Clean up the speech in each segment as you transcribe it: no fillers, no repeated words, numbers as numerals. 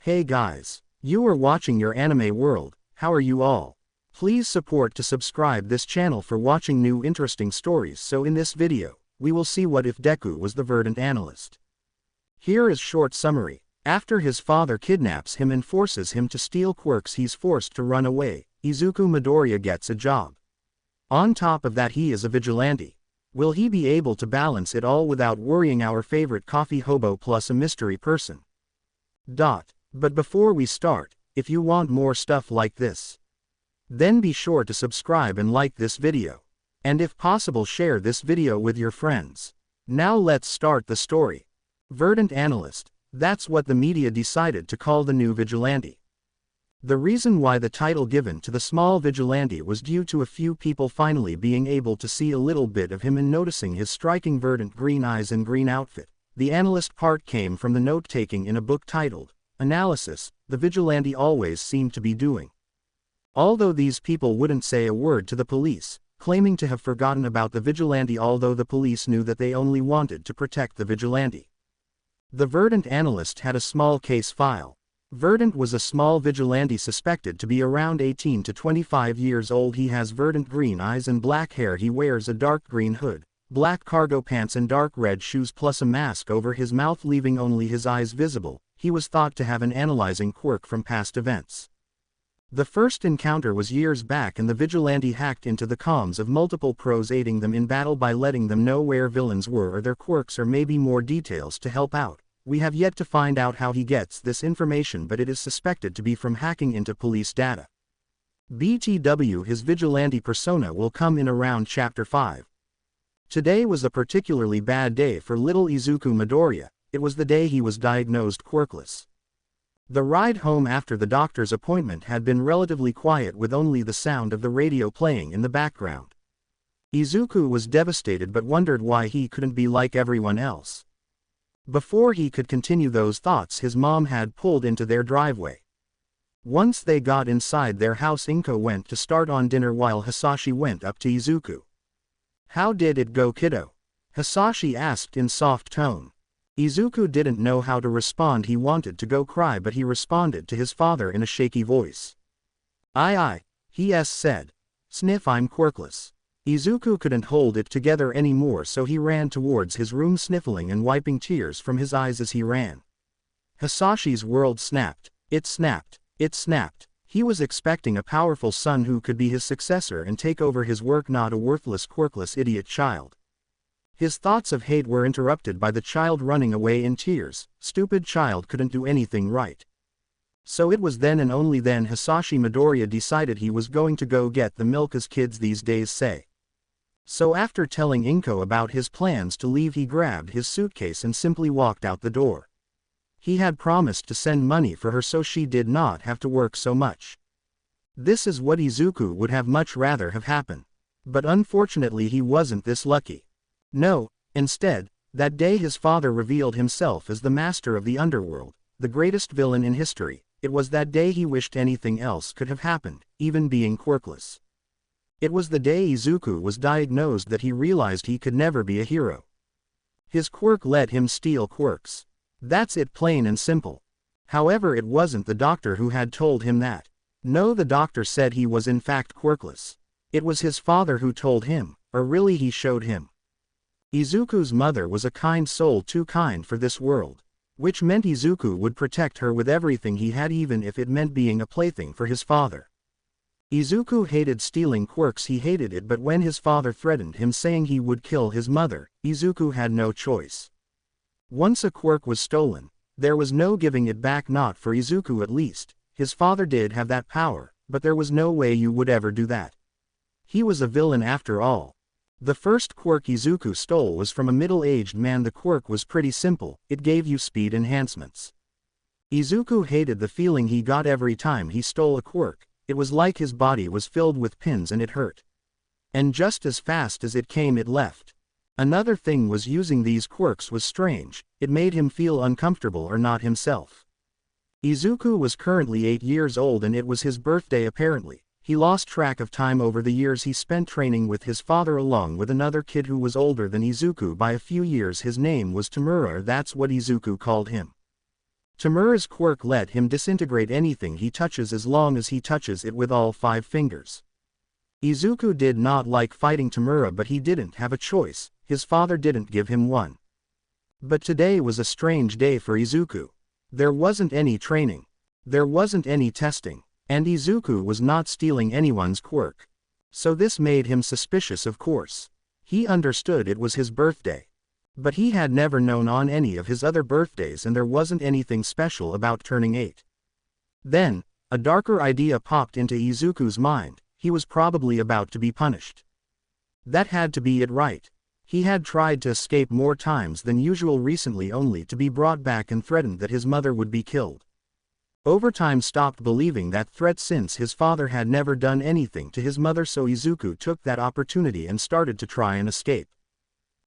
Hey guys, you are watching your anime world. How are you all? Please support to subscribe this channel for watching new interesting stories. So in this video, we will see what if Deku was the Verdant Analyst. Here is short summary. After his father kidnaps him and forces him to steal quirks, he's forced to run away. Izuku Midoriya gets a job. On top of that, he is a vigilante. Will he be able to balance it all without worrying our favorite coffee hobo plus a mystery person? But before we start, if you want more stuff like this, then be sure to subscribe and like this video. And if possible, share this video with your friends. Now let's start the story. Verdant Analyst, that's what the media decided to call the new vigilante. The reason why the title given to the small vigilante was due to a few people finally being able to see a little bit of him and noticing his striking verdant green eyes and green outfit. The analyst part came from the note-taking in a book titled Analysis, the vigilante always seemed to be doing. Although these people wouldn't say a word to the police, claiming to have forgotten about the vigilante, although the police knew that they only wanted to protect the vigilante. The Verdant Analyst had a small case file. Verdant was a small vigilante suspected to be around 18 to 25 years old. He has verdant green eyes and black hair. He wears a dark green hood, black cargo pants and dark red shoes plus a mask over his mouth, leaving only his eyes visible. He was thought to have an analyzing quirk from past events. The first encounter was years back, and the vigilante hacked into the comms of multiple pros, aiding them in battle by letting them know where villains were or their quirks, or maybe more details to help out. We have yet to find out how he gets this information, but it is suspected to be from hacking into police data. BTW, his vigilante persona will come in around chapter 5. Today was a particularly bad day for little Izuku Midoriya. It was the day he was diagnosed quirkless. The ride home after the doctor's appointment had been relatively quiet, with only the sound of the radio playing in the background. Izuku was devastated but wondered why he couldn't be like everyone else. Before he could continue those thoughts, his mom had pulled into their driveway. Once they got inside their house, Inko went to start on dinner while Hisashi went up to Izuku. "How did it go, kiddo?" Hisashi asked in soft tone. Izuku didn't know how to respond. He wanted to go cry, but he responded to his father in a shaky voice. He said. "Sniff, I'm quirkless." Izuku couldn't hold it together anymore, so he ran towards his room, sniffling and wiping tears from his eyes as he ran. Hisashi's world snapped. It snapped. It snapped. He was expecting a powerful son who could be his successor and take over his work, not a worthless, quirkless idiot child. His thoughts of hate were interrupted by the child running away in tears. Stupid child couldn't do anything right. So it was then and only then Hisashi Midoriya decided he was going to go get the milk, as kids these days say. So after telling Inko about his plans to leave, he grabbed his suitcase and simply walked out the door. He had promised to send money for her so she did not have to work so much. This is what Izuku would have much rather have happened. But unfortunately he wasn't this lucky. No, instead, that day his father revealed himself as the master of the underworld, the greatest villain in history. It was that day he wished anything else could have happened, even being quirkless. It was the day Izuku was diagnosed that he realized he could never be a hero. His quirk let him steal quirks. That's it, plain and simple. However, it wasn't the doctor who had told him that. No, the doctor said he was in fact quirkless. It was his father who told him, or really he showed him. Izuku's mother was a kind soul, too kind for this world, which meant Izuku would protect her with everything he had, even if it meant being a plaything for his father. Izuku hated stealing quirks, he hated it, but when his father threatened him saying he would kill his mother, Izuku had no choice. Once a quirk was stolen, there was no giving it back, not for Izuku at least. His father did have that power, but there was no way you would ever do that. He was a villain after all. The first quirk Izuku stole was from a middle-aged man. The quirk was pretty simple, it gave you speed enhancements. Izuku hated the feeling he got every time he stole a quirk. It was like his body was filled with pins and it hurt. And just as fast as it came, it left. Another thing was, using these quirks was strange, it made him feel uncomfortable or not himself. Izuku was currently 8 years old and it was his birthday apparently. He lost track of time over the years he spent training with his father along with another kid who was older than Izuku by a few years. His name was Tamura, that's what Izuku called him. Tamura's quirk let him disintegrate anything he touches as long as he touches it with all 5 fingers. Izuku did not like fighting Tamura, but he didn't have a choice, his father didn't give him one. But today was a strange day for Izuku. There wasn't any training. There wasn't any testing. And Izuku was not stealing anyone's quirk. So this made him suspicious, of course. He understood it was his birthday. But he had never known on any of his other birthdays, and there wasn't anything special about turning 8. Then, a darker idea popped into Izuku's mind. He was probably about to be punished. That had to be it, right? He had tried to escape more times than usual recently, only to be brought back and threatened that his mother would be killed. Overtime stopped believing that threat since his father had never done anything to his mother, so Izuku took that opportunity and started to try and escape.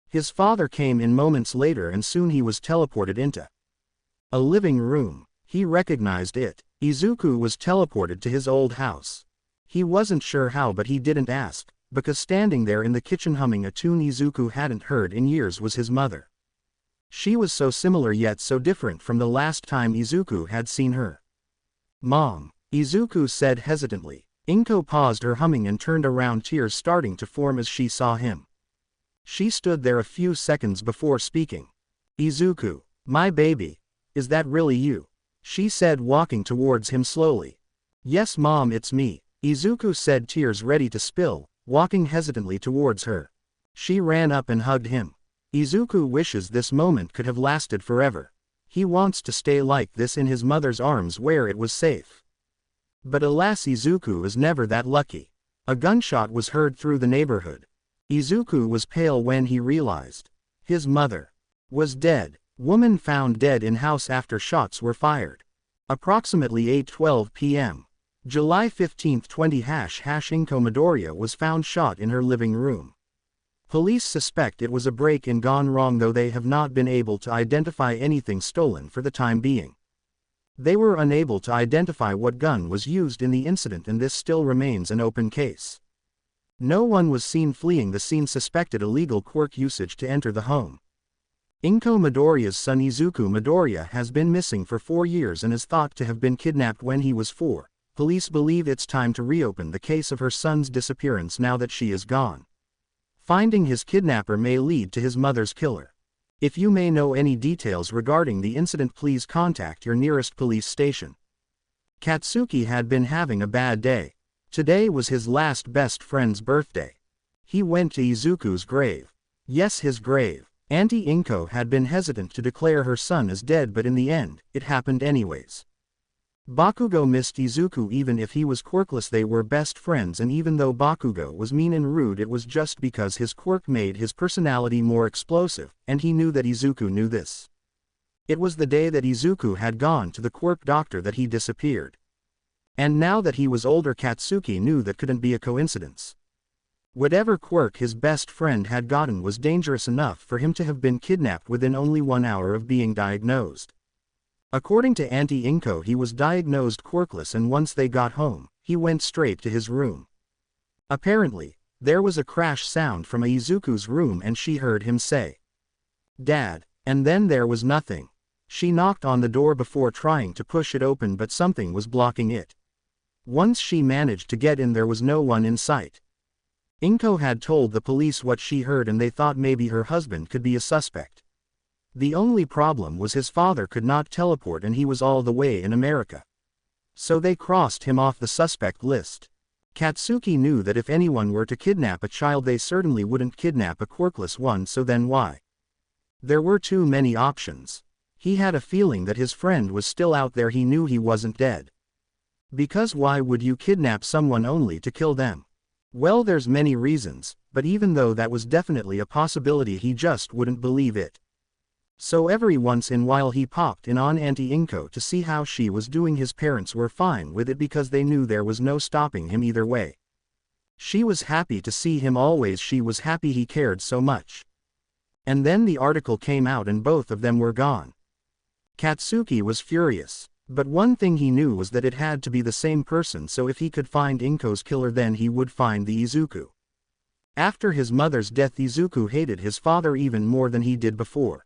His father came in moments later, and soon he was teleported into a living room. He recognized it. Izuku was teleported to his old house. He wasn't sure how, but he didn't ask, because standing there in the kitchen humming a tune Izuku hadn't heard in years was his mother. She was so similar yet so different from the last time Izuku had seen her. "Mom," Izuku said hesitantly. Inko paused her humming and turned around, tears starting to form as she saw him. She stood there a few seconds before speaking. "Izuku, my baby, is that really you?" she said, walking towards him slowly. "Yes Mom, it's me," Izuku said, tears ready to spill, walking hesitantly towards her. She ran up and hugged him. Izuku wishes this moment could have lasted forever. He wants to stay like this in his mother's arms where it was safe. But alas, Izuku is never that lucky. A gunshot was heard through the neighborhood. Izuku was pale when he realized his mother was dead. Woman found dead in house after shots were fired. Approximately 8:12 p.m. July 15, 20 Inko Midoriya was found shot in her living room. Police suspect it was a break-in gone wrong, though they have not been able to identify anything stolen for the time being. They were unable to identify what gun was used in the incident, and this still remains an open case. No one was seen fleeing the scene, suspected illegal quirk usage to enter the home. Inko Midoriya's son Izuku Midoriya has been missing for 4 years and is thought to have been kidnapped when he was 4. Police believe it's time to reopen the case of her son's disappearance now that she is gone. Finding his kidnapper may lead to his mother's killer. If you may know any details regarding the incident, please contact your nearest police station. Katsuki had been having a bad day. Today was his last best friend's birthday. He went to Izuku's grave. Yes, his grave. Auntie Inko had been hesitant to declare her son as dead, but in the end, it happened anyways. Bakugo missed Izuku even if he was quirkless. They were best friends, and even though Bakugo was mean and rude, it was just because his quirk made his personality more explosive, and he knew that Izuku knew this. It was the day that Izuku had gone to the quirk doctor that he disappeared. And now that he was older, Katsuki knew that couldn't be a coincidence. Whatever quirk his best friend had gotten was dangerous enough for him to have been kidnapped within only 1 hour of being diagnosed. According to Auntie Inko, he was diagnosed quirkless, and once they got home, he went straight to his room. Apparently, there was a crash sound from Izuku's room and she heard him say, "Dad," and then there was nothing. She knocked on the door before trying to push it open, but something was blocking it. Once she managed to get in, there was no one in sight. Inko had told the police what she heard, and they thought maybe her husband could be a suspect. The only problem was his father could not teleport and he was all the way in America. So they crossed him off the suspect list. Katsuki knew that if anyone were to kidnap a child, they certainly wouldn't kidnap a quirkless one, so then why? There were too many options. He had a feeling that his friend was still out there. He knew he wasn't dead. Because why would you kidnap someone only to kill them? Well, there's many reasons, but even though that was definitely a possibility, he just wouldn't believe it. So every once in a while he popped in on Auntie Inko to see how she was doing. His parents were fine with it because they knew there was no stopping him either way. She was happy to see him always. She was happy he cared so much. And then the article came out and both of them were gone. Katsuki was furious. But one thing he knew was that it had to be the same person, so if he could find Inko's killer, then he would find the Izuku. After his mother's death, Izuku hated his father even more than he did before.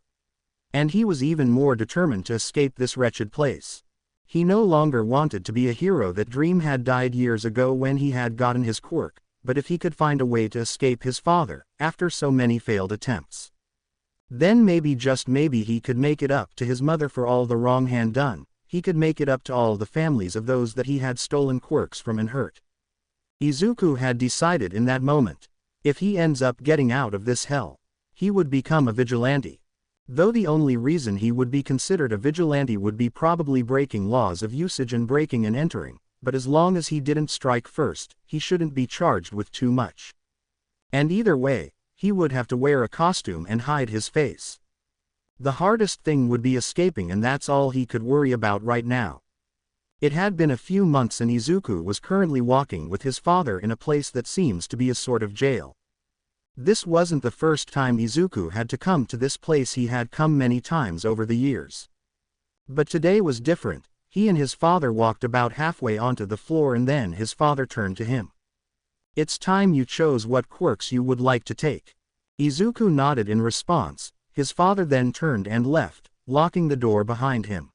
And he was even more determined to escape this wretched place. He no longer wanted to be a hero. That dream had died years ago when he had gotten his quirk, but if he could find a way to escape his father, after so many failed attempts, then maybe, just maybe, he could make it up to his mother for all the wrong hand done. He could make it up to all the families of those that he had stolen quirks from and hurt. Izuku had decided in that moment, if he ends up getting out of this hell, he would become a vigilante. Though the only reason he would be considered a vigilante would be probably breaking laws of usage and breaking and entering, but as long as he didn't strike first, he shouldn't be charged with too much. And either way, he would have to wear a costume and hide his face. The hardest thing would be escaping, and that's all he could worry about right now. It had been a few months and Izuku was currently walking with his father in a place that seems to be a sort of jail. This wasn't the first time Izuku had to come to this place. He had come many times over the years. But today was different. He and his father walked about halfway onto the floor, and then his father turned to him. "It's time you chose what quirks you would like to take." Izuku nodded in response. His father then turned and left, locking the door behind him.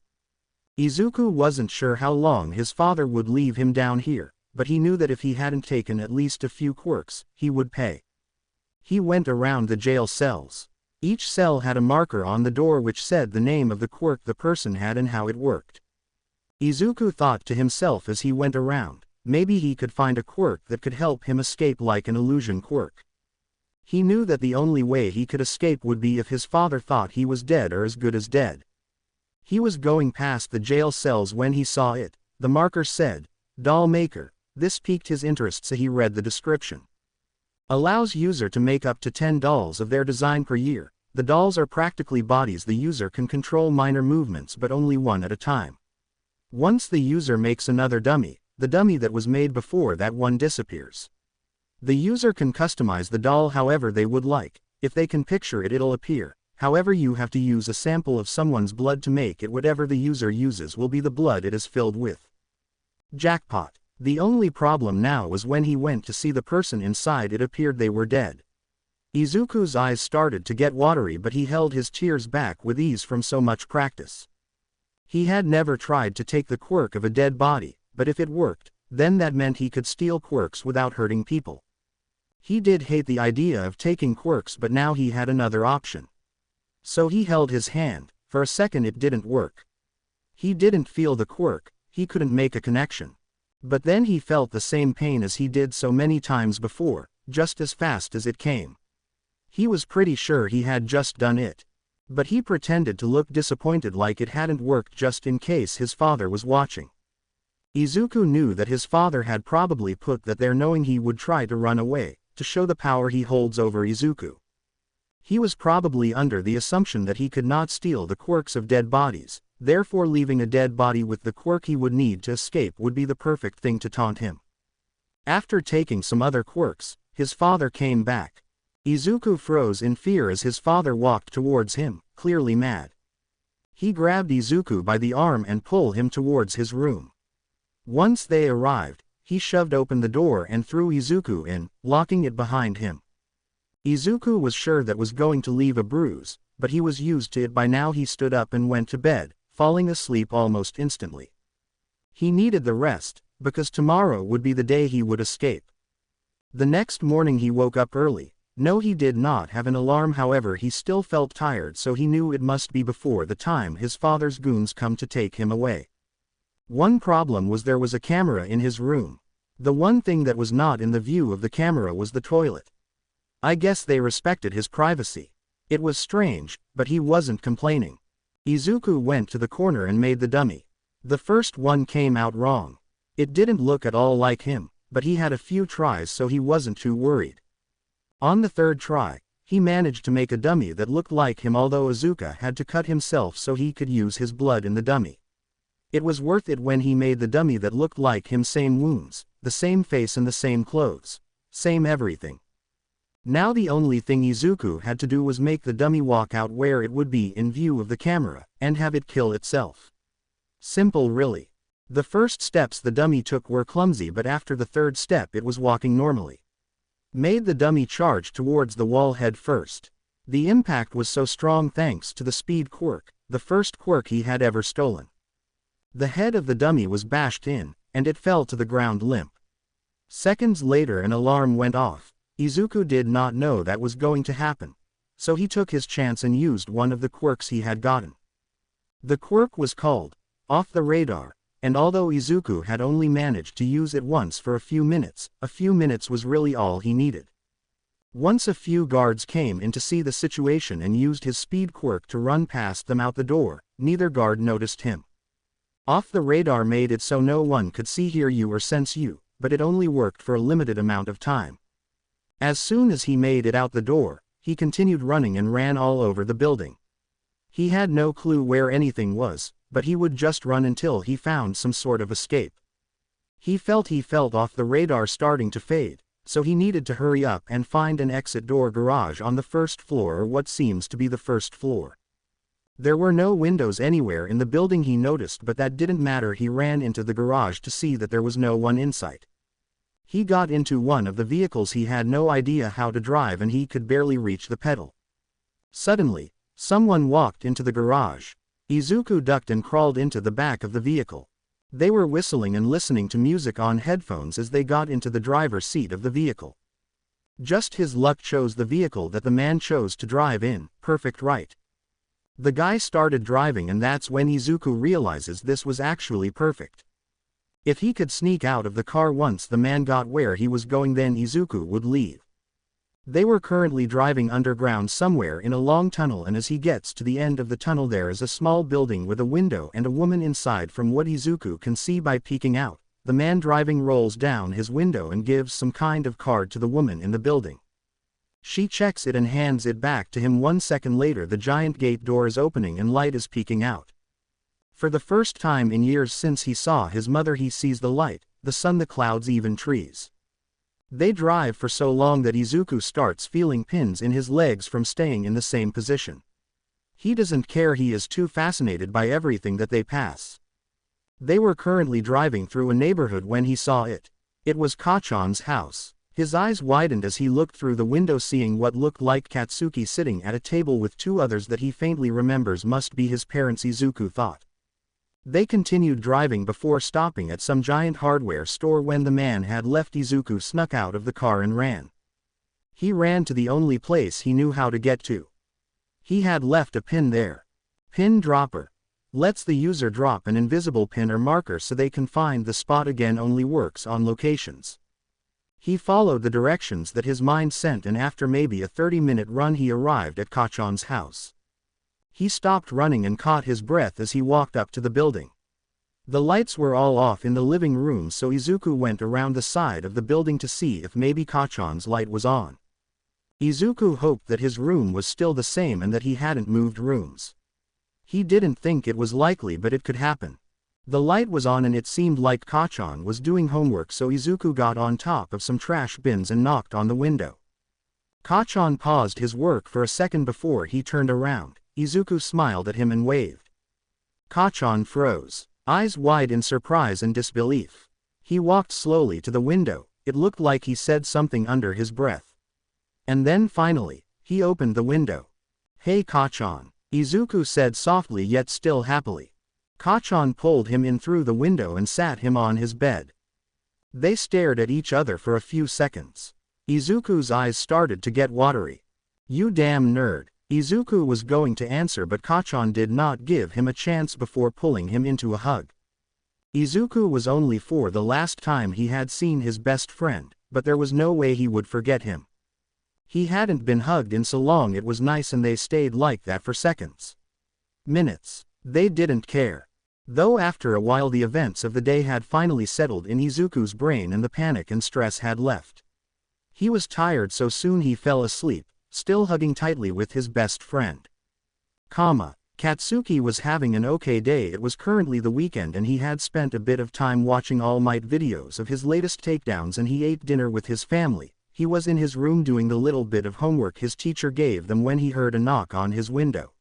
Izuku wasn't sure how long his father would leave him down here, but he knew that if he hadn't taken at least a few quirks, he would pay. He went around the jail cells. Each cell had a marker on the door which said the name of the quirk the person had and how it worked. Izuku thought to himself as he went around, maybe he could find a quirk that could help him escape, like an illusion quirk. He knew that the only way he could escape would be if his father thought he was dead or as good as dead. He was going past the jail cells when he saw it. The marker said, "Doll Maker." This piqued his interest, so he read the description. Allows user to make up to 10 dolls of their design per year. The dolls are practically bodies. The user can control minor movements but only one at a time. Once the user makes another dummy, the dummy that was made before that one disappears. The user can customize the doll however they would like. If they can picture it, it'll appear. However, you have to use a sample of someone's blood to make it. Whatever the user uses will be the blood it is filled with. Jackpot. The only problem now was when he went to see the person inside, it appeared they were dead. Izuku's eyes started to get watery, but he held his tears back with ease from so much practice. He had never tried to take the quirk of a dead body, but if it worked, then that meant he could steal quirks without hurting people. He did hate the idea of taking quirks, but now he had another option. So he held his hand. For a second it didn't work. He didn't feel the quirk, he couldn't make a connection. But then he felt the same pain as he did so many times before, just as fast as it came. He was pretty sure he had just done it. But he pretended to look disappointed, like it hadn't worked, just in case his father was watching. Izuku knew that his father had probably put that there knowing he would try to run away, to show the power he holds over Izuku. He was probably under the assumption that he could not steal the quirks of dead bodies, therefore leaving a dead body with the quirk he would need to escape would be the perfect thing to taunt him. After taking some other quirks, his father came back. Izuku froze in fear as his father walked towards him, clearly mad. He grabbed Izuku by the arm and pulled him towards his room. Once they arrived, he shoved open the door and threw Izuku in, locking it behind him. Izuku was sure that was going to leave a bruise, but he was used to it by now. He stood up and went to bed, falling asleep almost instantly. He needed the rest, because tomorrow would be the day he would escape. The next morning he woke up early. No, he did not have an alarm, however he still felt tired, so he knew it must be before the time his father's goons come to take him away. One problem was there was a camera in his room. The one thing that was not in the view of the camera was the toilet. I guess they respected his privacy. It was strange, but he wasn't complaining. Izuku went to the corner and made the dummy. The first one came out wrong. It didn't look at all like him, but he had a few tries, so he wasn't too worried. On the third try, he managed to make a dummy that looked like him, although Izuku had to cut himself so he could use his blood in the dummy. It was worth it when he made the dummy that looked like him. Same wounds, the same face and the same clothes. Same everything. Now the only thing Izuku had to do was make the dummy walk out where it would be in view of the camera, and have it kill itself. Simple, really. The first steps the dummy took were clumsy, but after the third step it was walking normally. Made the dummy charge towards the wall head first. The impact was so strong thanks to the speed quirk, the first quirk he had ever stolen. The head of the dummy was bashed in, and it fell to the ground limp. Seconds later an alarm went off. Izuku did not know that was going to happen, so he took his chance and used one of the quirks he had gotten. The quirk was called Off the Radar, and although Izuku had only managed to use it once for a few minutes was really all he needed. Once a few guards came in to see the situation and used his speed quirk to run past them out the door, neither guard noticed him. Off the Radar made it so no one could see, hear you or sense you, but it only worked for a limited amount of time. As soon as he made it out the door, he continued running and ran all over the building. He had no clue where anything was, but he would just run until he found some sort of escape. He felt Off the Radar starting to fade, so he needed to hurry up and find an exit door garage on the first floor, or what seems to be the first floor. There were no windows anywhere in the building, he noticed, but that didn't matter. He ran into the garage to see that there was no one in sight. He got into one of the vehicles. He had no idea how to drive and he could barely reach the pedal. Suddenly, someone walked into the garage. Izuku ducked and crawled into the back of the vehicle. They were whistling and listening to music on headphones as they got into the driver's seat of the vehicle. Just his luck chose the vehicle that the man chose to drive in, perfect right. The guy started driving, and that's when Izuku realizes this was actually perfect. If he could sneak out of the car once the man got where he was going, then Izuku would leave. They were currently driving underground somewhere in a long tunnel, and as he gets to the end of the tunnel there is a small building with a window and a woman inside. From what Izuku can see by peeking out, the man driving rolls down his window and gives some kind of card to the woman in the building. She checks it and hands it back to him. 1 second later the giant gate door is opening and light is peeking out. For the first time in years since he saw his mother, he sees the light, the sun, the clouds, even trees. They drive for so long that Izuku starts feeling pins in his legs from staying in the same position. He doesn't care, he is too fascinated by everything that they pass. They were currently driving through a neighborhood when he saw it. It was Kachan's house. His eyes widened as he looked through the window, seeing what looked like Katsuki sitting at a table with two others that he faintly remembers must be his parents, Izuku thought. They continued driving before stopping at some giant hardware store. When the man had left, Izuku snuck out of the car and ran. He ran to the only place he knew how to get to. He had left a pin there. Pin dropper lets the user drop an invisible pin or marker so they can find the spot again, only works on locations. He followed the directions that his mind sent, and after maybe a 30-minute run he arrived at Kachan's house. He stopped running and caught his breath as he walked up to the building. The lights were all off in the living room, so Izuku went around the side of the building to see if maybe Kachan's light was on. Izuku hoped that his room was still the same and that he hadn't moved rooms. He didn't think it was likely, but it could happen. The light was on and it seemed like Kachan was doing homework, so Izuku got on top of some trash bins and knocked on the window. Kachan paused his work for a second before he turned around. Izuku smiled at him and waved. Kachan froze, eyes wide in surprise and disbelief. He walked slowly to the window. It looked like he said something under his breath. And then finally, he opened the window. "Hey Kachan," Izuku said softly yet still happily. Kachan pulled him in through the window and sat him on his bed. They stared at each other for a few seconds. Izuku's eyes started to get watery. "You damn nerd." Izuku was going to answer, but Kachan did not give him a chance before pulling him into a hug. Izuku was only for the last time he had seen his best friend, but there was no way he would forget him. He hadn't been hugged in so long. It was nice, and they stayed like that for seconds. Minutes. They didn't care. Though after a while the events of the day had finally settled in Izuku's brain and the panic and stress had left. He was tired, so soon he fell asleep, still hugging tightly with his best friend. Katsuki was having an okay day. It was currently the weekend and he had spent a bit of time watching All Might videos of his latest takedowns, and he ate dinner with his family. He was in his room doing the little bit of homework his teacher gave them when he heard a knock on his window.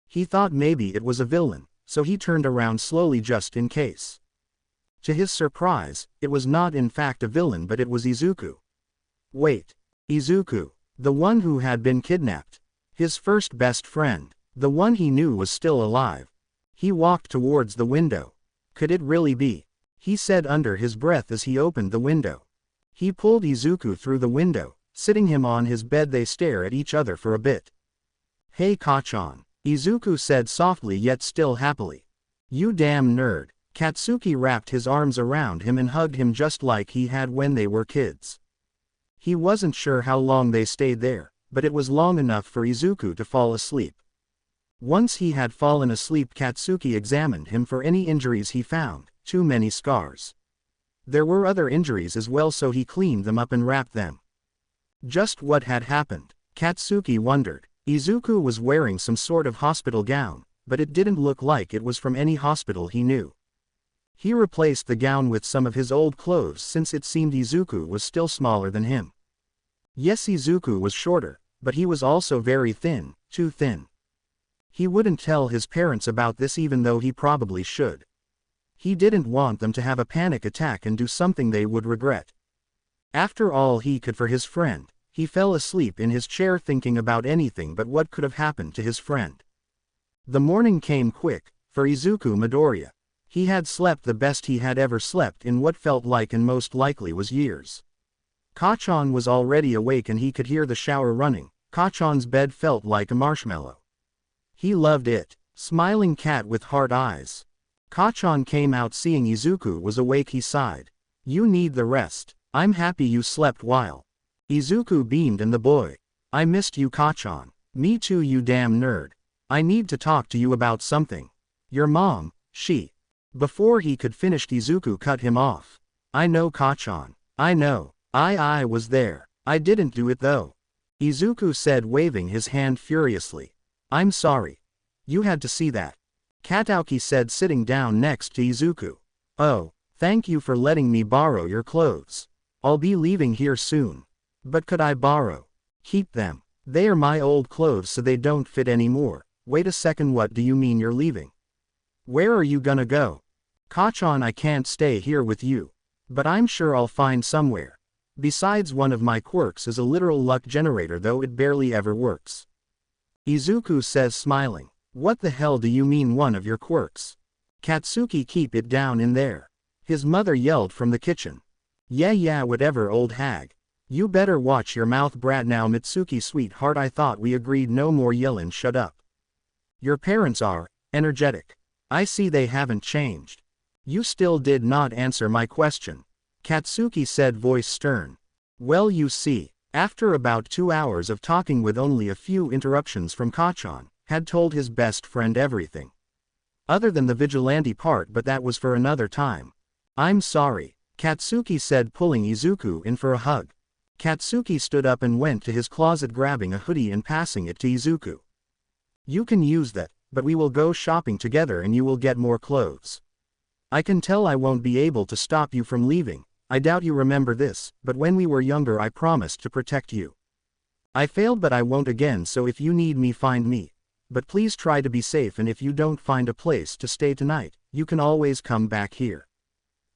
He thought maybe it was a villain, so he turned around slowly just in case. To his surprise, it was not in fact a villain, but it was Izuku. Wait. Izuku. The one who had been kidnapped. His first best friend. The one he knew was still alive. He walked towards the window. Could it really be? He said under his breath as he opened the window. He pulled Izuku through the window, sitting him on his bed. They stare at each other for a bit. "Hey Kachan," Izuku said softly yet still happily. "You damn nerd." Katsuki wrapped his arms around him and hugged him just like he had when they were kids. He wasn't sure how long they stayed there, but it was long enough for Izuku to fall asleep. Once he had fallen asleep, Katsuki examined him for any injuries he found. Too many scars. There were other injuries as well, so he cleaned them up and wrapped them. Just what had happened? Katsuki wondered. Izuku was wearing some sort of hospital gown, but it didn't look like it was from any hospital he knew. He replaced the gown with some of his old clothes since it seemed Izuku was still smaller than him. Yes, Izuku was shorter, but he was also very thin, too thin. He wouldn't tell his parents about this even though he probably should. He didn't want them to have a panic attack and do something they would regret. After all he could for his friend, he fell asleep in his chair thinking about anything but what could have happened to his friend. The morning came quick, for Izuku Midoriya. He had slept the best he had ever slept in what felt like and most likely was years. Kachan was already awake and he could hear the shower running. Kachan's bed felt like a marshmallow. He loved it. Smiling cat with heart eyes. Kachan came out seeing Izuku was awake. He sighed. "You need the rest. I'm happy you slept while." Izuku beamed and the boy. "I missed you Kachan." "Me too you damn nerd. I need to talk to you about something." "Your mom, she." Before he could finish Izuku cut him off. "I know Kachan. I know. I was there. I didn't do it though." Izuku said waving his hand furiously. "I'm sorry. You had to see that." Katauki said sitting down next to Izuku. "Oh, thank you for letting me borrow your clothes. I'll be leaving here soon." "But could I borrow?" "Keep them. They are my old clothes so they don't fit anymore." "Wait a second, what do you mean you're leaving? Where are you gonna go?" "Kachan, I can't stay here with you. But I'm sure I'll find somewhere. Besides, one of my quirks is a literal luck generator though it barely ever works." Izuku says smiling. "What the hell do you mean one of your quirks?" "Katsuki, keep it down in there." His mother yelled from the kitchen. Yeah, whatever old hag. You better watch your mouth brat now Mitsuki sweetheart, I thought we agreed no more yellin', shut up. Your parents are energetic. I see they haven't changed. You still did not answer my question. Katsuki said, voice stern. Well, you see, after about 2 hours of talking with only a few interruptions from Kachan, had told his best friend everything. Other than the vigilante part, but that was for another time. I'm sorry, Katsuki said, pulling Izuku in for a hug. Katsuki stood up and went to his closet, grabbing a hoodie and passing it to Izuku. You can use that, but we will go shopping together and you will get more clothes. I can tell I won't be able to stop you from leaving. I doubt you remember this, but when we were younger I promised to protect you. I failed, but I won't again, so if you need me, find me. But please try to be safe, and if you don't find a place to stay tonight, you can always come back here.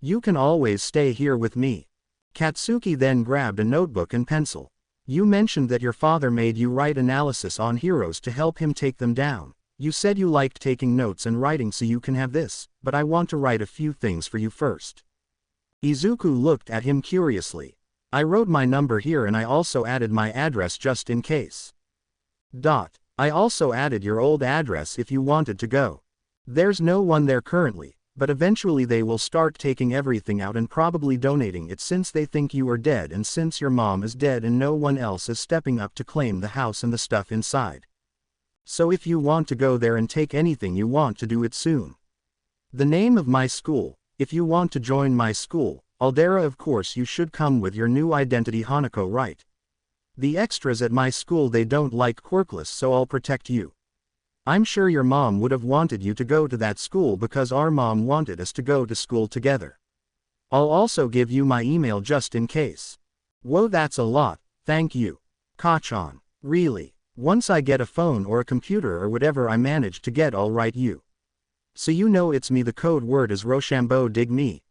You can always stay here with me. Katsuki then grabbed a notebook and pencil. You mentioned that your father made you write analysis on heroes to help him take them down. You said you liked taking notes and writing, so you can have this, but I want to write a few things for you first. Izuku looked at him curiously. I wrote my number here and I also added my address just in case. I also added your old address if you wanted to go. There's no one there currently, but eventually they will start taking everything out and probably donating it since they think you are dead, and since your mom is dead and no one else is stepping up to claim the house and the stuff inside. So if you want to go there and take anything, you want to do it soon. The name of my school, if you want to join my school, Aldera, of course you should come with your new identity Hanako, right? The extras at my school, they don't like quirkless, so I'll protect you. I'm sure your mom would have wanted you to go to that school because our mom wanted us to go to school together. I'll also give you my email just in case. Whoa, that's a lot, thank you. Kachan. Really? Once I get a phone or a computer or whatever I manage to get, I'll write you. So you know it's me. The code word is Rochambeau, dig me?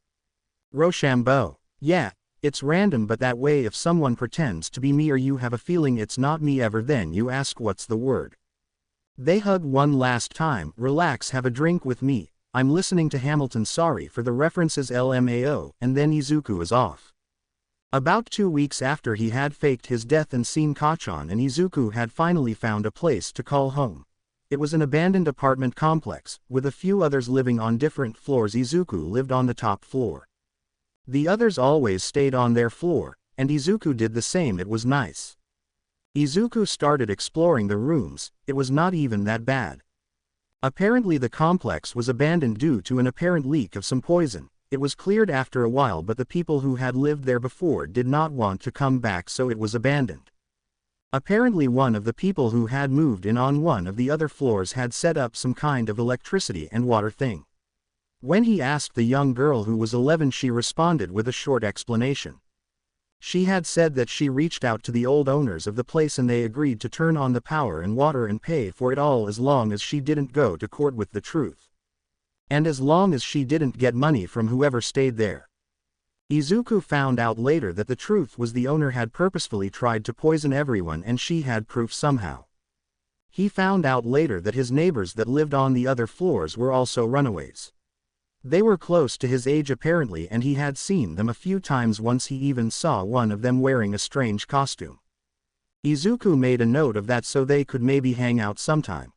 Rochambeau. Yeah, It's random, but that way if someone pretends to be me or you have a feeling it's not me ever, then you ask what's the word. They hug one last time. Relax, have a drink with me. I'm listening to Hamilton, sorry for the references LMAO, and then Izuku is off. About 2 weeks after he had faked his death and seen Kachan, and Izuku had finally found a place to call home. It was an abandoned apartment complex, with a few others living on different floors. Izuku lived on the top floor. The others always stayed on their floor, and Izuku did the same. It was nice. Izuku started exploring the rooms. It was not even that bad. Apparently the complex was abandoned due to an apparent leak of some poison. It was cleared after a while, but the people who had lived there before did not want to come back, so it was abandoned. Apparently one of the people who had moved in on one of the other floors had set up some kind of electricity and water thing. When he asked the young girl who was 11, she responded with a short explanation. She had said that she reached out to the old owners of the place and they agreed to turn on the power and water and pay for it all as long as she didn't go to court with the truth. And as long as she didn't get money from whoever stayed there. Izuku found out later that the truth was the owner had purposefully tried to poison everyone and she had proof somehow. He found out later that his neighbors that lived on the other floors were also runaways. They were close to his age apparently, and he had seen them a few times. Once he even saw one of them wearing a strange costume. Izuku made a note of that so they could maybe hang out sometime.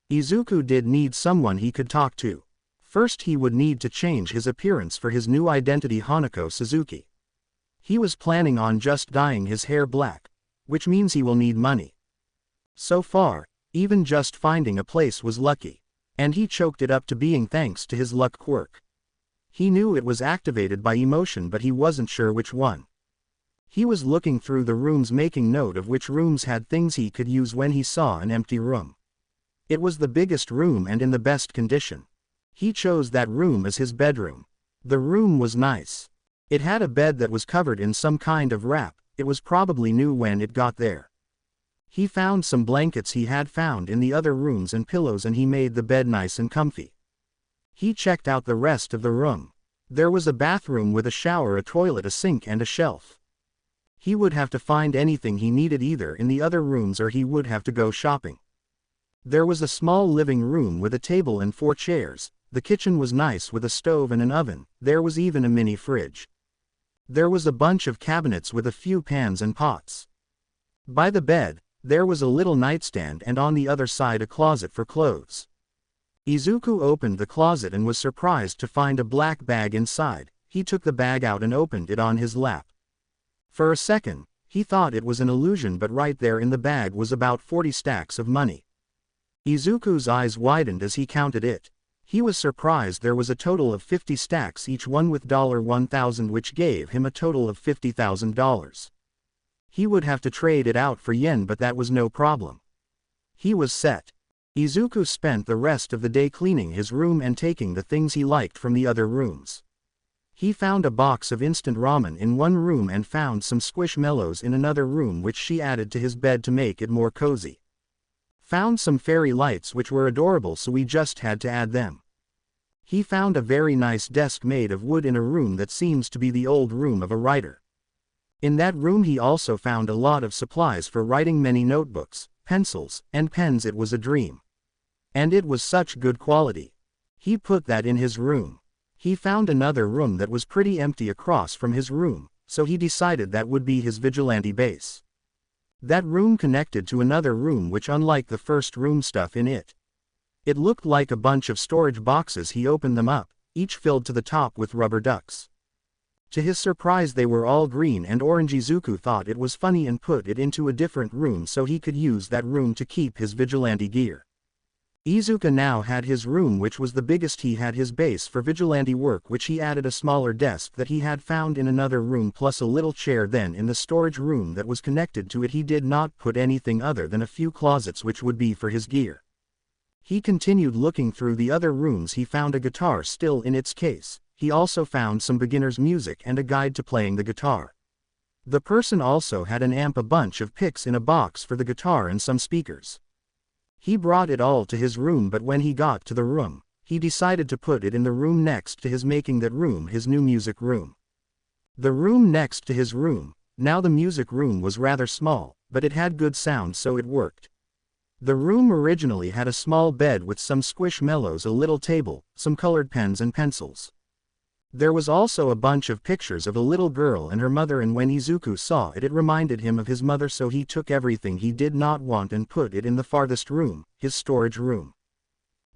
Izuku did need someone he could talk to. First he would need to change his appearance for his new identity, Hanako Suzuki. He was planning on just dyeing his hair black, which means he will need money. So far, even just finding a place was lucky, and he choked it up to being thanks to his luck quirk. He knew it was activated by emotion, but he wasn't sure which one. He was looking through the rooms making note of which rooms had things he could use when he saw an empty room. It was the biggest room and in the best condition. He chose that room as his bedroom. The room was nice. It had a bed that was covered in some kind of wrap. It was probably new when it got there. He found some blankets he had found in the other rooms and pillows, and he made the bed nice and comfy. He checked out the rest of the room. There was a bathroom with a shower, a toilet, a sink and a shelf. He would have to find anything he needed either in the other rooms or he would have to go shopping. There was a small living room with a table and 4 chairs. The kitchen was nice with a stove and an oven. There was even a mini fridge. There was a bunch of cabinets with a few pans and pots. By the bed, there was a little nightstand and on the other side a closet for clothes. Izuku opened the closet and was surprised to find a black bag inside. He took the bag out and opened it on his lap. For a second, he thought it was an illusion, but right there in the bag was about 40 stacks of money. Izuku's eyes widened as he counted it. He was surprised there was a total of 50 stacks, each one with $1,000, which gave him a total of $50,000. He would have to trade it out for yen, but that was no problem. He was set. Izuku spent the rest of the day cleaning his room and taking the things he liked from the other rooms. He found a box of instant ramen in one room and found some squishmallows in another room, which she added to his bed to make it more cozy. Found some fairy lights which were adorable, so we just had to add them. He found a very nice desk made of wood in a room that seems to be the old room of a writer. In that room he also found a lot of supplies for writing, many notebooks, pencils, and pens. It was a dream. And it was such good quality. He put that in his room. He found another room that was pretty empty across from his room, so he decided that would be his vigilante base. That room connected to another room which, unlike the first room, stuff in it. It looked like a bunch of storage boxes. He opened them up, each filled to the top with rubber ducks. To his surprise they were all green and orange. Izuku thought it was funny and put it into a different room so he could use that room to keep his vigilante gear. Izuku now had his room, which was the biggest. He had his base for vigilante work, which he added a smaller desk that he had found in another room, plus a little chair. Then in the storage room that was connected to it he did not put anything other than a few closets which would be for his gear. He continued looking through the other rooms. He found a guitar still in its case. He also found some beginner's music and a guide to playing the guitar. The person also had an amp, a bunch of picks in a box for the guitar, and some speakers. He brought it all to his room, but when he got to the room, he decided to put it in the room next to his, making that room his new music room. The room next to his room, now the music room, was rather small, but it had good sound, so it worked. The room originally had a small bed with some squishmallows, a little table, some colored pens and pencils. There was also a bunch of pictures of a little girl and her mother, and when Izuku saw it, it reminded him of his mother, so he took everything he did not want and put it in the farthest room, his storage room.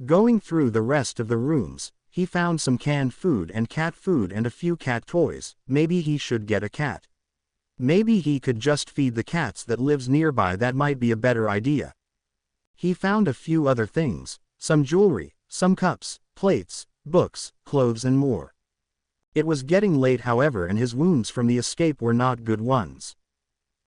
Going through the rest of the rooms, he found some canned food and cat food and a few cat toys. Maybe he should get a cat. Maybe he could just feed the cats that lives nearby, that might be a better idea. He found a few other things, some jewelry, some cups, plates, books, clothes and more. It was getting late, however, and his wounds from the escape were not good ones.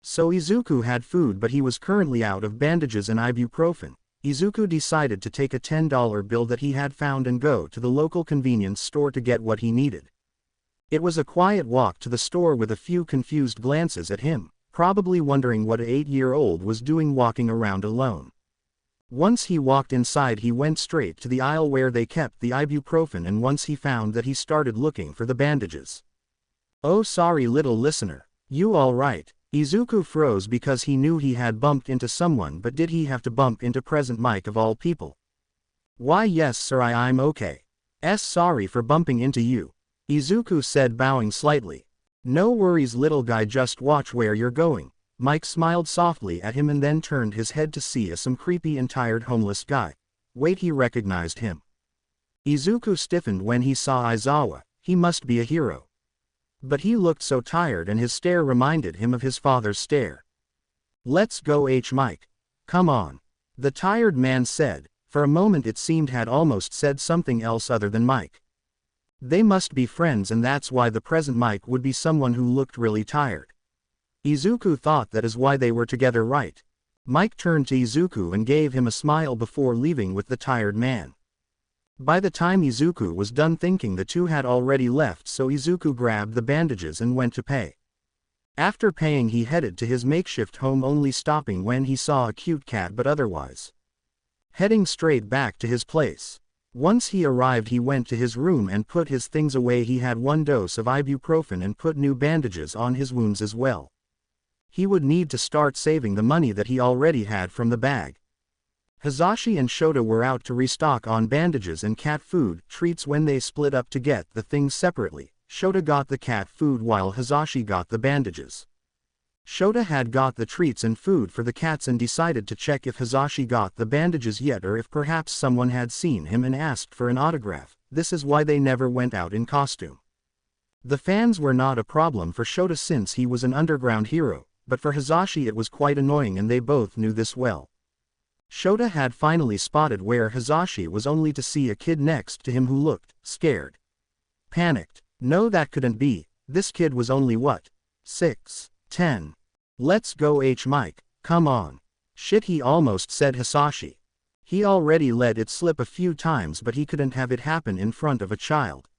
So Izuku had food, but he was currently out of bandages and ibuprofen. Izuku decided to take a $10 bill that he had found and go to the local convenience store to get what he needed. It was a quiet walk to the store with a few confused glances at him, probably wondering what an 8-year-old was doing walking around alone. Once he walked inside, he went straight to the aisle where they kept the ibuprofen, and once he found that, he started looking for the bandages. "Oh, sorry little listener. You all right?" Izuku froze because he knew he had bumped into someone, but did he have to bump into Present Mike of all people? "Why yes sir, I'm okay. Sorry for bumping into you," Izuku said, bowing slightly. "No worries little guy, just watch where you're going." Mike smiled softly at him and then turned his head to see some creepy and tired homeless guy. Wait, he recognized him. Izuku stiffened when he saw Aizawa. He must be a hero. But he looked so tired, and his stare reminded him of his father's stare. "Let's go Mike. Come on," the tired man said. For a moment it seemed had almost said something else other than Mike. They must be friends, and that's why the present Mike would be someone who looked really tired. Izuku thought that is why they were together, right? Mike turned to Izuku and gave him a smile before leaving with the tired man. By the time Izuku was done thinking, the two had already left, so Izuku grabbed the bandages and went to pay. After paying, he headed to his makeshift home, only stopping when he saw a cute cat, but otherwise heading straight back to his place. Once he arrived, he went to his room and put his things away. He had 1 dose of ibuprofen and put new bandages on his wounds as well. He would need to start saving the money that he already had from the bag. Hisashi and Shota were out to restock on bandages and cat food treats. When they split up to get the things separately, Shota got the cat food while Hisashi got the bandages. Shota had got the treats and food for the cats and decided to check if Hisashi got the bandages yet, or if perhaps someone had seen him and asked for an autograph. This is why they never went out in costume. The fans were not a problem for Shota since he was an underground hero, but for Hisashi it was quite annoying, and they both knew this well. Shota had finally spotted where Hisashi was, only to see a kid next to him who looked scared. Panicked. No, that couldn't be. This kid was only what? 6, 10. Let's go Mike, come on. Shit, he almost said Hisashi. He already let it slip a few times, but he couldn't have it happen in front of a child.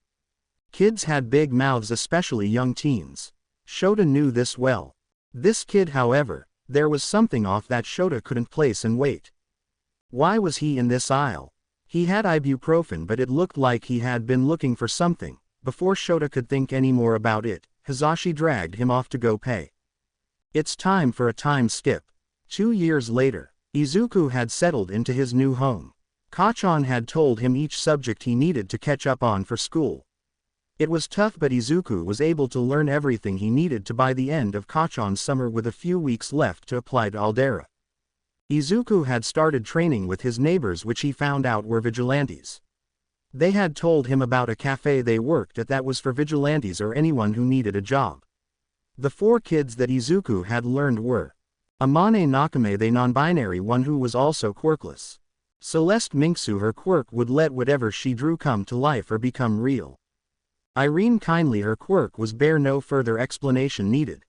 Kids had big mouths, especially young teens. Shota knew this well. This kid, however, there was something off that Shota couldn't place and wait. Why was he in this aisle? He had ibuprofen, but it looked like he had been looking for something. Before Shota could think any more about it, Hisashi dragged him off to go pay. It's time for a time skip. 2 years later, Izuku had settled into his new home. Kachan had told him each subject he needed to catch up on for school. It was tough, but Izuku was able to learn everything he needed to by the end of Kachan's summer, with a few weeks left to apply to Aldera. Izuku had started training with his neighbors, which he found out were vigilantes. They had told him about a cafe they worked at that was for vigilantes or anyone who needed a job. The 4 kids that Izuku had learned were Amane Nakame, the non-binary one who was also quirkless. Celeste Minksu, her quirk would let whatever she drew come to life or become real. Irene Kindly, her quirk was bear, no further explanation needed.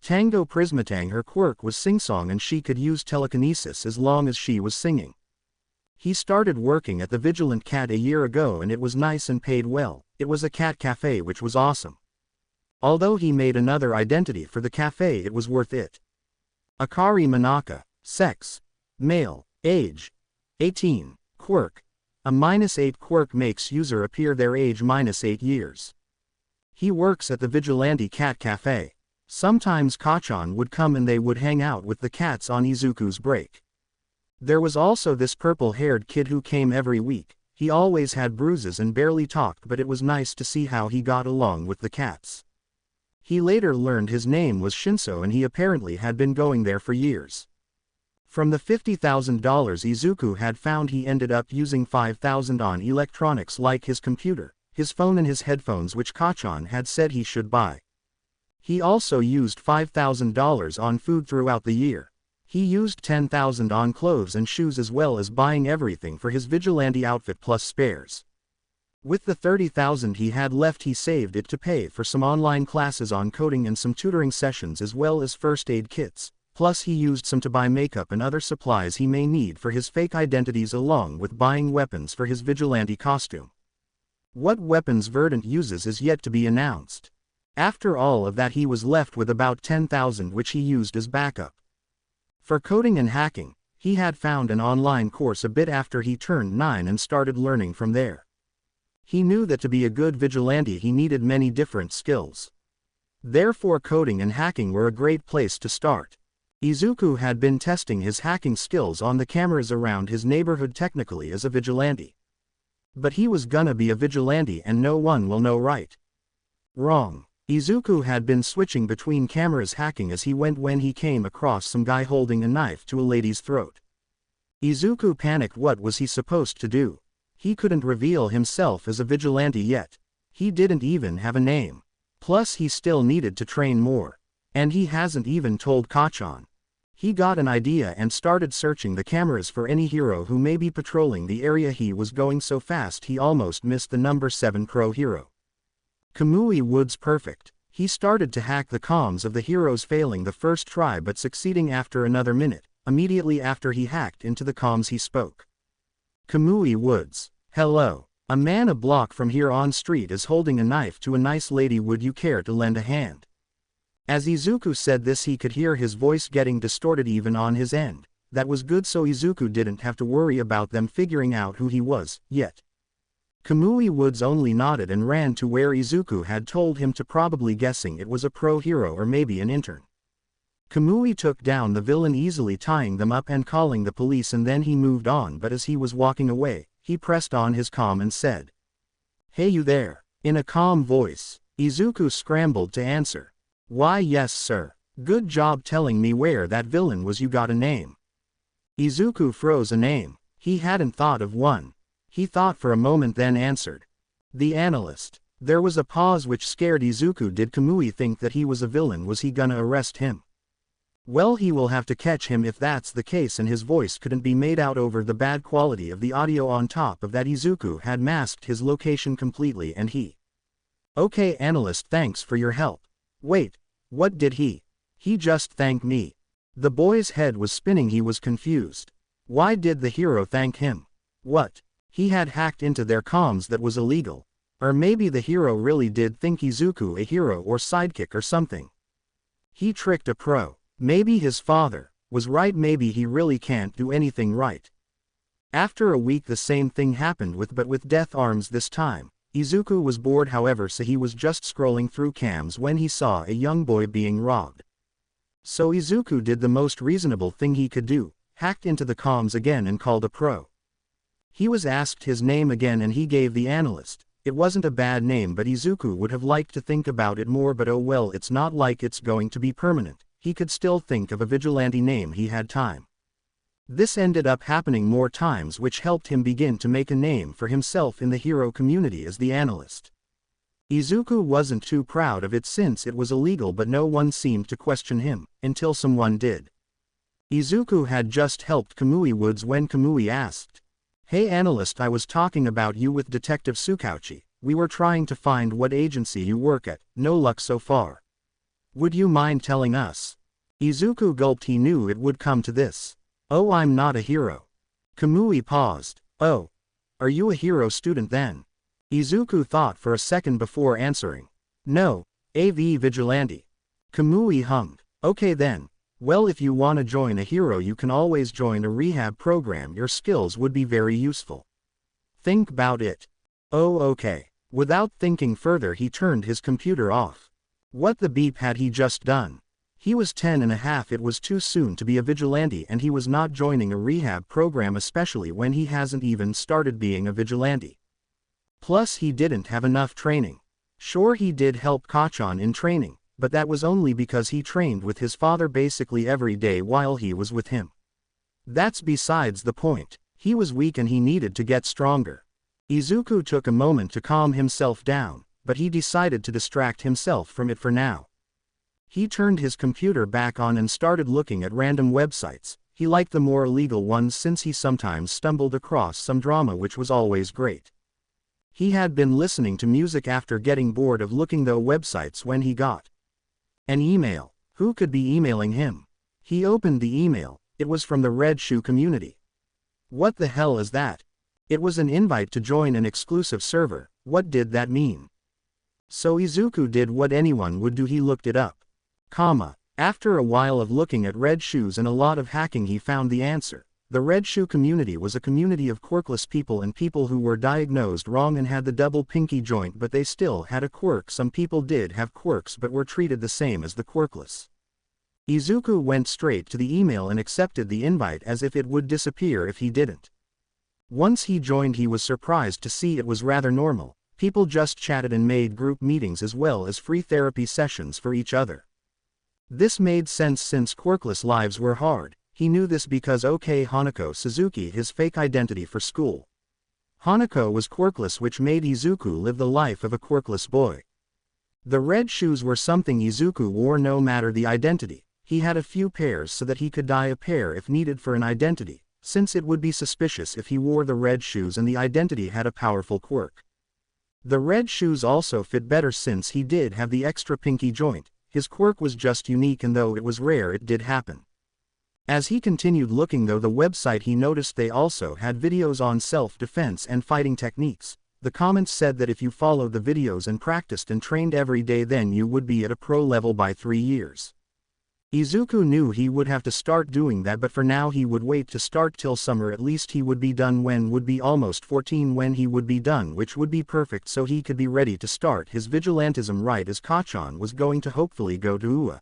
Tango Prismatang, her quirk was singsong and she could use telekinesis as long as she was singing. He started working at the Vigilant Cat a year ago and it was nice and paid well. It was a cat cafe, which was awesome. Although he made another identity for the cafe, it was worth it. Akari Manaka, sex, male, age, 18, quirk. A -8 quirk makes user appear their age -8 years. He works at the Vigilante Cat Cafe. Sometimes Kachan would come and they would hang out with the cats on Izuku's break. There was also this purple-haired kid who came every week. He always had bruises and barely talked, but it was nice to see how he got along with the cats. He later learned his name was Shinso and he apparently had been going there for years. From the $50,000 Izuku had found, he ended up using $5,000 on electronics like his computer, his phone and his headphones, which Kachan had said he should buy. He also used $5,000 on food throughout the year. He used $10,000 on clothes and shoes, as well as buying everything for his vigilante outfit plus spares. With the $30,000 he had left, he saved it to pay for some online classes on coding and some tutoring sessions, as well as first aid kits, plus he used some to buy makeup and other supplies he may need for his fake identities, along with buying weapons for his vigilante costume. What weapons Verdant uses is yet to be announced. After all of that, he was left with about $10,000, which he used as backup. For coding and hacking, he had found an online course a bit after he turned 9 and started learning from there. He knew that to be a good vigilante he needed many different skills. Therefore coding and hacking were a great place to start. Izuku had been testing his hacking skills on the cameras around his neighborhood, technically as a vigilante. But he was gonna be a vigilante and no one will know, right? Wrong. Izuku had been switching between cameras hacking as he went when he came across some guy holding a knife to a lady's throat. Izuku panicked. What was he supposed to do? He couldn't reveal himself as a vigilante yet. He didn't even have a name. Plus he still needed to train more. And he hasn't even told Kachan. He got an idea and started searching the cameras for any hero who may be patrolling the area. He was going so fast he almost missed the number 7 pro hero. Kamui Woods. Perfect. He started to hack the comms of the heroes, failing the first try but succeeding after another minute. Immediately after he hacked into the comms, he spoke. Kamui Woods. Hello. A man a block from here on street is holding a knife to a nice lady. Would you care to lend a hand? As Izuku said this, he could hear his voice getting distorted even on his end. That was good, so Izuku didn't have to worry about them figuring out who he was, yet. Kamui Woods only nodded and ran to where Izuku had told him to, probably guessing it was a pro hero or maybe an intern. Kamui took down the villain easily, tying them up and calling the police, and then he moved on, but as he was walking away, he pressed on his comm and said, "Hey you there," in a calm voice. Izuku scrambled to answer. "Why yes sir. Good job telling me where that villain was. You got a name?" Izuku froze. A name? He hadn't thought of one. He thought for a moment, then answered. "The Analyst." There was a pause which scared Izuku. Did Kamui think that he was a villain? Was he gonna arrest him? Well, he will have to catch him if that's the case, and his voice couldn't be made out over the bad quality of the audio. On top of that, Izuku had masked his location completely and he. "Okay Analyst, thanks for your help." "Wait, what did he? He just thanked me." The boy's head was spinning. He was confused. Why did the hero thank him? What? He had hacked into their comms. That was illegal. Or maybe the hero really did think Izuku a hero or sidekick or something. He tricked a pro. Maybe his father was right. Maybe he really can't do anything right. After a week the same thing happened but with Death Arms this time. Izuku was bored, however, so he was just scrolling through cams when he saw a young boy being robbed. So Izuku did the most reasonable thing he could do, hacked into the comms again and called a pro. He was asked his name again and he gave the Analyst. It wasn't a bad name, but Izuku would have liked to think about it more, but oh well, it's not like it's going to be permanent. He could still think of a vigilante name. He had time. This ended up happening more times, which helped him begin to make a name for himself in the hero community as the Analyst. Izuku wasn't too proud of it since it was illegal, but no one seemed to question him, until someone did. Izuku had just helped Kamui Woods when Kamui asked, "Hey Analyst, I was talking about you with Detective Tsukauchi. We were trying to find what agency you work at. No luck so far. Would you mind telling us?" Izuku gulped. He knew it would come to this. "Oh, I'm not a hero." Kamui paused. "Oh. Are you a hero student then?" Izuku thought for a second before answering. "No, AV Vigilante." Kamui hummed. "Okay then. Well, if you wanna join a hero you can always join a rehab program. Your skills would be very useful. Think about it." "Oh okay." Without thinking further, he turned his computer off. What the beep had he just done? He was 10 and a half. It was too soon to be a vigilante, and he was not joining a rehab program, especially when he hasn't even started being a vigilante. Plus he didn't have enough training. Sure, he did help Kachan in training, but that was only because he trained with his father basically every day while he was with him. That's besides the point. He was weak and he needed to get stronger. Izuku took a moment to calm himself down, but he decided to distract himself from it for now. He turned his computer back on and started looking at random websites. He liked the more illegal ones since he sometimes stumbled across some drama, which was always great. He had been listening to music after getting bored of looking through websites when he got an email. Who could be emailing him? He opened the email. It was from the Red Shoe community. What the hell is that? It was an invite to join an exclusive server. What did that mean? So Izuku did what anyone would do. He looked it up. After a while of looking at red shoes and a lot of hacking, he found the answer. The Red Shoe community was a community of quirkless people and people who were diagnosed wrong and had the double pinky joint, but they still had a quirk. Some people did have quirks but were treated the same as the quirkless. Izuku went straight to the email and accepted the invite as if it would disappear if he didn't. Once he joined, he was surprised to see it was rather normal. People just chatted and made group meetings as well as free therapy sessions for each other. This made sense since quirkless lives were hard. He knew this because Hanako Suzuki, his fake identity for school. Hanako was quirkless, which made Izuku live the life of a quirkless boy. The red shoes were something Izuku wore no matter the identity. He had a few pairs so that he could dye a pair if needed for an identity, since it would be suspicious if he wore the red shoes and the identity had a powerful quirk. The red shoes also fit better since he did have the extra pinky joint. His quirk was just unique, and though it was rare, it did happen. As he continued looking through the website, he noticed they also had videos on self-defense and fighting techniques. The comments said that if you followed the videos and practiced and trained every day, then you would be at a pro level by 3 years. Izuku knew he would have to start doing that, but for now he would wait to start till summer. At least he would be done when would be almost 14 when he would be done, which would be perfect so he could be ready to start his vigilantism right as Kachan was going to hopefully go to UA.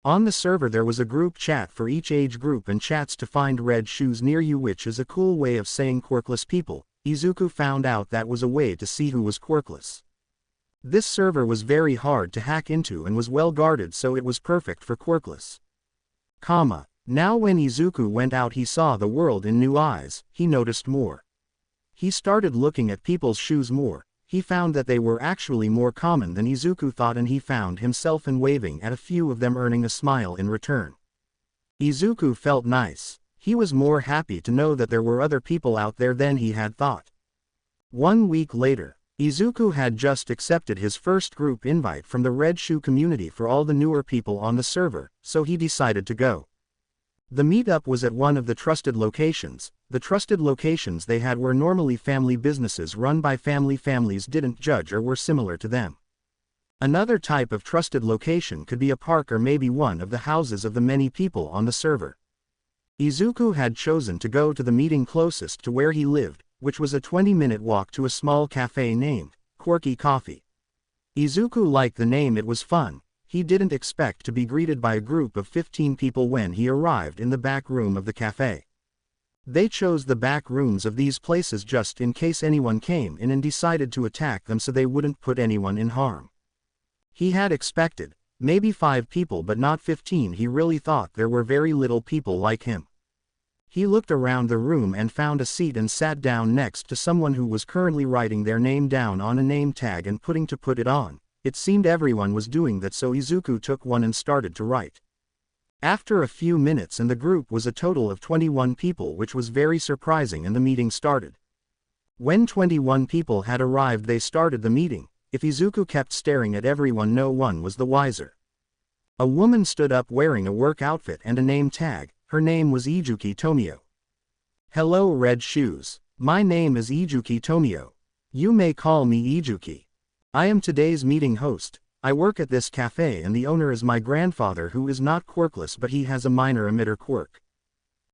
On the server there was a group chat for each age group and chats to find red shoes near you, which is a cool way of saying quirkless people. Izuku found out that was a way to see who was quirkless. This server was very hard to hack into and was well guarded, so it was perfect for quirkless. Now when Izuku went out, he saw the world in new eyes. He noticed more. He started looking at people's shoes more. He found that they were actually more common than Izuku thought, and he found himself waving at a few of them, earning a smile in return. Izuku felt nice. He was more happy to know that there were other people out there than he had thought. 1 week later, Izuku had just accepted his first group invite from the Red Shoe community for all the newer people on the server, so he decided to go. The meetup was at one of the trusted locations. The trusted locations they had were normally family businesses run by families didn't judge or were similar to them. Another type of trusted location could be a park or maybe one of the houses of the many people on the server. Izuku had chosen to go to the meeting closest to where he lived, which was a 20-minute walk to a small cafe named Quirky Coffee. Izuku liked the name. It was fun. He didn't expect to be greeted by a group of 15 people when he arrived in the back room of the cafe. They chose the back rooms of these places just in case anyone came in and decided to attack them, so they wouldn't put anyone in harm. He had expected maybe 5 people but not 15. He really thought there were very little people like him. He looked around the room and found a seat and sat down next to someone who was currently writing their name down on a name tag and put it on. It seemed everyone was doing that, so Izuku took one and started to write. After a few minutes, and the group was a total of 21 people, which was very surprising, and the meeting started. When 21 people had arrived, they started the meeting. If Izuku kept staring at everyone, no one was the wiser. A woman stood up wearing a work outfit and a name tag. Her name was Izuku Tomio. Hello Red Shoes. My name is Izuku Tomio. You may call me Izuku. I am today's meeting host. I work at this cafe and the owner is my grandfather, who is not quirkless but he has a minor emitter quirk.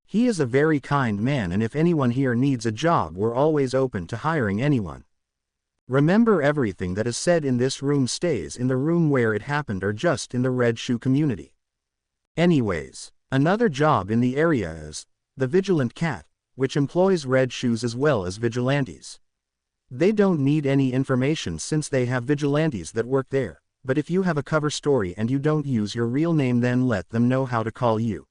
He is a very kind man, and if anyone here needs a job, we're always open to hiring anyone. Remember, everything that is said in this room stays in the room where it happened or just in the Red Shoe community. Anyways, another job in the area is the Vigilant Cat, which employs Red Shoes as well as vigilantes. They don't need any information since they have vigilantes that work there, but if you have a cover story and you don't use your real name, then let them know how to call you.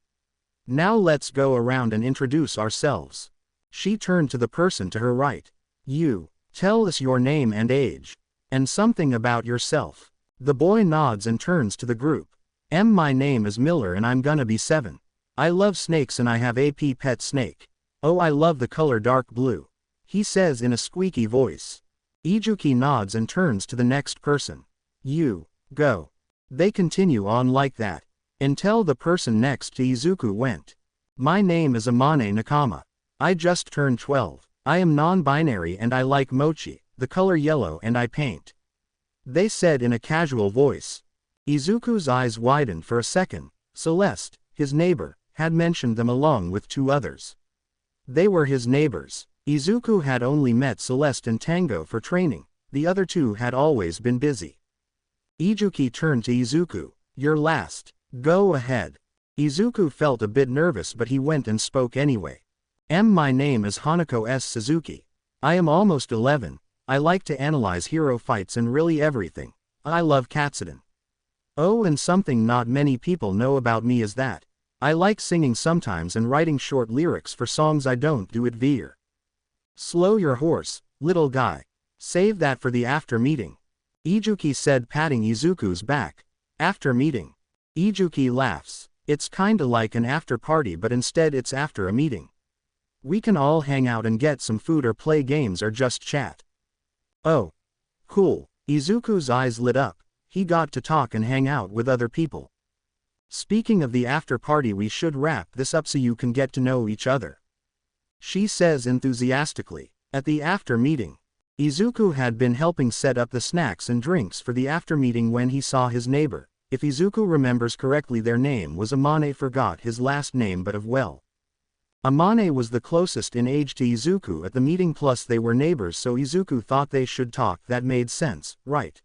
Now let's go around and introduce ourselves. She turned to the person to her right. You, tell us your name and age, and something about yourself. The boy nods and turns to the group. My name is Miller and I'm gonna be 7. I love snakes and I have a pet snake. Oh, I love the color dark blue, he says in a squeaky voice. Izuku nods and turns to the next person. You, go. They continue on like that, until the person next to Izuku went. My name is Amane Nakama. I just turned 12. I am non-binary and I like mochi, the color yellow, and I paint. They said in a casual voice. Izuku's eyes widened for a second. Celeste, his neighbor, had mentioned them along with 2 others. They were his neighbors. Izuku had only met Celeste and Tango for training, the other 2 had always been busy. Izuku turned to Izuku. You're last. Go ahead. Izuku felt a bit nervous but he went and spoke anyway. My name is Hanako S. Suzuki. I am almost 11. I like to analyze hero fights and really everything. I love Katsuden. Oh, and something not many people know about me is that I like singing sometimes and writing short lyrics for songs. I don't do it via. Slow your horse, little guy. Save that for the after meeting. Izuku said, patting Izuku's back. After meeting. Izuku laughs. It's kinda like an after party but instead it's after a meeting. We can all hang out and get some food or play games or just chat. Oh. Cool. Izuku's eyes lit up. He got to talk and hang out with other people. Speaking of the after party, we should wrap this up so you can get to know each other, she says enthusiastically. At the after meeting, Izuku had been helping set up the snacks and drinks for the after meeting when he saw his neighbor. If Izuku remembers correctly, their name was Amane. Forgot his last name, but Amane was the closest in age to Izuku at the meeting, plus they were neighbors, so Izuku thought they should talk. That made sense, right?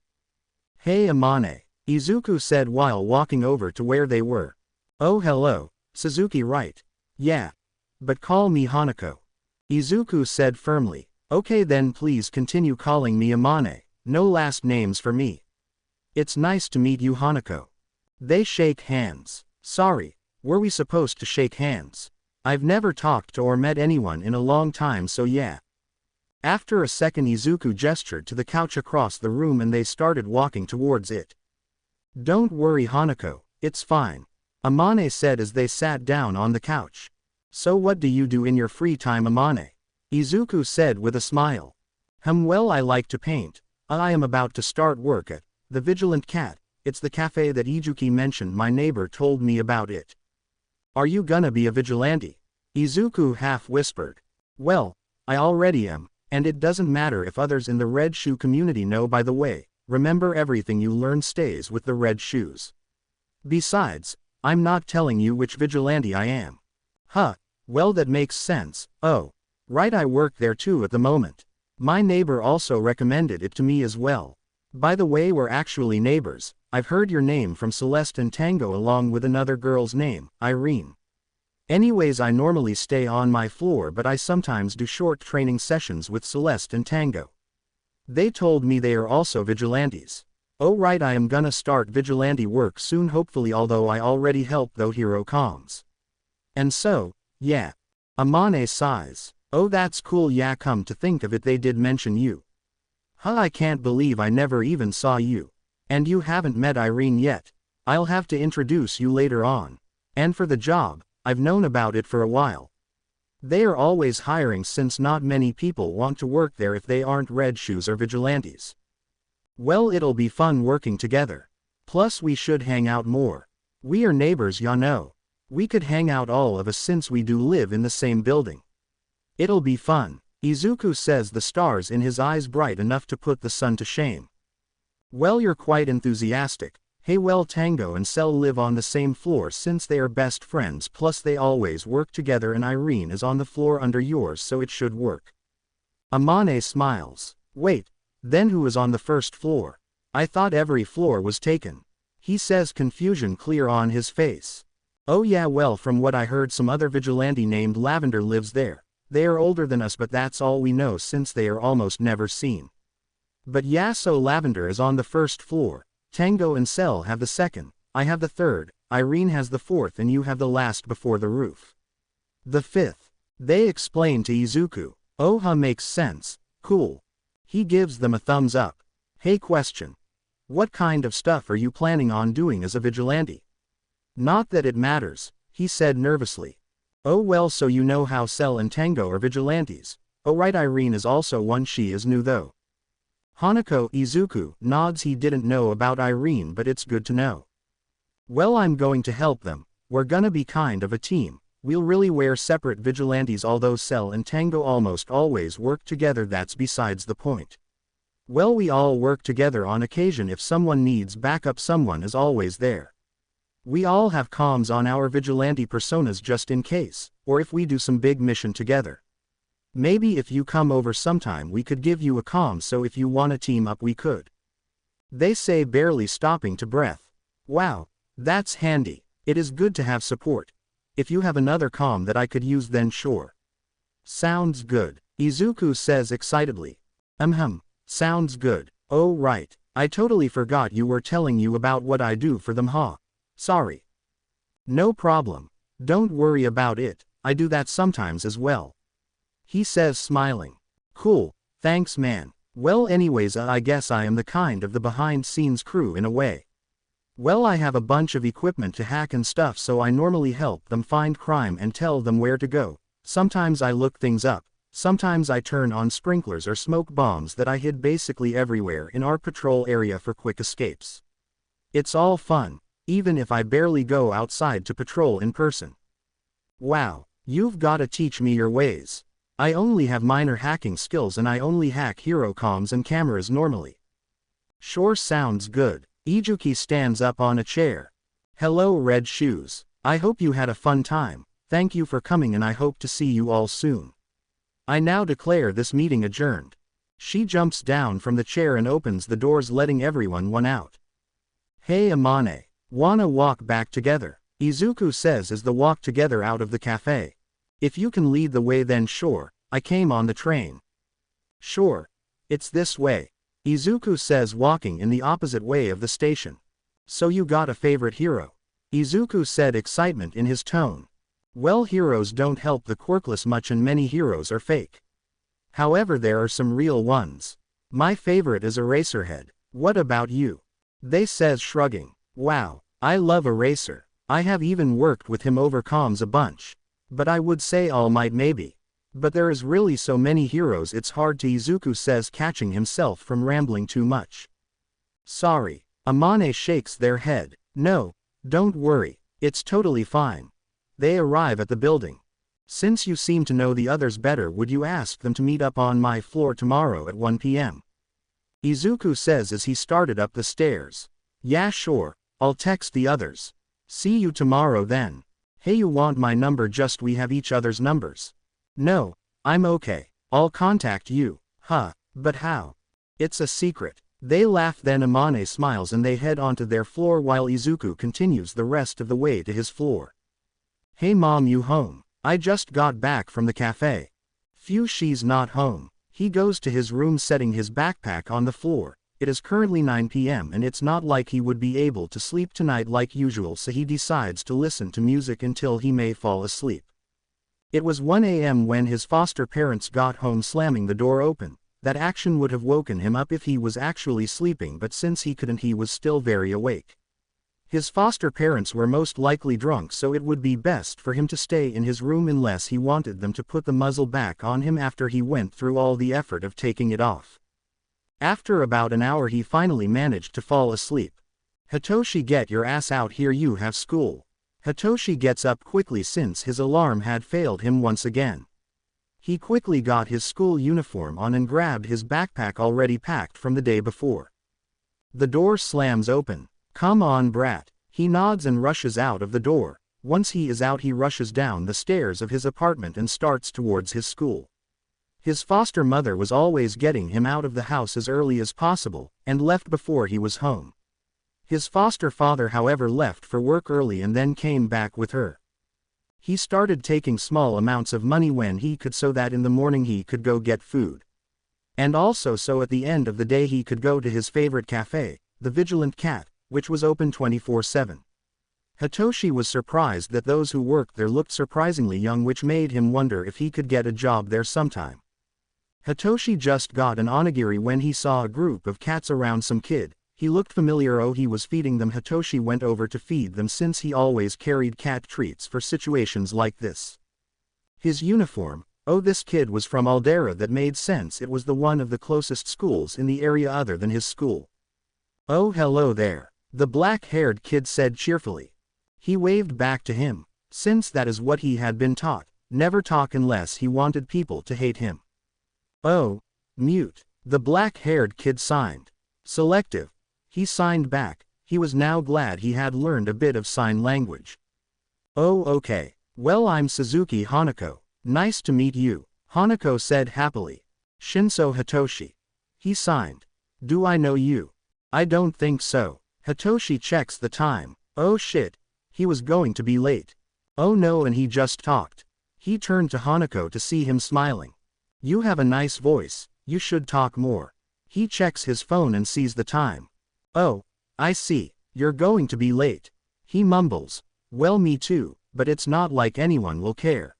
Hey Amane, Izuku said while walking over to where they were. Oh hello, Suzuki, right? Yeah. But call me Hanako. Izuku said firmly. Okay then, please continue calling me Amane, no last names for me. It's nice to meet you, Hanako. They shake hands. Sorry, were we supposed to shake hands? I've never talked to or met anyone in a long time, so yeah. After a second, Izuku gestured to the couch across the room and they started walking towards it. Don't worry Hanako, it's fine, Amane said as they sat down on the couch. So what do you do in your free time, Amane? Izuku said with a smile. Well, I like to paint. I am about to start work at the Vigilant Cat. It's the cafe that Izuku mentioned. My neighbor told me about it. Are you gonna be a vigilante? Izuku half whispered. Well, I already am, and it doesn't matter if others in the Red Shoe community know. By the way, remember, everything you learn stays with the Red Shoes. Besides, I'm not telling you which vigilante I am. Huh, well that makes sense. Oh, right, I work there too at the moment. My neighbor also recommended it to me as well. By the way, we're actually neighbors. I've heard your name from Celeste and Tango along with another girl's name, Irene. Anyways, I normally stay on my floor but I sometimes do short training sessions with Celeste and Tango. They told me they are also vigilantes. Oh right, I am gonna start vigilante work soon hopefully, although I already help though hero comms. And so, yeah. Amane sighs. Oh that's cool, yeah, come to think of it they did mention you. Huh, I can't believe I never even saw you. And you haven't met Irene yet. I'll have to introduce you later on. And for the job, I've known about it for a while. They are always hiring since not many people want to work there if they aren't Red Shoes or vigilantes. Well, it'll be fun working together. Plus we should hang out more. We are neighbors, ya know. We could hang out all of us since we do live in the same building. It'll be fun. Izuku says, the stars in his eyes bright enough to put the sun to shame. Well, you're quite enthusiastic. Hey, well, Tango and Cell live on the same floor since they are best friends, plus they always work together, and Irene is on the floor under yours, so it should work. Amane smiles. Wait, Then who is on the first floor? I thought every floor was taken. He says, confusion clear on his face. Oh yeah, well, from what I heard, some other vigilante named Lavender lives there. They are older than us, but that's all we know since they are almost never seen. But yeah, so Lavender is on the first floor. Tango and Cell have the second. I have the third. Irene has the fourth, and you have the last before the roof. The fifth. They explain to Izuku. Oh, makes sense. Cool. He gives them a thumbs up. Hey, question. What kind of stuff are you planning on doing as a vigilante? Not that it matters, he said nervously. Oh well, so you know how Cell and Tango are vigilantes. Oh right, Irene is also one. She is new though. Hanako. Izuku nods. He didn't know about Irene, but it's good to know. Well, I'm going to help them. We're gonna be kind of a team. We'll really wear separate vigilantes, although Cell and Tango almost always work together. That's besides the point. Well, we all work together on occasion. If someone needs backup, someone is always there. We all have comms on our vigilante personas just in case, or if we do some big mission together. Maybe if you come over sometime we could give you a comm, so if you wanna team up we could. They say, barely stopping to breath. Wow, that's handy. It is good to have support. If you have another comm that I could use, then sure. Sounds good, Izuku says excitedly. Sounds good. Oh right, I totally forgot you were telling you about what I do for them, huh? Sorry. No problem. Don't worry about it, I do that sometimes as well. He says, smiling. Cool, thanks man. Well anyways, I guess I am the kind of the behind-scenes crew in a way. Well, I have a bunch of equipment to hack and stuff, so I normally help them find crime and tell them where to go. Sometimes I look things up. Sometimes I turn on sprinklers or smoke bombs that I hid basically everywhere in our patrol area for quick escapes. It's all fun, even if I barely go outside to patrol in person. Wow, you've gotta teach me your ways. I only have minor hacking skills and I only hack hero comms and cameras normally. Sure, sounds good. Izuku stands up on a chair. Hello Red Shoes. I hope you had a fun time. Thank you for coming and I hope to see you all soon. I now declare this meeting adjourned. She jumps down from the chair and opens the doors, letting everyone one out. Hey Amane, wanna walk back together? Izuku says as they walk together out of the cafe. If you can lead the way then sure, I came on the train. Sure. It's this way. Izuku says, walking in the opposite way of the station. So you got a favorite hero? Izuku said, excitement in his tone. Well, heroes don't help the quirkless much and many heroes are fake. However, there are some real ones. My favorite is Eraserhead. What about you? They says, shrugging. Wow, I love Eraser. I have even worked with him over comms a bunch. But I would say All Might maybe. But there is really so many heroes it's hard to. Izuku says, catching himself from rambling too much. Sorry. Amane shakes their head. No, don't worry, it's totally fine. They arrive at the building. Since you seem to know the others better, would you ask them to meet up on my floor tomorrow at 1 p.m? Izuku says as he started up the stairs. Yeah sure, I'll text the others. See you tomorrow then. Hey, you want my number? Just we have each other's numbers. No, I'm okay. I'll contact you. But how? It's a secret. They laugh, then Amane smiles and they head onto their floor while Izuku continues the rest of the way to his floor. Hey mom, you home? I just got back from the cafe. Phew, she's not home. He goes to his room, setting his backpack on the floor. It is currently 9 p.m. and it's not like he would be able to sleep tonight like usual, so he decides to listen to music until he may fall asleep. It was 1 a.m. when his foster parents got home, slamming the door open. That action would have woken him up if he was actually sleeping, but since he couldn't, he was still very awake. His foster parents were most likely drunk, so it would be best for him to stay in his room unless he wanted them to put the muzzle back on him after he went through all the effort of taking it off. After about an hour he finally managed to fall asleep. Hitoshi, get your ass out here, you have school. Hitoshi gets up quickly since his alarm had failed him once again. He quickly got his school uniform on and grabbed his backpack already packed from the day before. The door slams open. Come on brat. He nods and rushes out of the door. Once he is out, he rushes down the stairs of his apartment and starts towards his school. His foster mother was always getting him out of the house as early as possible, and left before he was home. His foster father however left for work early and then came back with her. He started taking small amounts of money when he could so that in the morning he could go get food. And also so at the end of the day he could go to his favorite cafe, the Vigilant Cat, which was open 24/7. Hitoshi was surprised that those who worked there looked surprisingly young, which made him wonder if he could get a job there sometime. Hitoshi just got an onigiri when he saw a group of cats around some kid. He looked familiar. Oh, he was feeding them. Hitoshi went over to feed them since he always carried cat treats for situations like this. His uniform, oh, this kid was from Aldera. That made sense, it was the one of the closest schools in the area other than his school. Oh, hello there, the black-haired kid said cheerfully. He waved back to him, since that is what he had been taught, never talk unless he wanted people to hate him. Oh, mute, the black-haired kid signed. Selective. He signed back. He was now glad he had learned a bit of sign language. Oh, okay. Well, I'm Suzuki Hanako. Nice to meet you, Hanako said happily. Shinso Hitoshi. He signed. Do I know you? I don't think so. Hitoshi checks the time. Oh shit. He was going to be late. Oh no, and he just talked. He turned to Hanako to see him smiling. You have a nice voice, you should talk more. He checks his phone and sees the time. Oh, I see, you're going to be late. He mumbles. Well, me too, but it's not like anyone will care.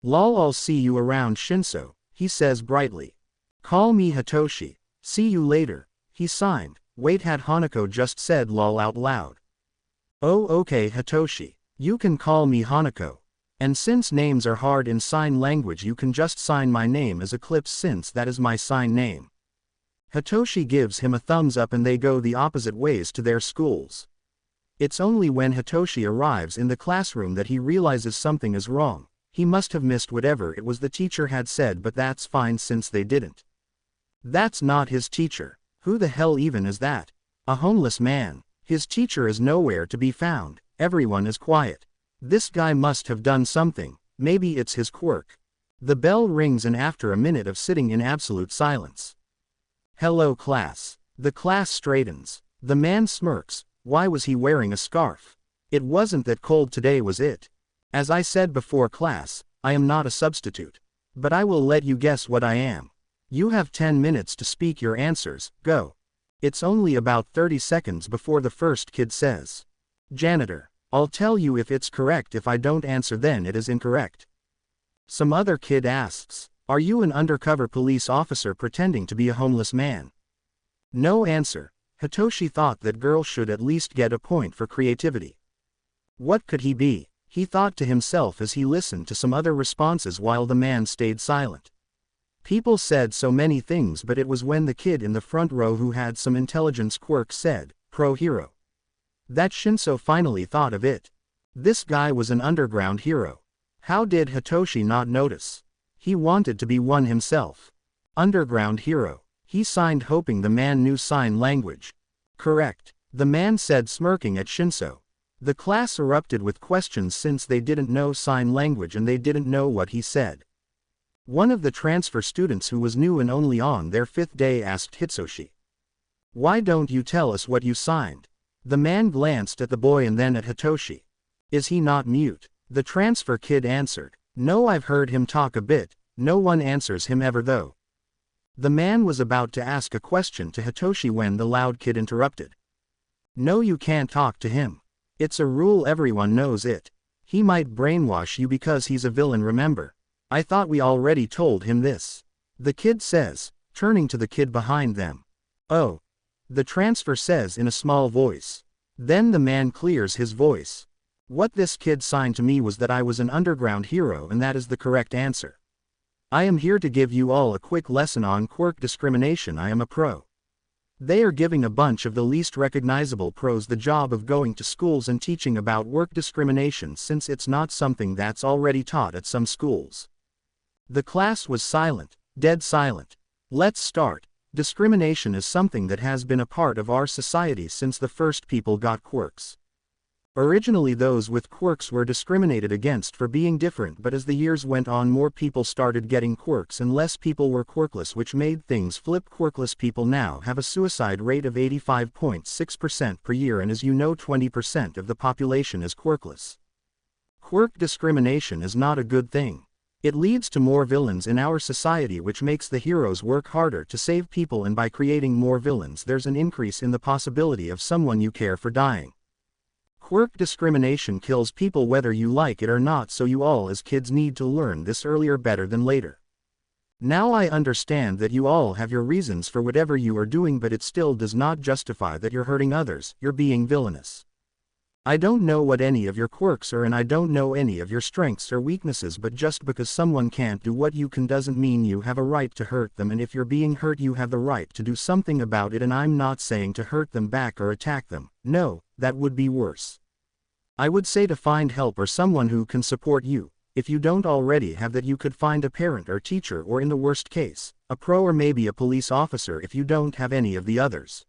Lol, I'll see you around, Shinso, he says brightly. Call me Hitoshi. See you later. He signed. Wait, had Hanako just said lol out loud? Oh, okay, Hitoshi. You can call me Hanako. And since names are hard in sign language, you can just sign my name as Eclipse since that is my sign name. Hitoshi gives him a thumbs up and they go the opposite ways to their schools. It's only when Hitoshi arrives in the classroom that he realizes something is wrong. He must have missed whatever it was the teacher had said, but that's fine since they didn't. That's not his teacher. Who the hell even is that? A homeless man. His teacher is nowhere to be found. Everyone is quiet. This guy must have done something. Maybe it's his quirk. The bell rings and after a minute of sitting in absolute silence. Hello class. The class straightens. The man smirks. Why was he wearing a scarf? It wasn't that cold today, was it? As I said before class, I am not a substitute. But I will let you guess what I am. You have 10 minutes to speak your answers, go. It's only about 30 seconds before the first kid says. Janitor. I'll tell you if it's correct. If I don't answer then it is incorrect. Some other kid asks. Are you an undercover police officer pretending to be a homeless man? No answer. Hitoshi thought that girl should at least get a point for creativity. What could he be? He thought to himself as he listened to some other responses while the man stayed silent. People said so many things, but it was when the kid in the front row who had some intelligence quirk said, pro hero. That Shinso finally thought of it. This guy was an underground hero. How did Hitoshi not notice? He wanted to be one himself. Underground hero. He signed hoping the man knew sign language. Correct. The man said, smirking at Shinso. The class erupted with questions since they didn't know sign language and they didn't know what he said. One of the transfer students who was new and only on their 5th day asked Hitsushi. Why don't you tell us what you signed? The man glanced at the boy and then at Hitoshi. Is he not mute? The transfer kid answered. No, I've heard him talk a bit. No one answers him ever though. The man was about to ask a question to Hitoshi when the loud kid interrupted. No, you can't talk to him. It's a rule, everyone knows it. He might brainwash you because he's a villain, remember? I thought we already told him this. The kid says, turning to the kid behind them. Oh. The transfer says in a small voice. Then the man clears his voice. What this kid signed to me was that I was an underground hero, and that is the correct answer. I am here to give you all a quick lesson on quirk discrimination. I am a pro. They are giving a bunch of the least recognizable pros the job of going to schools and teaching about work discrimination since it's not something that's already taught at some schools. The class was silent, dead silent. Let's start. Discrimination is something that has been a part of our society since the first people got quirks. Originally those with quirks were discriminated against for being different, but as the years went on more people started getting quirks and less people were quirkless, which made things flip. Quirkless people now have a suicide rate of 85.6% per year, and as you know 20% of the population is quirkless. Quirk discrimination is not a good thing. It leads to more villains in our society, which makes the heroes work harder to save people, and by creating more villains there's an increase in the possibility of someone you care for dying. Quirk discrimination kills people whether you like it or not, so you all as kids need to learn this earlier better than later. Now I understand that you all have your reasons for whatever you are doing, but it still does not justify that you're hurting others, you're being villainous. I don't know what any of your quirks are and I don't know any of your strengths or weaknesses, but just because someone can't do what you can doesn't mean you have a right to hurt them, and if you're being hurt you have the right to do something about it, and I'm not saying to hurt them back or attack them, no, that would be worse. I would say to find help or someone who can support you. If you don't already have that, you could find a parent or teacher, or in the worst case, a pro or maybe a police officer if you don't have any of the others.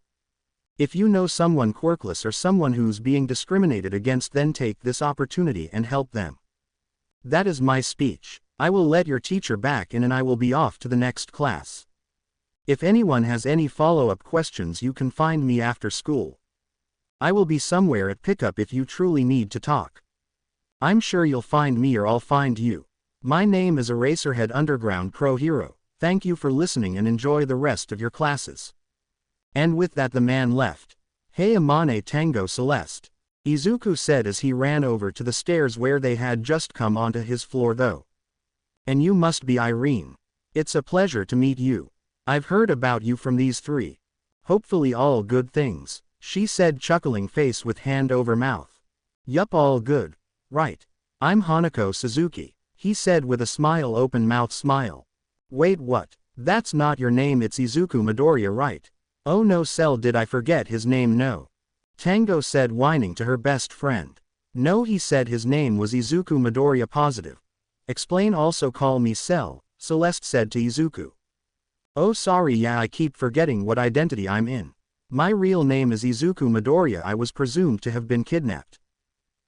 If you know someone quirkless or someone who's being discriminated against, then take this opportunity and help them. That is my speech. I will let your teacher back in and I will be off to the next class. If anyone has any follow-up questions you can find me after school. I will be somewhere at pickup if you truly need to talk. I'm sure you'll find me or I'll find you. My name is Eraserhead Underground Pro Hero. Thank you for listening and enjoy the rest of your classes. And with that the man left. Hey Amane Tango Celeste, Izuku said as he ran over to the stairs where they had just come onto his floor though. And you must be Irene. It's a pleasure to meet you. I've heard about you from these three. Hopefully all good things, she said, chuckling face with hand over mouth. Yup, all good. Right. I'm Hanako Suzuki, he said with a smile, open mouth smile. Wait, what? That's not your name, it's Izuku Midoriya, right? Oh no, Cell, did I forget his name? No. Tango said, whining to her best friend. No, he said his name was Izuku Midoriya, positive. Explain, also call me Cell, Celeste said to Izuku. Oh sorry, yeah, I keep forgetting what identity I'm in. My real name is Izuku Midoriya, I was presumed to have been kidnapped.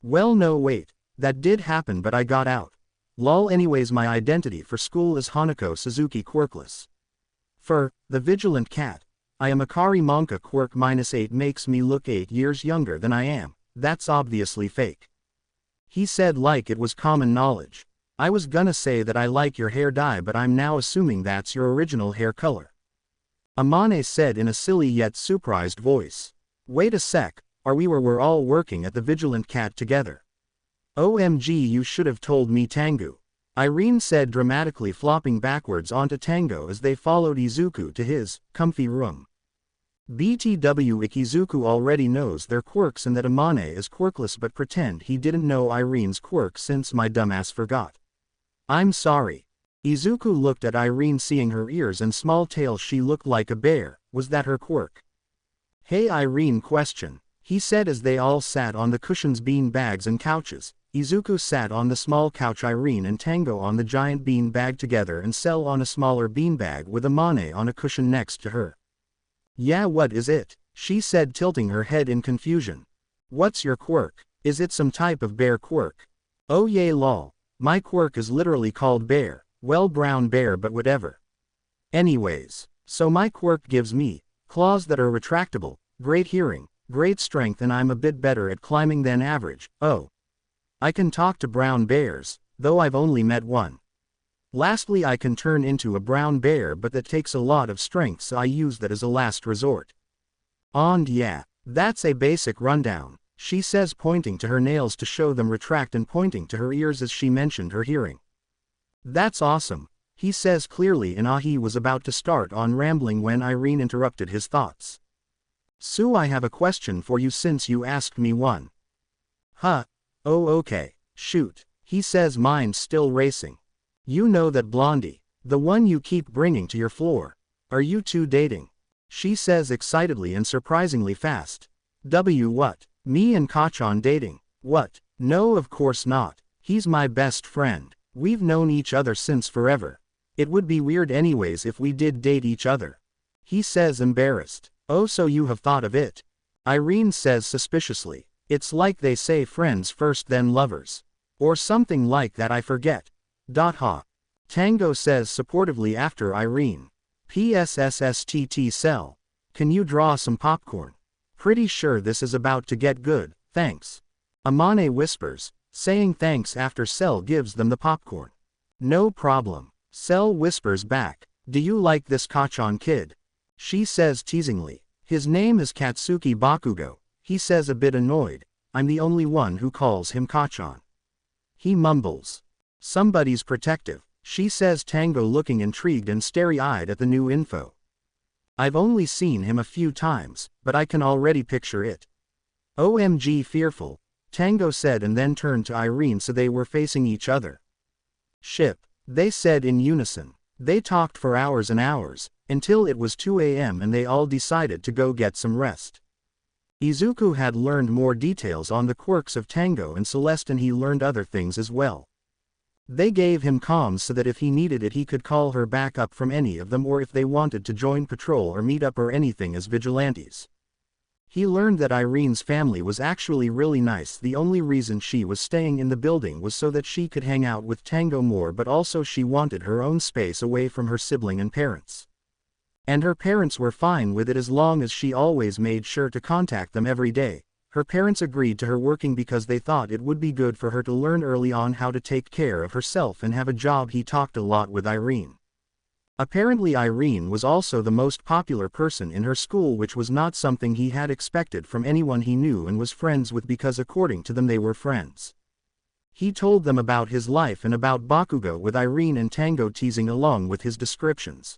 Well no wait, that did happen but I got out. Lol, anyways my identity for school is Hanako Suzuki quirkless. For the vigilant cat, I am Akari Monka quirk -8 makes me look 8 years younger than I am, that's obviously fake. He said like it was common knowledge. I was gonna say that I like your hair dye, but I'm now assuming that's your original hair color. Amane said in a silly yet surprised voice. Wait a sec, are we we're all working at the Vigilant Cat together? OMG, you should have told me, Tango, Irene said, dramatically flopping backwards onto Tango as they followed Izuku to his comfy room. BTW, Izuku already knows their quirks and that Amane is quirkless, but pretend he didn't know Irene's quirk since my dumbass forgot. I'm sorry. Izuku looked at Irene, seeing her ears and small tail, she looked like a bear. Was that her quirk? Hey Irene, question, he said as they all sat on the cushions, bean bags and couches. Izuku sat on the small couch, Irene and Tango on the giant bean bag together, and Cell on a smaller bean bag with Amane on a cushion next to her. Yeah, what is it? She said, tilting her head in confusion. What's your quirk? Is it some type of bear quirk? Oh yay lol, my quirk is literally called bear. Well, brown bear, but whatever. Anyways, so my quirk gives me claws that are retractable, great hearing, great strength, and I'm a bit better at climbing than average. Oh. I can talk to brown bears, though I've only met one. Lastly, I can turn into a brown bear, but that takes a lot of strength, so I use that as a last resort. And yeah, that's a basic rundown, she says, pointing to her nails to show them retract and pointing to her ears as she mentioned her hearing. That's awesome, he says clearly in awe. He was about to start on rambling when Irene interrupted his thoughts. Sue, I have a question for you since you asked me one. Huh? Oh okay, shoot, he says, mind still racing. You know that Blondie, the one you keep bringing to your floor, are you two dating? She says excitedly and surprisingly fast. What? Me and Kachan dating? What? No, of course not, he's my best friend. We've known each other since forever. It would be weird anyways if we did date each other. He says, embarrassed. Oh, so you have thought of it? Irene says suspiciously. It's like they say friends first then lovers. Or something like that, I forget. Ha. Tango says supportively after Irene. PSSSTT Cell. Can you draw some popcorn? Pretty sure this is about to get good, thanks. Amane whispers, saying thanks after Cell gives them the popcorn. No problem. Cell whispers back, do you like this Kachan kid? She says teasingly, his name is Katsuki Bakugo, he says a bit annoyed, I'm the only one who calls him Kachan. He mumbles. Somebody's protective, she says, Tango looking intrigued and starry-eyed at the new info. I've only seen him a few times, but I can already picture it. OMG fearful, Tango said and then turned to Irene so they were facing each other. Ship, they said in unison. They talked for hours and hours, until it was 2 a.m. and they all decided to go get some rest. Izuku had learned more details on the quirks of Tango and Celeste, and he learned other things as well. They gave him comms so that if he needed it he could call her back up from any of them, or if they wanted to join patrol or meet up or anything as vigilantes. He learned that Irene's family was actually really nice. The only reason she was staying in the building was so that she could hang out with Tango more, but also she wanted her own space away from her sibling and parents. And her parents were fine with it as long as she always made sure to contact them every day. Her parents agreed to her working because they thought it would be good for her to learn early on how to take care of herself and have a job. He talked a lot with Irene. Apparently Irene was also the most popular person in her school, which was not something he had expected from anyone he knew and was friends with, because according to them they were friends. He told them about his life and about Bakugo, with Irene and Tango teasing along with his descriptions.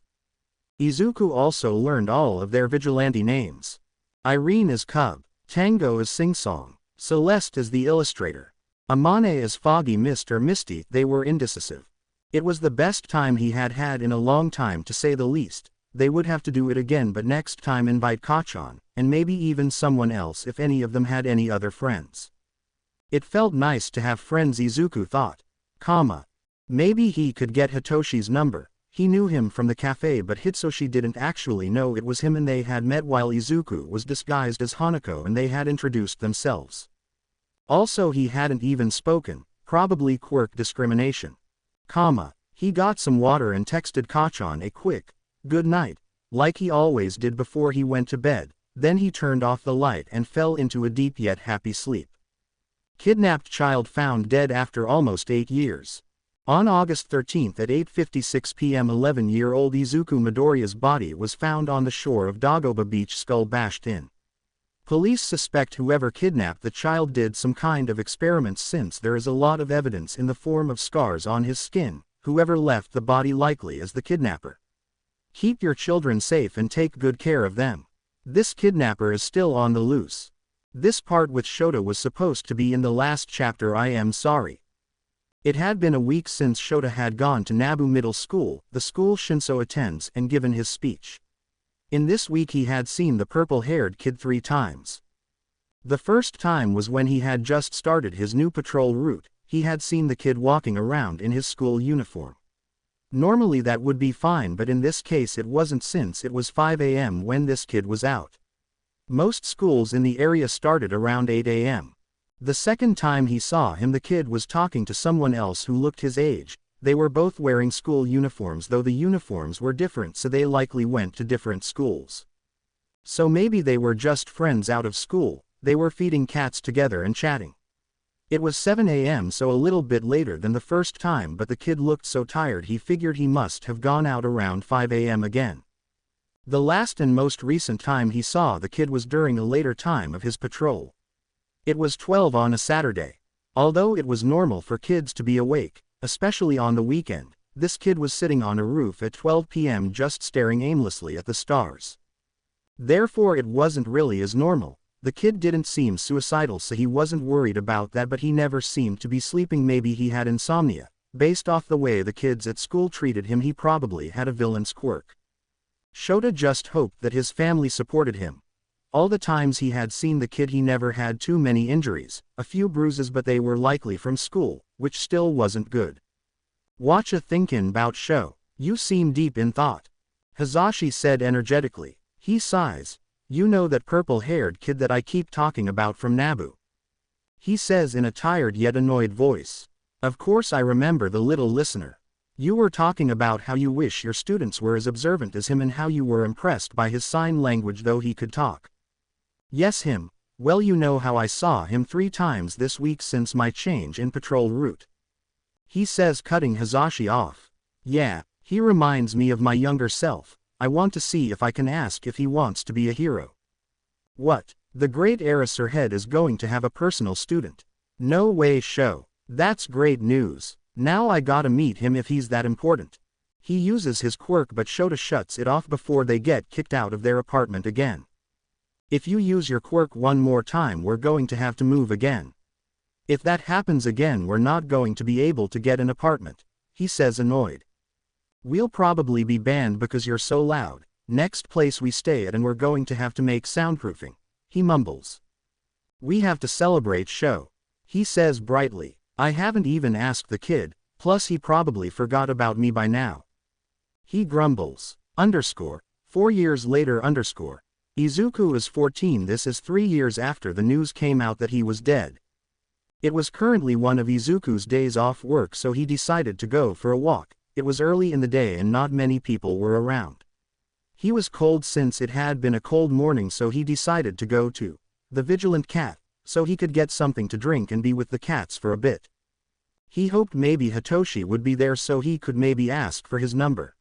Izuku also learned all of their vigilante names. Irene is Cub, Tango is Singsong, Celeste is the illustrator, Amane is Foggy Mist or Misty. They were indecisive. It was the best time he had had in a long time, to say the least. They would have to do it again, but next time invite Kachan, and maybe even someone else if any of them had any other friends. It felt nice to have friends, Izuku thought. Maybe he could get Hitoshi's number. He knew him from the cafe, but Hitsushi didn't actually know it was him, and they had met while Izuku was disguised as Hanako and they had introduced themselves. Also he hadn't even spoken, probably quirk discrimination. He got some water and texted Kachan a quick, good night, like he always did before he went to bed, then he turned off the light and fell into a deep yet happy sleep. Kidnapped child found dead after almost 8 years. On August 13 at 8:56 p.m. 11-year-old Izuku Midoriya's body was found on the shore of Dagoba Beach, skull bashed in. Police suspect whoever kidnapped the child did some kind of experiments, since there is a lot of evidence in the form of scars on his skin. Whoever left the body likely is the kidnapper. Keep your children safe and take good care of them. This kidnapper is still on the loose. This part with Shota was supposed to be in the last chapter. I am sorry. It had been a week since Shota had gone to Nabu Middle School, the school Shinso attends, and given his speech. In this week he had seen the purple-haired kid 3 times. The first time was when he had just started his new patrol route. He had seen the kid walking around in his school uniform. Normally that would be fine, but in this case it wasn't, since it was 5 a.m. when this kid was out. Most schools in the area started around 8 a.m. The second time he saw him, the kid was talking to someone else who looked his age. They were both wearing school uniforms, though the uniforms were different, so they likely went to different schools. So maybe they were just friends out of school. They were feeding cats together and chatting. It was 7 a.m., so a little bit later than the first time, but the kid looked so tired he figured he must have gone out around 5 a.m. again. The last and most recent time he saw the kid was during a later time of his patrol. It was 12 on a Saturday. Although it was normal for kids to be awake, especially on the weekend, this kid was sitting on a roof at 12 p.m. just staring aimlessly at the stars. Therefore it wasn't really as normal. The kid didn't seem suicidal, so he wasn't worried about that, but he never seemed to be sleeping. Maybe he had insomnia. Based off the way the kids at school treated him, he probably had a villain's quirk. Shota just hoped that his family supported him. All the times he had seen the kid, he never had too many injuries, a few bruises, but they were likely from school, which still wasn't good. Watch a thinkin' 'bout show. You seem deep in thought. Hizashi said energetically. He sighs. You know that purple-haired kid that I keep talking about from Nabu? he says in a tired yet annoyed voice. Of course I remember the little listener. You were talking about how you wish your students were as observant as him and how you were impressed by his sign language though he could talk. Yes, him. Well, you know how I saw him 3 times this week since my change in patrol route. He says, cutting Hisashi off. Yeah, he reminds me of my younger self. I want to see if I can ask if he wants to be a hero. What? The great Eraserhead is going to have a personal student. No way, show. That's great news. Now I gotta meet him if he's that important. He uses his quirk but Shota shuts it off before they get kicked out of their apartment again. If you use your quirk one more time we're going to have to move again. If that happens again we're not going to be able to get an apartment, he says annoyed. We'll probably be banned because you're so loud. Next place we stay at and we're going to have to make soundproofing, he mumbles. We have to celebrate show, he says brightly. I haven't even asked the kid, plus he probably forgot about me by now. He grumbles. 4 years later. Izuku is 14. This is 3 years after the news came out that he was dead. It was currently one of Izuku's days off work, so he decided to go for a walk. It was early in the day and not many people were around. He was cold since it had been a cold morning, so he decided to go to the Vigilant Cat, so he could get something to drink and be with the cats for a bit. He hoped maybe Hitoshi would be there so he could maybe ask for his number.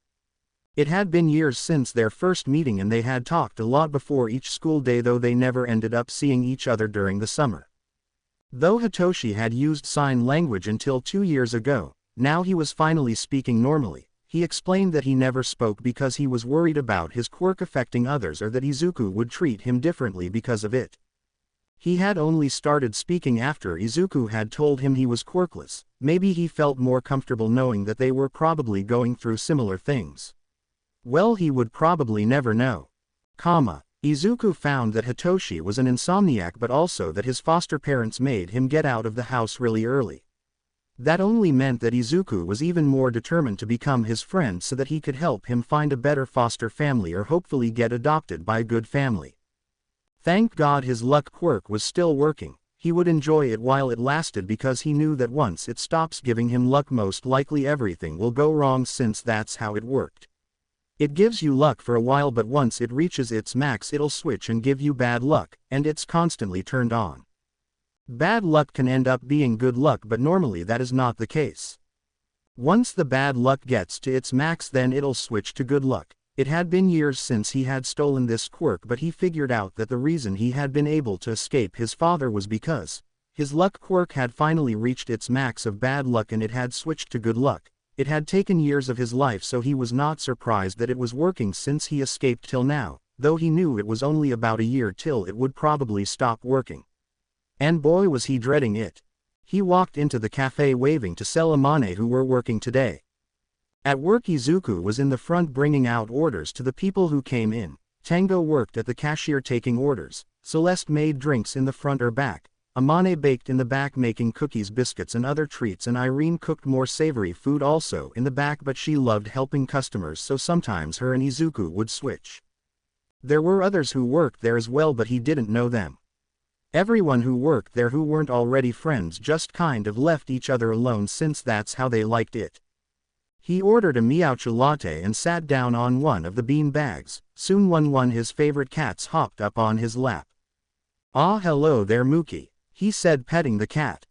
It had been years since their first meeting and they had talked a lot before each school day, though they never ended up seeing each other during the summer. Though Hitoshi had used sign language until 2 years ago, now he was finally speaking normally. He explained that he never spoke because he was worried about his quirk affecting others or that Izuku would treat him differently because of it. He had only started speaking after Izuku had told him he was quirkless. Maybe he felt more comfortable knowing that they were probably going through similar things. Well, he would probably never know. Izuku found that Hitoshi was an insomniac, but also that his foster parents made him get out of the house really early. That only meant that Izuku was even more determined to become his friend so that he could help him find a better foster family or hopefully get adopted by a good family. Thank God his luck quirk was still working. He would enjoy it while it lasted because he knew that once it stops giving him luck most likely everything will go wrong, since that's how it worked. It gives you luck for a while, but once it reaches its max it'll switch and give you bad luck, and it's constantly turned on. Bad luck can end up being good luck, but normally that is not the case. Once the bad luck gets to its max then it'll switch to good luck. It had been years since he had stolen this quirk, but he figured out that the reason he had been able to escape his father was because his luck quirk had finally reached its max of bad luck and it had switched to good luck. It had taken years of his life, so he was not surprised that it was working since he escaped till now, though he knew it was only about a year till it would probably stop working. And boy was he dreading it. He walked into the cafe waving to Selimane who were working today. At work Izuku was in the front bringing out orders to the people who came in. Tango worked at the cashier taking orders, Celeste made drinks in the front or back, Amane baked in the back making cookies, biscuits and other treats, and Irene cooked more savory food also in the back, but she loved helping customers so sometimes her and Izuku would switch. There were others who worked there as well, but he didn't know them. Everyone who worked there who weren't already friends just kind of left each other alone since that's how they liked it. He ordered a miaucha latte and sat down on one of the bean bags. Soon one his favorite cats hopped up on his lap. "Ah, hello there Mookie," he said, petting the cat.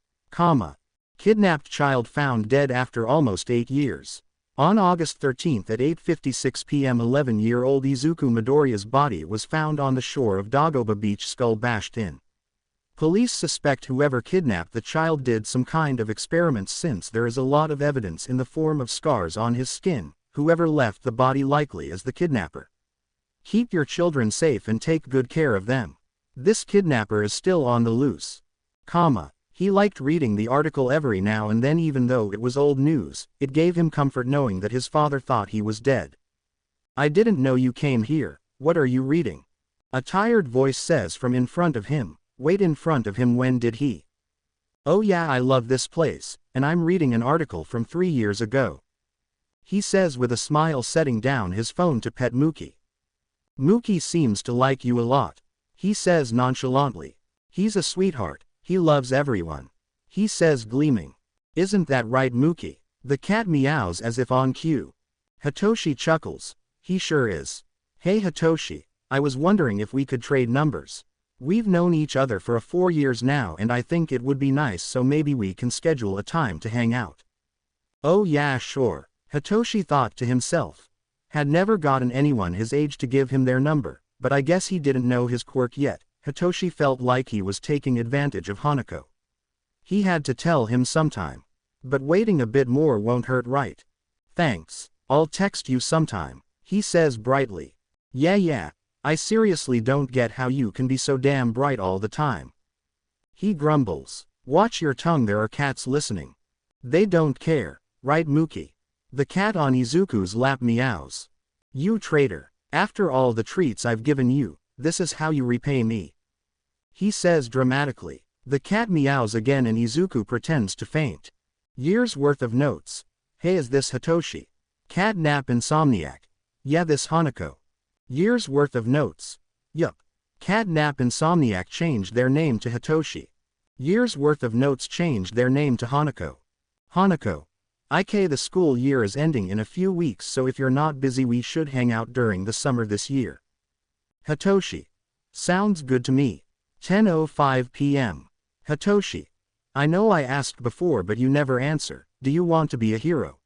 Kidnapped child found dead after almost 8 years. On August 13 at 8:56 p.m. 11-year-old Izuku Midoriya's body was found on the shore of Dagoba Beach, skull bashed in. Police suspect whoever kidnapped the child did some kind of experiments since there is a lot of evidence in the form of scars on his skin. Whoever left the body likely is the kidnapper. Keep your children safe and take good care of them. This kidnapper is still on the loose. He liked reading the article every now and then, even though it was old news. It gave him comfort knowing that his father thought he was dead. "I didn't know you came here. What are you reading?" a tired voice says from in front of him. Wait, in front of him? When did he? "Oh yeah, I love this place, and I'm reading an article from 3 years ago," he says with a smile, setting down his phone to pet Mookie. "Mookie seems to like you a lot," he says nonchalantly. "He's a sweetheart. He loves everyone. He says, gleaming. Isn't that right, Mookie? The cat meows as if on cue. Hitoshi chuckles. He sure is. Hey Hitoshi, I was wondering if we could trade numbers. We've known each other for 4 years now and I think it would be nice, so maybe we can schedule a time to hang out. Oh yeah, sure, Hitoshi thought to himself. Had never gotten anyone his age to give him their number, but I guess he didn't know his quirk yet. Hitoshi felt like he was taking advantage of Hanako. He had to tell him sometime. But waiting a bit more won't hurt, right? Thanks, I'll text you sometime, he says brightly. Yeah, I seriously don't get how you can be so damn bright all the time. He grumbles. Watch your tongue, there are cats listening. They don't care, right Mookie? The cat on Izuku's lap meows. You traitor, after all the treats I've given you, this is how you repay me. He says dramatically. The cat meows again and Izuku pretends to faint. Years worth of notes. Hey, is this Hitoshi? Kidnap insomniac. Yeah, this Hanako. Years worth of notes. Yup. Kidnap insomniac changed their name to Hitoshi. Years worth of notes changed their name to Hanako. Hanako. The school year is ending in a few weeks, so if you're not busy we should hang out during the summer this year. Hitoshi. Sounds good to me. 10:05 p.m. Hitoshi. I know I asked before but you never answer. Do you want to be a hero?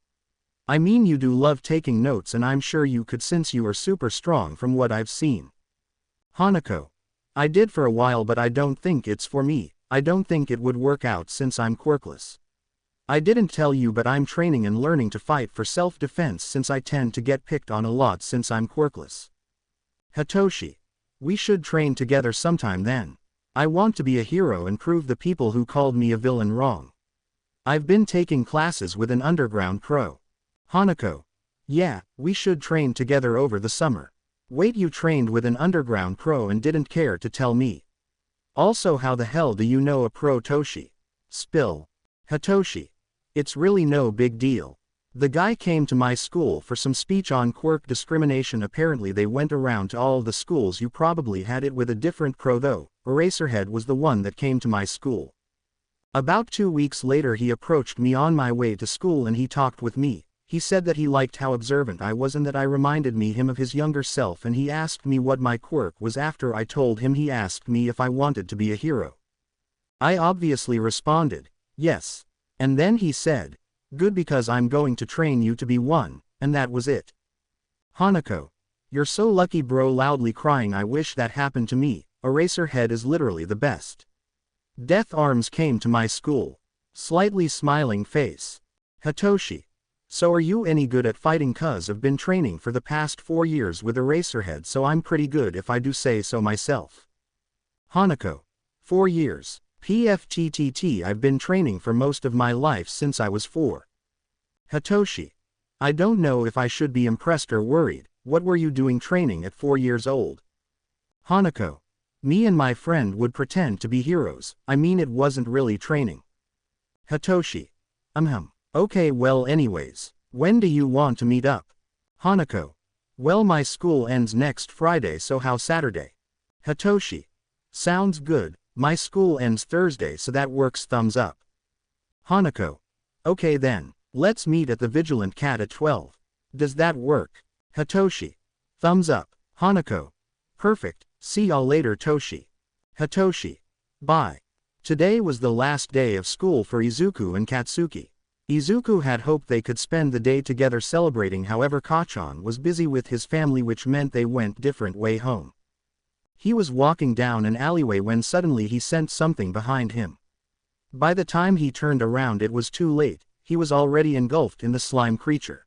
I mean, you do love taking notes and I'm sure you could since you are super strong from what I've seen. Hanako. I did for a while but I don't think it's for me. I don't think it would work out since I'm quirkless. I didn't tell you but I'm training and learning to fight for self-defense since I tend to get picked on a lot since I'm quirkless. Hitoshi. We should train together sometime then. I want to be a hero and prove the people who called me a villain wrong. I've been taking classes with an underground pro. Hanako. Yeah, we should train together over the summer. Wait, you trained with an underground pro and didn't care to tell me? Also, how the hell do you know a pro, Toshi? Spill. Hitoshi. It's really no big deal. The guy came to my school for some speech on quirk discrimination. Apparently they went around to all the schools. You probably had it with a different pro though. Eraserhead was the one that came to my school. About 2 weeks later he approached me on my way to school and he talked with me. He said that he liked how observant I was and that I reminded him of his younger self, and he asked me what my quirk was. After I told him, he asked me if I wanted to be a hero. I obviously responded, yes. And then he said, good, because I'm going to train you to be one, and that was it. Hanako. You're so lucky bro, loudly crying. I wish that happened to me. Eraserhead is literally the best. Death Arms came to my school. Slightly smiling face. Hitoshi. So are you any good at fighting? Cuz I've been training for the past 4 years with Eraserhead, so I'm pretty good if I do say so myself. Hanako. 4 years. PFTTT. I've been training for most of my life since I was 4. Hitoshi. I don't know if I should be impressed or worried. What were you doing training at 4 years old? Hanako. Me and my friend would pretend to be heroes. I mean, it wasn't really training. Hitoshi. Okay, well anyways, when do you want to meet up? Hanako. Well, my school ends next Friday, so how Saturday? Hitoshi. Sounds good. My school ends Thursday, so that works. Thumbs up. Hanako. Okay then, let's meet at the Vigilant Cat at 12. Does that work? Hitoshi. Thumbs up. Hanako. Perfect. See y'all later, Toshi. Hitoshi. Bye. Today was the last day of school for Izuku and Katsuki. Izuku had hoped they could spend the day together celebrating, however Kachan was busy with his family, which meant they went different way home. He was walking down an alleyway when suddenly he sensed something behind him. By the time he turned around it was too late, he was already engulfed in the slime creature.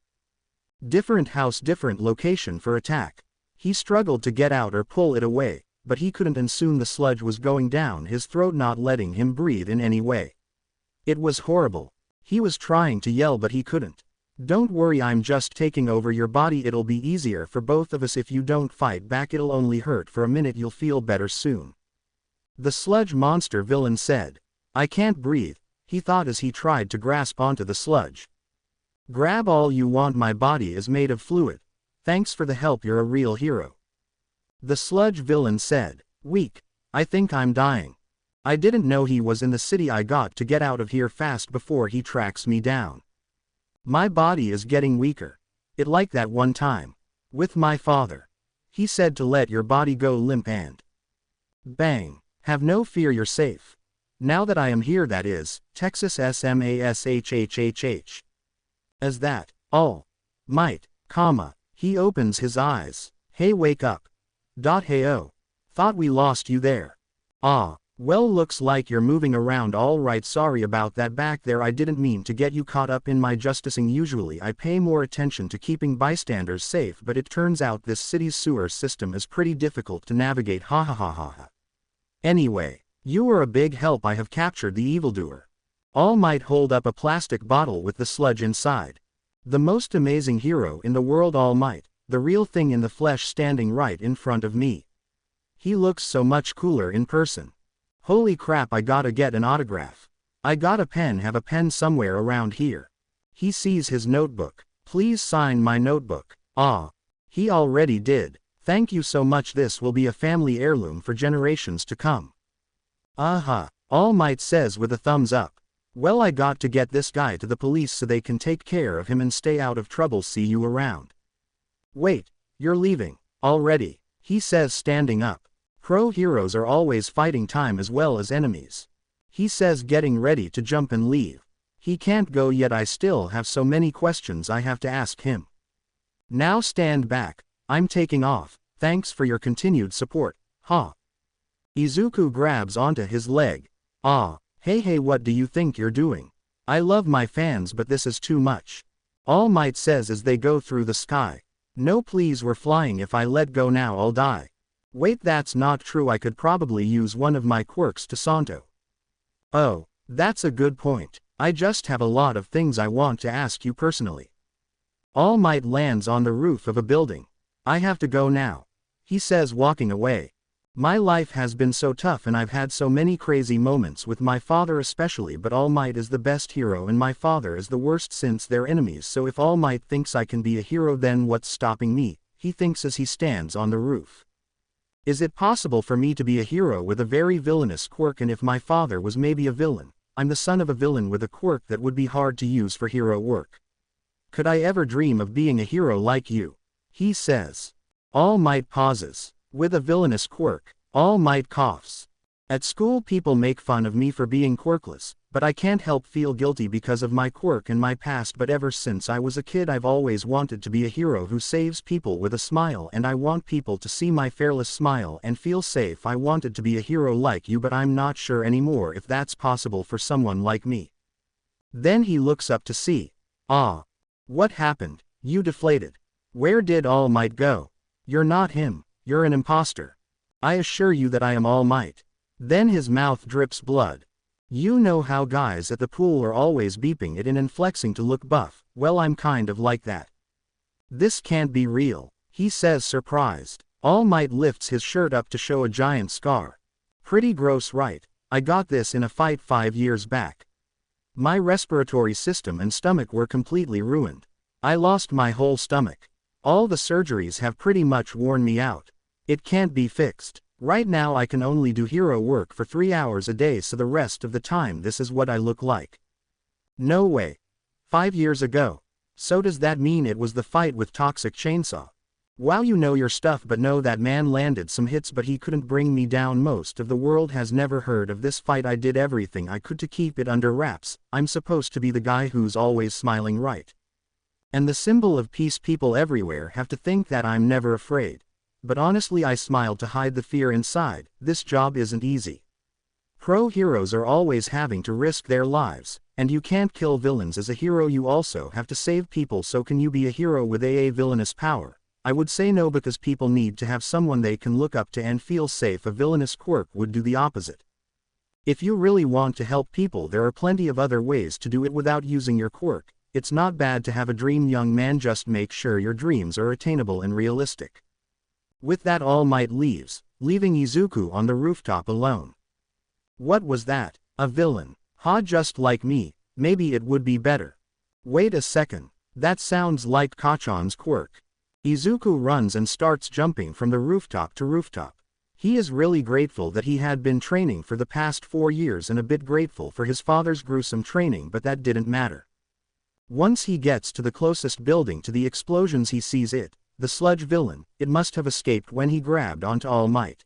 Different house, different location for attack. He struggled to get out or pull it away, but he couldn't, and soon the sludge was going down his throat, not letting him breathe in any way. It was horrible. He was trying to yell but he couldn't. Don't worry, I'm just taking over your body. It'll be easier for both of us if you don't fight back. It'll only hurt for a minute, you'll feel better soon. The sludge monster villain said. I can't breathe, he thought as he tried to grasp onto the sludge. Grab all you want, my body is made of fluid. Thanks for the help, you're a real hero. The sludge villain said. Weak. I think I'm dying. I didn't know he was in the city. I got to get out of here fast before he tracks me down. My body is getting weaker. It like that one time. With my father. He said to let your body go limp and bang. Have no fear, you're safe. Now that I am here, that is, Texas SMASHHHH. As that, all might, comma, he opens his eyes. Hey, wake up. Hey, oh. Thought we lost you there. Ah, well, looks like you're moving around all right. Sorry about that back there. I didn't mean to get you caught up in my justicing. Usually I pay more attention to keeping bystanders safe, but it turns out this city's sewer system is pretty difficult to navigate. Ha ha ha ha ha. Anyway, you were a big help. I have captured the evildoer. All Might hold up a plastic bottle with the sludge inside. The most amazing hero in the world, All Might, the real thing in the flesh, standing right in front of me. He looks so much cooler in person. Holy crap, I gotta get an autograph. I got a pen. Have a pen somewhere around here. He sees his notebook. Please sign my notebook. Ah. He already did. Thank you so much. This will be a family heirloom for generations to come. Uh-huh. All Might says with a thumbs up. Well, I got to get this guy to the police so they can take care of him and stay out of trouble. See you around. Wait, you're leaving already, he says, standing up. Pro heroes are always fighting time as well as enemies. He says, getting ready to jump and leave. He can't go yet. I still have so many questions I have to ask him. Now stand back. I'm taking off. Thanks for your continued support. Ha. Izuku grabs onto his leg. Ah. Hey, what do you think you're doing? I love my fans, but this is too much. All Might says as they go through the sky. No, please, we're flying. If I let go now, I'll die. Wait, that's not true. I could probably use one of my quirks to Santo. Oh, that's a good point. I just have a lot of things I want to ask you personally. All Might lands on the roof of a building. I have to go now, he says, walking away. My life has been so tough and I've had so many crazy moments with my father especially, but All Might is the best hero and my father is the worst since they're enemies. So if All Might thinks I can be a hero, then what's stopping me? He thinks as he stands on the roof. Is it possible for me to be a hero with a very villainous quirk? And if my father was maybe a villain, I'm the son of a villain with a quirk that would be hard to use for hero work. Could I ever dream of being a hero like you? He says. All Might pauses. With a villainous quirk, All Might coughs. At school people make fun of me for being quirkless, but I can't help feel guilty because of my quirk and my past. But ever since I was a kid I've always wanted to be a hero who saves people with a smile, and I want people to see my fearless smile and feel safe. I wanted to be a hero like you, but I'm not sure anymore if that's possible for someone like me. Then he looks up to see. Ah. What happened? You deflated. Where did All Might go? You're not him. You're an imposter. I assure you that I am All Might. Then his mouth drips blood. You know how guys at the pool are always beeping it in and flexing to look buff? Well, I'm kind of like that. This can't be real, he says, surprised. All Might lifts his shirt up to show a giant scar. Pretty gross, right? I got this in a fight 5 years back. My respiratory system and stomach were completely ruined. I lost my whole stomach. All the surgeries have pretty much worn me out. It can't be fixed. Right now I can only do hero work for 3 hours a day, so the rest of the time this is what I look like. No way. 5 years ago. So does that mean it was the fight with Toxic Chainsaw? Wow, you know your stuff, but no, that man landed some hits but he couldn't bring me down. Most of the world has never heard of this fight. I did everything I could to keep it under wraps. I'm supposed to be the guy who's always smiling, right? And the symbol of peace. People everywhere have to think that I'm never afraid. But honestly I smile to hide the fear inside. This job isn't easy. Pro heroes are always having to risk their lives, and you can't kill villains as a hero, you also have to save people. So can you be a hero with a villainous power? I would say no, because people need to have someone they can look up to and feel safe. A villainous quirk would do the opposite. If you really want to help people, there are plenty of other ways to do it without using your quirk. It's not bad to have a dream, young man, just make sure your dreams are attainable and realistic. With that, All Might leaves, leaving Izuku on the rooftop alone. What was that? A villain? Ha, just like me. Maybe it would be better. Wait a second. That sounds like Kachan's quirk. Izuku runs and starts jumping from the rooftop to rooftop. He is really grateful that he had been training for the past 4 years and a bit grateful for his father's gruesome training, but that didn't matter. Once he gets to the closest building to the explosions, he sees it, the sludge villain. It must have escaped when he grabbed onto All Might.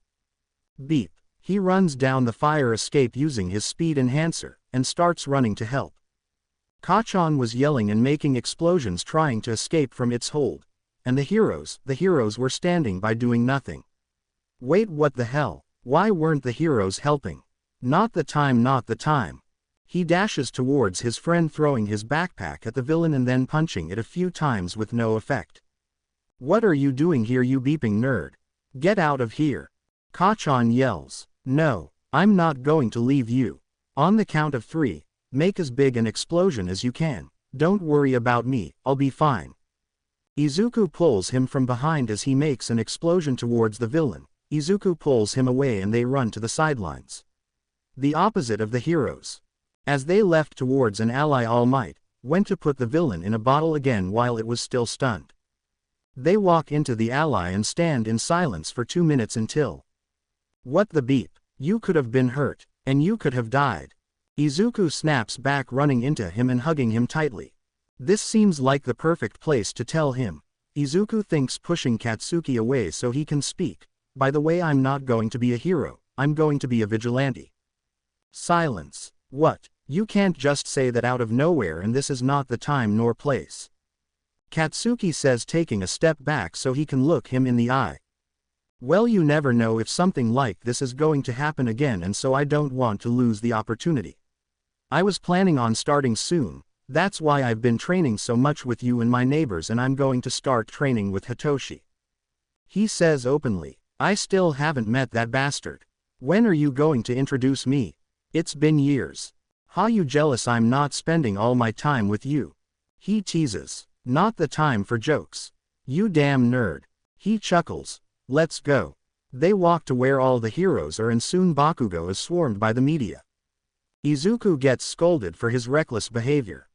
Beep. He runs down the fire escape using his speed enhancer, and starts running to help. Kachan was yelling and making explosions trying to escape from its hold. And the heroes were standing by doing nothing. Wait, what the hell? Why weren't the heroes helping? Not the time, not the time. He dashes towards his friend, throwing his backpack at the villain and then punching it a few times with no effect. What are you doing here, you beeping nerd? Get out of here. Kachan yells. No, I'm not going to leave you. On the count of 3, make as big an explosion as you can. Don't worry about me, I'll be fine. Izuku pulls him from behind as he makes an explosion towards the villain. Izuku pulls him away and they run to the sidelines. The opposite of the heroes. As they left towards an ally, All Might went to put the villain in a bottle again while it was still stunned. They walk into the ally and stand in silence for 2 minutes until... What the beep? You could have been hurt, and you could have died. Izuku snaps back, running into him and hugging him tightly. This seems like the perfect place to tell him. Izuku thinks, pushing Katsuki away so he can speak. By the way, I'm not going to be a hero, I'm going to be a vigilante. Silence. What? You can't just say that out of nowhere, and this is not the time nor place. Katsuki says, taking a step back so he can look him in the eye. Well, you never know if something like this is going to happen again, and so I don't want to lose the opportunity. I was planning on starting soon, that's why I've been training so much with you and my neighbors, and I'm going to start training with Hitoshi. He says openly. I still haven't met that bastard. When are you going to introduce me? It's been years. How you jealous I'm not spending all my time with you? He teases. Not the time for jokes. You damn nerd. He chuckles. Let's go. They walk to where all the heroes are, and soon Bakugo is swarmed by the media. Izuku gets scolded for his reckless behavior.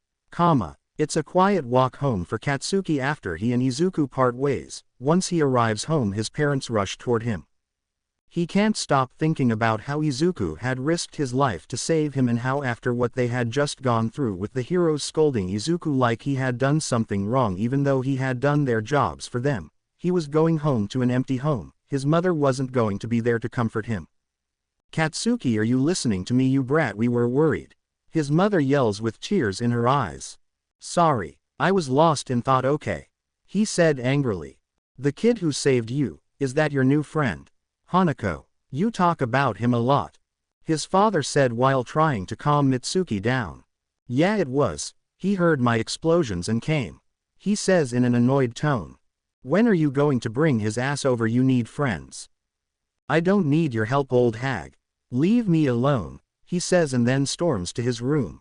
It's a quiet walk home for Katsuki after he and Izuku part ways. Once he arrives home, his parents rush toward him. He can't stop thinking about how Izuku had risked his life to save him, and how after what they had just gone through with the heroes scolding Izuku like he had done something wrong even though he had done their jobs for them, he was going home to an empty home. His mother wasn't going to be there to comfort him. Katsuki, are you listening to me, you brat? We were worried. His mother yells with tears in her eyes. Sorry, I was lost in thought. Okay. He said angrily. The kid who saved you, is that your new friend? Hanako, you talk about him a lot. His father said while trying to calm Mitsuki down. Yeah, it was. He heard my explosions and came. He says in an annoyed tone. When are you going to bring his ass over? You need friends. I don't need your help, old hag. Leave me alone, he says, and then storms to his room.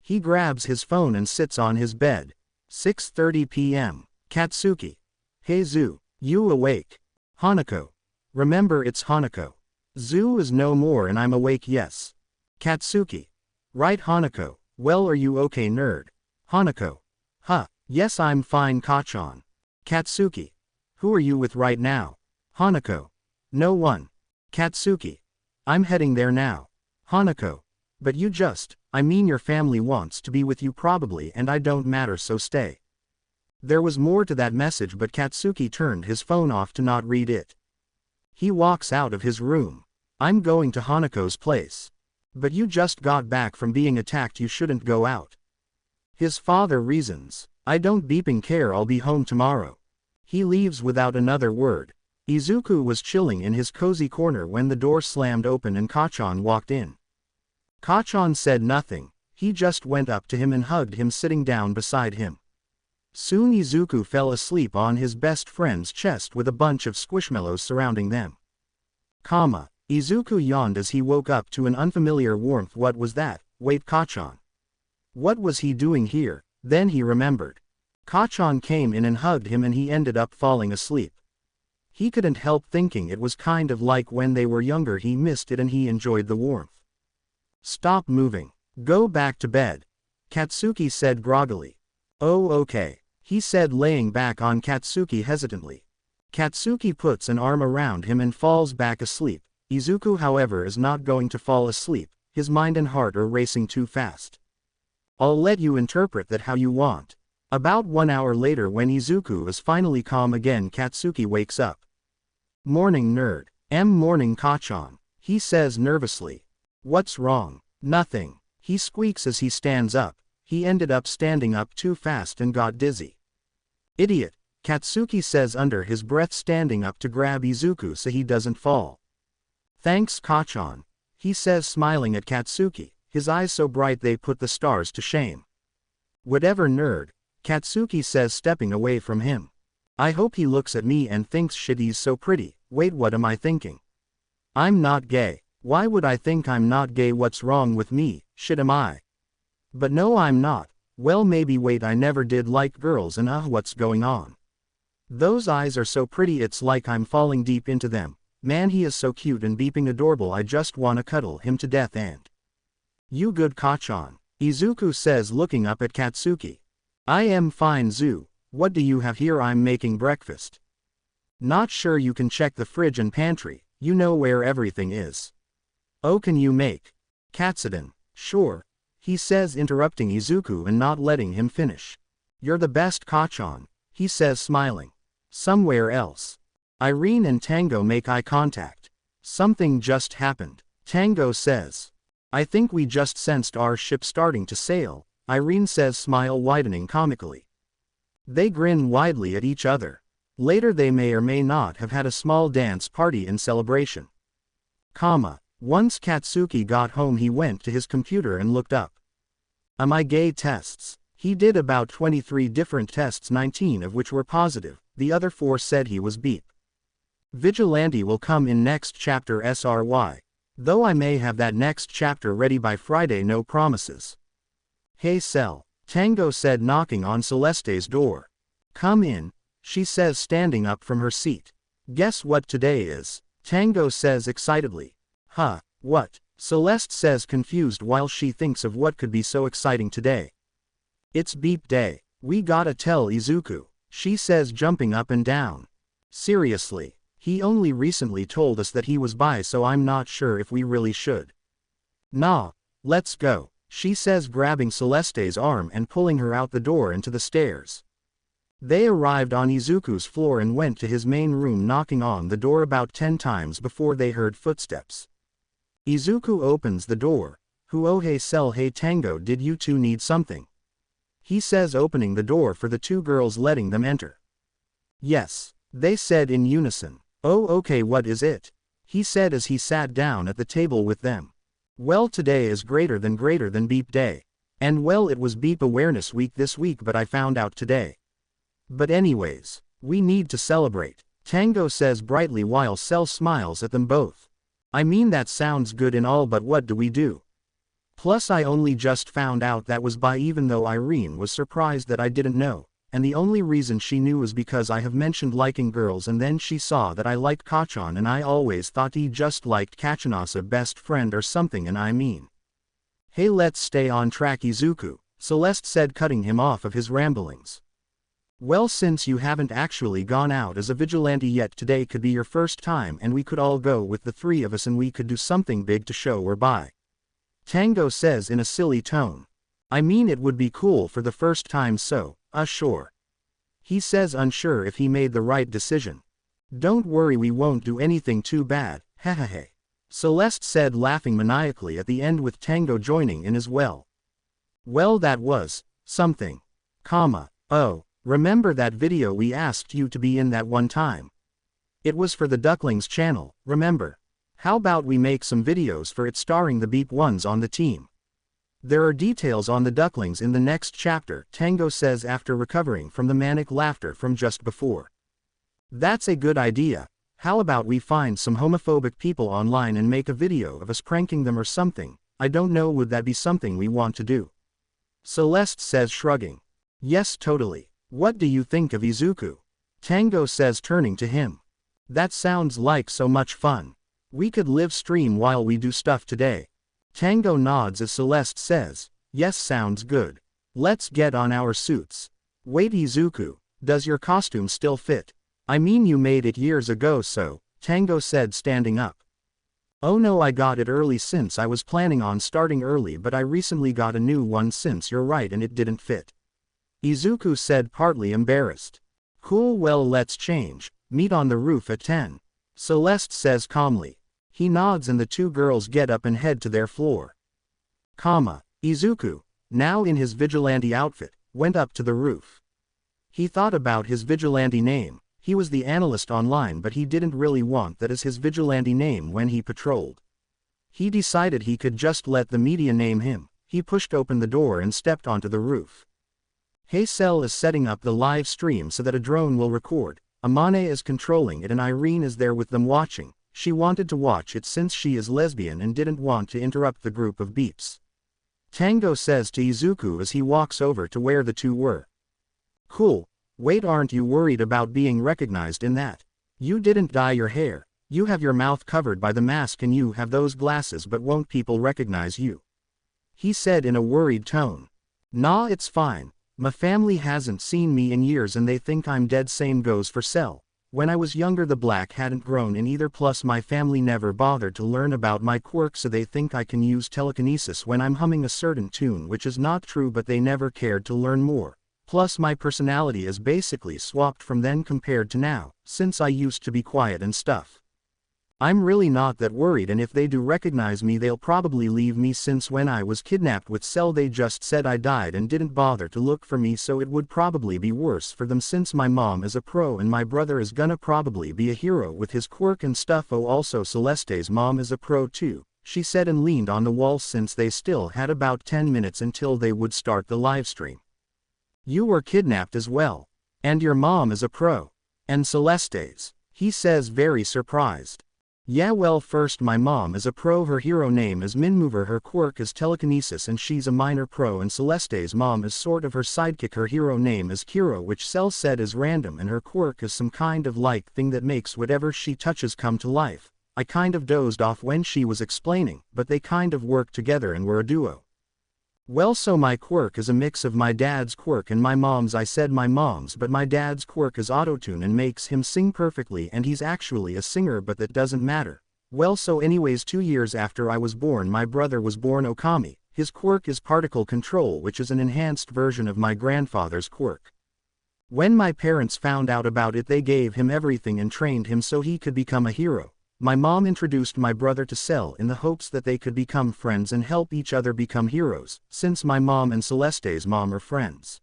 He grabs his phone and sits on his bed. 6:30 p.m. Katsuki. Hey Zu, you awake? Hanako. Remember, it's Hanako. Zu is no more and I'm awake, yes. Katsuki. Right, Hanako. Well, are you okay, nerd? Hanako. Huh, yes, I'm fine, Kachan. Katsuki. Who are you with right now? Hanako. No one. Katsuki. I'm heading there now. Hanako. But you just, I mean your family wants to be with you probably, and I don't matter, so stay. There was more to that message, but Katsuki turned his phone off to not read it. He walks out of his room. I'm going to Hanako's place. But you just got back from being attacked, you shouldn't go out. His father reasons. I don't beeping care, I'll be home tomorrow. He leaves without another word. Izuku was chilling in his cozy corner when the door slammed open and Kachan walked in. Kachan said nothing, he just went up to him and hugged him, sitting down beside him. Soon Izuku fell asleep on his best friend's chest with a bunch of squishmallows surrounding them. Izuku yawned as he woke up to an unfamiliar warmth. What was that? Wait, Kachan. What was he doing here? Then he remembered. Kachan came in and hugged him and he ended up falling asleep. He couldn't help thinking it was kind of like when they were younger, he missed it and he enjoyed the warmth. Stop moving. Go back to bed. Katsuki said groggily. Oh, okay, he said, laying back on Katsuki hesitantly. Katsuki puts an arm around him and falls back asleep. Izuku however is not going to fall asleep, his mind and heart are racing too fast. I'll let you interpret that how you want. About 1 hour later when Izuku is finally calm again, Katsuki wakes up. Morning nerd. Morning Kachan. He says nervously. What's wrong? Nothing. He squeaks as he stands up. He ended up standing up too fast and got dizzy. Idiot, Katsuki says under his breath, standing up to grab Izuku so he doesn't fall. Thanks Kachan. He says smiling at Katsuki, his eyes so bright they put the stars to shame. Whatever nerd, Katsuki says stepping away from him. I hope he looks at me and thinks shit he's so pretty. Wait, what am I thinking? I'm not gay. Why would I think I'm not gay? What's wrong with me? Shit am I? But no, I'm not. Well maybe. Wait, I never did like girls and what's going on? Those eyes are so pretty, it's like I'm falling deep into them. Man, he is so cute and beeping adorable, I just wanna cuddle him to death. And you good Kachan? Izuku says looking up at Katsuki. I am fine Zu, what do you have here? I'm making breakfast. Not sure, you can check the fridge and pantry, you know where everything is. Oh, can you make katsudon? Sure, he says, interrupting Izuku and not letting him finish. You're the best Kachan, he says smiling. Somewhere else. Irene and Tango make eye contact. Something just happened. Tango says. I think we just sensed our ship starting to sail, Irene says, smile widening comically. They grin widely at each other. Later they may or may not have had a small dance party in celebration. Once Katsuki got home, he went to his computer and looked up. Am I gay tests. He did about 23 different tests, 19 of which were positive, the other 4 said he was beep. Vigilante will come in next chapter SRY. Though I may have that next chapter ready by Friday, no promises. Hey Cell, Tango said, knocking on Celeste's door. Come in, she says, standing up from her seat. Guess what today is? Tango says excitedly. Huh, what? Celeste says, confused while she thinks of what could be so exciting today. It's beep day. We gotta tell Izuku, she says, jumping up and down. Seriously, he only recently told us that he was bi, so I'm not sure if we really should. Nah, let's go, she says, grabbing Celeste's arm and pulling her out the door and to the stairs. They arrived on Izuku's floor and went to his main room, knocking on the door about 10 times before they heard footsteps. Izuku opens the door. Oh hey Cell, hey Tango, did you two need something? He says, opening the door for the 2 girls, letting them enter. Yes, they said in unison. Oh okay, what is it? He said as he sat down at the table with them. Well, today is greater than beep day. And well, it was beep awareness week this week, but I found out today. But anyways, we need to celebrate, Tango says brightly while Cell smiles at them both. I mean, that sounds good and all, but what do we do? Plus I only just found out that was bi, even though Irene was surprised that I didn't know, and the only reason she knew was because I have mentioned liking girls, and then she saw that I liked Kachan and I always thought he just liked Kachanasa best friend or something, and I mean. Hey, let's stay on track Izuku, Celeste said, cutting him off of his ramblings. Well, since you haven't actually gone out as a vigilante yet, today could be your first time and we could all go with the 3 of us and we could do something big to show we're bi. Tango says in a silly tone. I mean, it would be cool for the first time, so, sure. He says, unsure if he made the right decision. Don't worry, we won't do anything too bad, hehehe. Celeste said, laughing maniacally at the end, with Tango joining in as well. Well, that was something. Oh. Remember that video we asked you to be in that one time? It was for the Ducklings channel, remember? How about we make some videos for it starring the beep ones on the team? There are details on the Ducklings in the next chapter, Tango says after recovering from the manic laughter from just before. That's a good idea. How about we find some homophobic people online and make a video of us pranking them or something? I don't know, would that be something we want to do? Celeste says, shrugging. Yes, totally. What do you think of Izuku? Tango says, turning to him. That sounds like so much fun. We could live stream while we do stuff today. Tango nods as Celeste says, yes, sounds good. Let's get on our suits. Wait Izuku, does your costume still fit? I mean you made it years ago so, Tango said standing up. Oh no, I got it early since I was planning on starting early, but I recently got a new one since you're right and it didn't fit. Izuku said, partly embarrassed. Cool, well let's change, meet on the roof at 10. Celeste says calmly. He nods and the two girls get up and head to their floor. Izuku, now in his vigilante outfit, went up to the roof. He thought about his vigilante name. He was the analyst online, but he didn't really want that as his vigilante name when he patrolled. He decided he could just let the media name him. He pushed open the door and stepped onto the roof. Hey, Cell is setting up the live stream so that a drone will record. Amane is controlling it and Irene is there with them watching. She wanted to watch it since she is lesbian and didn't want to interrupt the group of beeps. Tango says to Izuku as he walks over to where the two were. Cool. Wait, aren't you worried about being recognized in that? You didn't dye your hair. You have your mouth covered by the mask and you have those glasses, but won't people recognize you? He said in a worried tone. Nah, it's fine. My family hasn't seen me in years and they think I'm dead. Same goes for Cell. When I was younger the black hadn't grown in either, plus my family never bothered to learn about my quirks, so they think I can use telekinesis when I'm humming a certain tune, which is not true, but they never cared to learn more. Plus my personality is basically swapped from then compared to now, since I used to be quiet and stuff. I'm really not that worried, and if they do recognize me they'll probably leave me, since when I was kidnapped with Cell they just said I died and didn't bother to look for me, so it would probably be worse for them since my mom is a pro and my brother is gonna probably be a hero with his quirk and stuff. Oh, also Celeste's mom is a pro too, she said and leaned on the wall since they still had about 10 minutes until they would start the livestream. You were kidnapped as well. And your mom is a pro. And Celeste's, he says, very surprised. Yeah, well, first my mom is a pro, her hero name is Minmover, her quirk is telekinesis and she's a minor pro, and Celeste's mom is sort of her sidekick, her hero name is Kiro, which Cell said is random, and her quirk is some kind of like thing that makes whatever she touches come to life. I kind of dozed off when she was explaining, but they kind of work together and were a duo. Well, so my quirk is a mix of my dad's quirk and my mom's. I said my mom's, but my dad's quirk is autotune and makes him sing perfectly, and he's actually a singer, but that doesn't matter. Well, so anyways, 2 years after I was born my brother was born Okami. His quirk is particle control, which is an enhanced version of my grandfather's quirk. When my parents found out about it they gave him everything and trained him so he could become a hero. My mom introduced my brother to Cell in the hopes that they could become friends and help each other become heroes, since my mom and Celeste's mom are friends.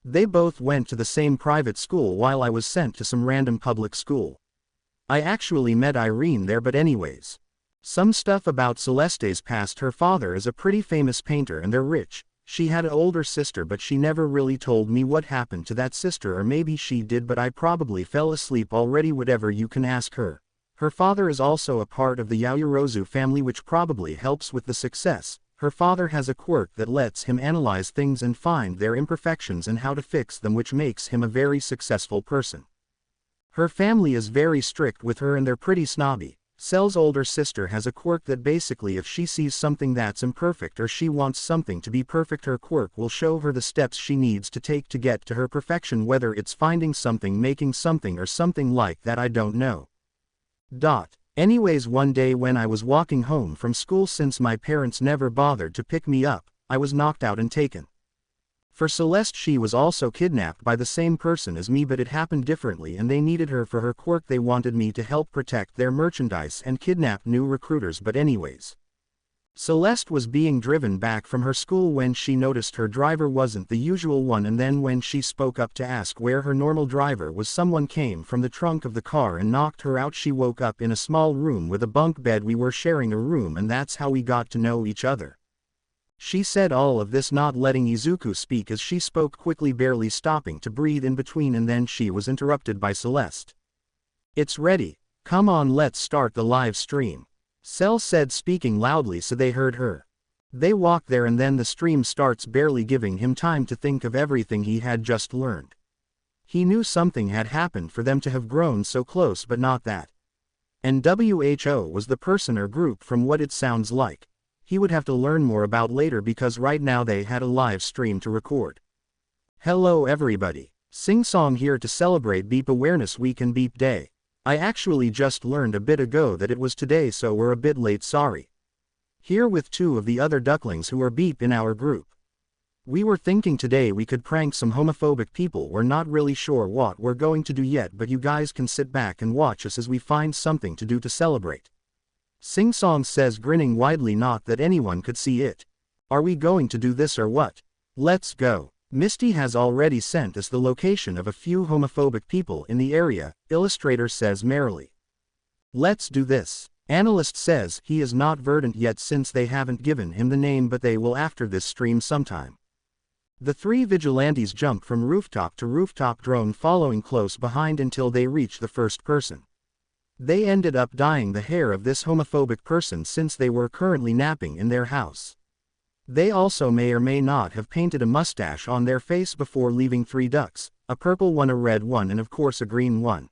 They both went to the same private school while I was sent to some random public school. I actually met Irene there, but anyways. Some stuff about Celeste's past: her father is a pretty famous painter and they're rich. She had an older sister, but she never really told me what happened to that sister, or maybe she did but I probably fell asleep already. Whatever, you can ask her. Her father is also a part of the Yaoyorozu family, which probably helps with the success. Her father has a quirk that lets him analyze things and find their imperfections and how to fix them, which makes him a very successful person. Her family is very strict with her and they're pretty snobby. Cell's older sister has a quirk that basically if she sees something that's imperfect or she wants something to be perfect, her quirk will show her the steps she needs to take to get to her perfection, whether it's finding something, making something, or something like that, I don't know. Anyways, one day when I was walking home from school, since my parents never bothered to pick me up, I was knocked out and taken. For Celeste, she was also kidnapped by the same person as me, but it happened differently and they needed her for her quirk. They wanted me to help protect their merchandise and kidnap new recruiters, but anyways. Celeste was being driven back from her school when she noticed her driver wasn't the usual one, and then when she spoke up to ask where her normal driver was, someone came from the trunk of the car and knocked her out. She woke up in a small room with a bunk bed. We were sharing a room and that's how we got to know each other. She said all of this not letting Izuku speak as she spoke quickly, barely stopping to breathe in between, and then she was interrupted by Celeste. It's ready. Come on, let's start the live stream. Cell said, speaking loudly so they heard her. They walk there and then the stream starts, barely giving him time to think of everything he had just learned. He knew something had happened for them to have grown so close, but not that. And WHO was the person or group from what it sounds like. He would have to learn more about later because right now they had a live stream to record. Hello everybody. Sing Song here to celebrate Beep Awareness Week and Beep Day. I actually just learned a bit ago that it was today, so we're a bit late, sorry. Here with two of the other ducklings who are Beep in our group. We were thinking today we could prank some homophobic people. We're not really sure what we're going to do yet, but you guys can sit back and watch us as we find something to do to celebrate. Sing Song says, grinning widely, not that anyone could see it. Are we going to do this or what? Let's go. Misty has already sent us the location of a few homophobic people in the area, Illustrator says merrily. Let's do this. Analyst says he is not Verdant yet since they haven't given him the name, but they will after this stream sometime. The three vigilantes jump from rooftop to rooftop, drone following close behind until they reach the first person. They ended up dyeing the hair of this homophobic person since they were currently napping in their house. They also may or may not have painted a mustache on their face before leaving. 3 ducks, a purple one, a red one, and of course a green one.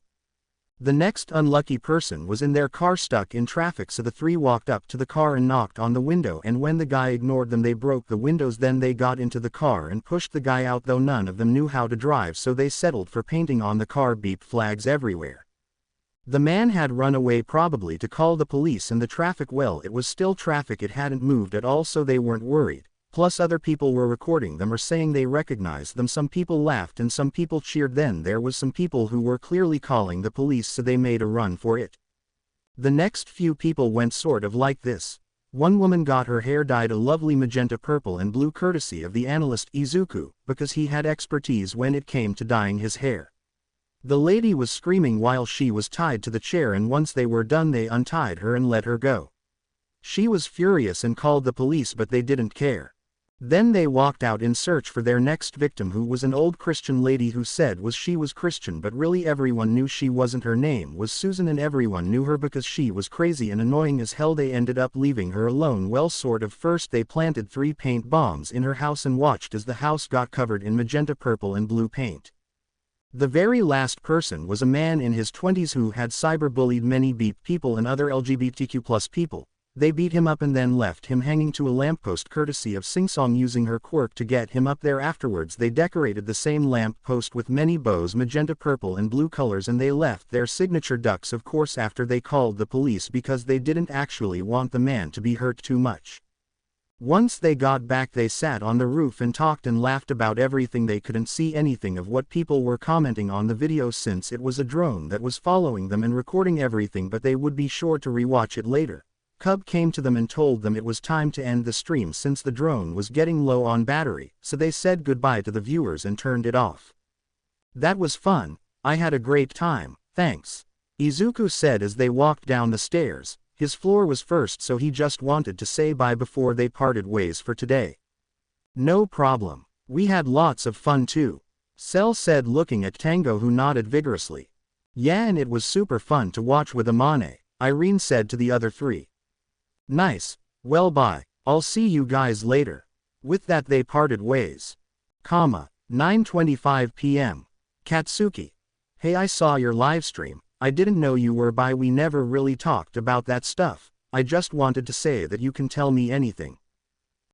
The next unlucky person was in their car stuck in traffic, so the 3 walked up to the car and knocked on the window, and when the guy ignored them they broke the windows. Then they got into the car and pushed the guy out, though none of them knew how to drive, so they settled for painting on the car beep flags everywhere. The man had run away, probably to call the police, and the traffic, well, it was still traffic, it hadn't moved at all, so they weren't worried. Plus other people were recording them or saying they recognized them. Some people laughed and some people cheered. Then there was some people who were clearly calling the police, so they made a run for it. The next few people went sort of like this. One woman got her hair dyed a lovely magenta, purple and blue, courtesy of the analyst Izuku, because he had expertise when it came to dyeing his hair. The lady was screaming while she was tied to the chair, and once they were done they untied her and let her go. She was furious and called the police, but they didn't care. Then they walked out in search for their next victim, who was an old Christian lady who said she was Christian, but really everyone knew she wasn't. Her name was Susan and everyone knew her because she was crazy and annoying as hell. They ended up leaving her alone, well, sort of. First they planted 3 paint bombs in her house and watched as the house got covered in magenta, purple and blue paint. The very last person was a man in his 20s who had cyberbullied many Beep people and other LGBTQ+ people. They beat him up and then left him hanging to a lamppost, courtesy of Sing Song, using her quirk to get him up there. Afterwards they decorated the same lamppost with many bows, magenta, purple and blue colors, and they left their signature ducks, of course, after they called the police because they didn't actually want the man to be hurt too much. Once they got back they sat on the roof and talked and laughed about everything. They couldn't see anything of what people were commenting on the video since it was a drone that was following them and recording everything, but they would be sure to rewatch it later. Cub came to them and told them it was time to end the stream since the drone was getting low on battery, so they said goodbye to the viewers and turned it off. That was fun. I had a great time, thanks. Izuku said as they walked down the stairs. His floor was first, so he just wanted to say bye before they parted ways for today. No problem. We had lots of fun too, Cell said, looking at Tango, who nodded vigorously. Yeah, and it was super fun to watch with Amane, Irene said to the other 3. Nice. Well, bye. I'll see you guys later. With that they parted ways. 9:25 p.m. Katsuki. Hey, I saw your livestream. I didn't know you were bi. We never really talked about that stuff. I just wanted to say that you can tell me anything.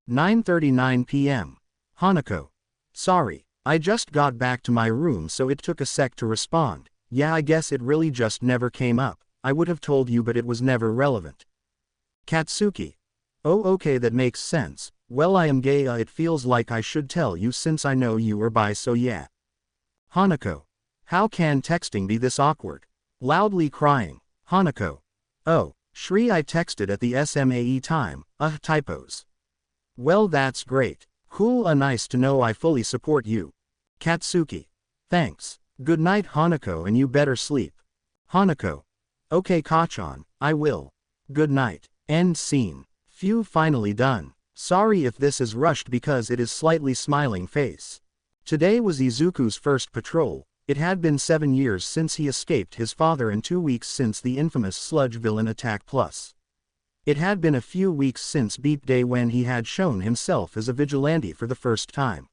9:39 p.m. Hanako. Sorry, I just got back to my room, so it took a sec to respond. Yeah, I guess it really just never came up. I would have told you, but it was never relevant. Katsuki. Oh, okay, that makes sense. Well, I am gay. It feels like I should tell you since I know you are bi, so yeah. Hanako. How can texting be this awkward? Loudly crying. Hanako. Oh, Shri, I texted at the SMAE time. Typos. Well, that's great. Cool, nice to know. I fully support you. Katsuki. Thanks. Good night, Hanako, and you better sleep. Hanako. Okay, Kachan, I will. Good night. End scene. Phew, finally done. Sorry if this is rushed because it is slightly smiling face. Today was Izuku's first patrol. It had been 7 years since he escaped his father and 2 weeks since the infamous sludge villain attack, plus it had been a few weeks since Beep Day when he had shown himself as a vigilante for the first time.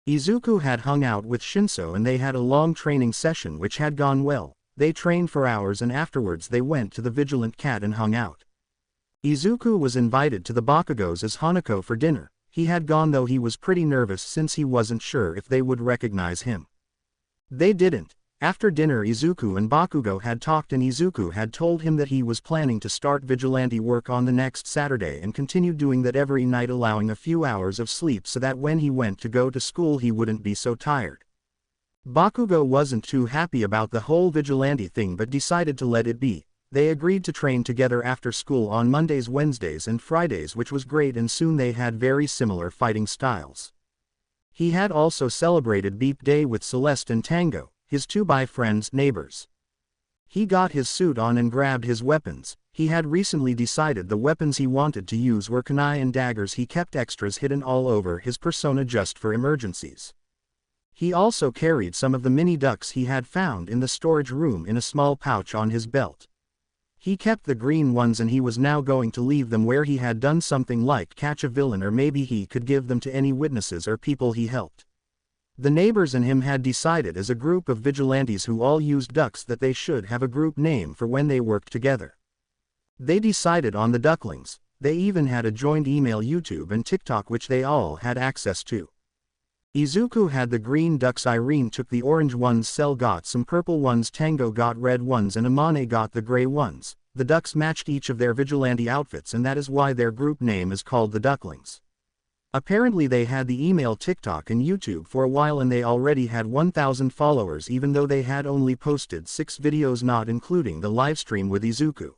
Izuku had hung out with Shinso and they had a long training session which had gone well. They trained for hours and afterwards they went to the Vigilant Cat and hung out. Izuku was invited to the Bakugos as Hanako for dinner. He had gone, though he was pretty nervous since he wasn't sure if they would recognize him. They didn't. After dinner Izuku and Bakugo had talked and Izuku had told him that he was planning to start vigilante work on the next Saturday and continue doing that every night, allowing a few hours of sleep so that when he went to go to school he wouldn't be so tired. Bakugo wasn't too happy about the whole vigilante thing but decided to let it be. They agreed to train together after school on Mondays, Wednesdays and Fridays, which was great, and soon they had very similar fighting styles. He had also celebrated Beep Day with Celeste and Tango, his two friends neighbors. He got his suit on and grabbed his weapons. He had recently decided the weapons he wanted to use were kunai and daggers. He kept extras hidden all over his persona just for emergencies. He also carried some of the mini ducks he had found in the storage room in a small pouch on his belt. He kept the green ones and he was now going to leave them where he had done something like catch a villain, or maybe he could give them to any witnesses or people he helped. The neighbors and him had decided as a group of vigilantes who all used ducks that they should have a group name for when they worked together. They decided on the Ducklings. They even had a joint email, YouTube and TikTok, which they all had access to. Izuku had the green ducks, Irene took the orange ones, Cell got some purple ones, Tango got red ones and Amane got the gray ones. The ducks matched each of their vigilante outfits and that is why their group name is called the Ducklings. Apparently they had the email, TikTok and YouTube for a while and they already had 1,000 followers even though they had only posted 6 videos, not including the livestream with Izuku.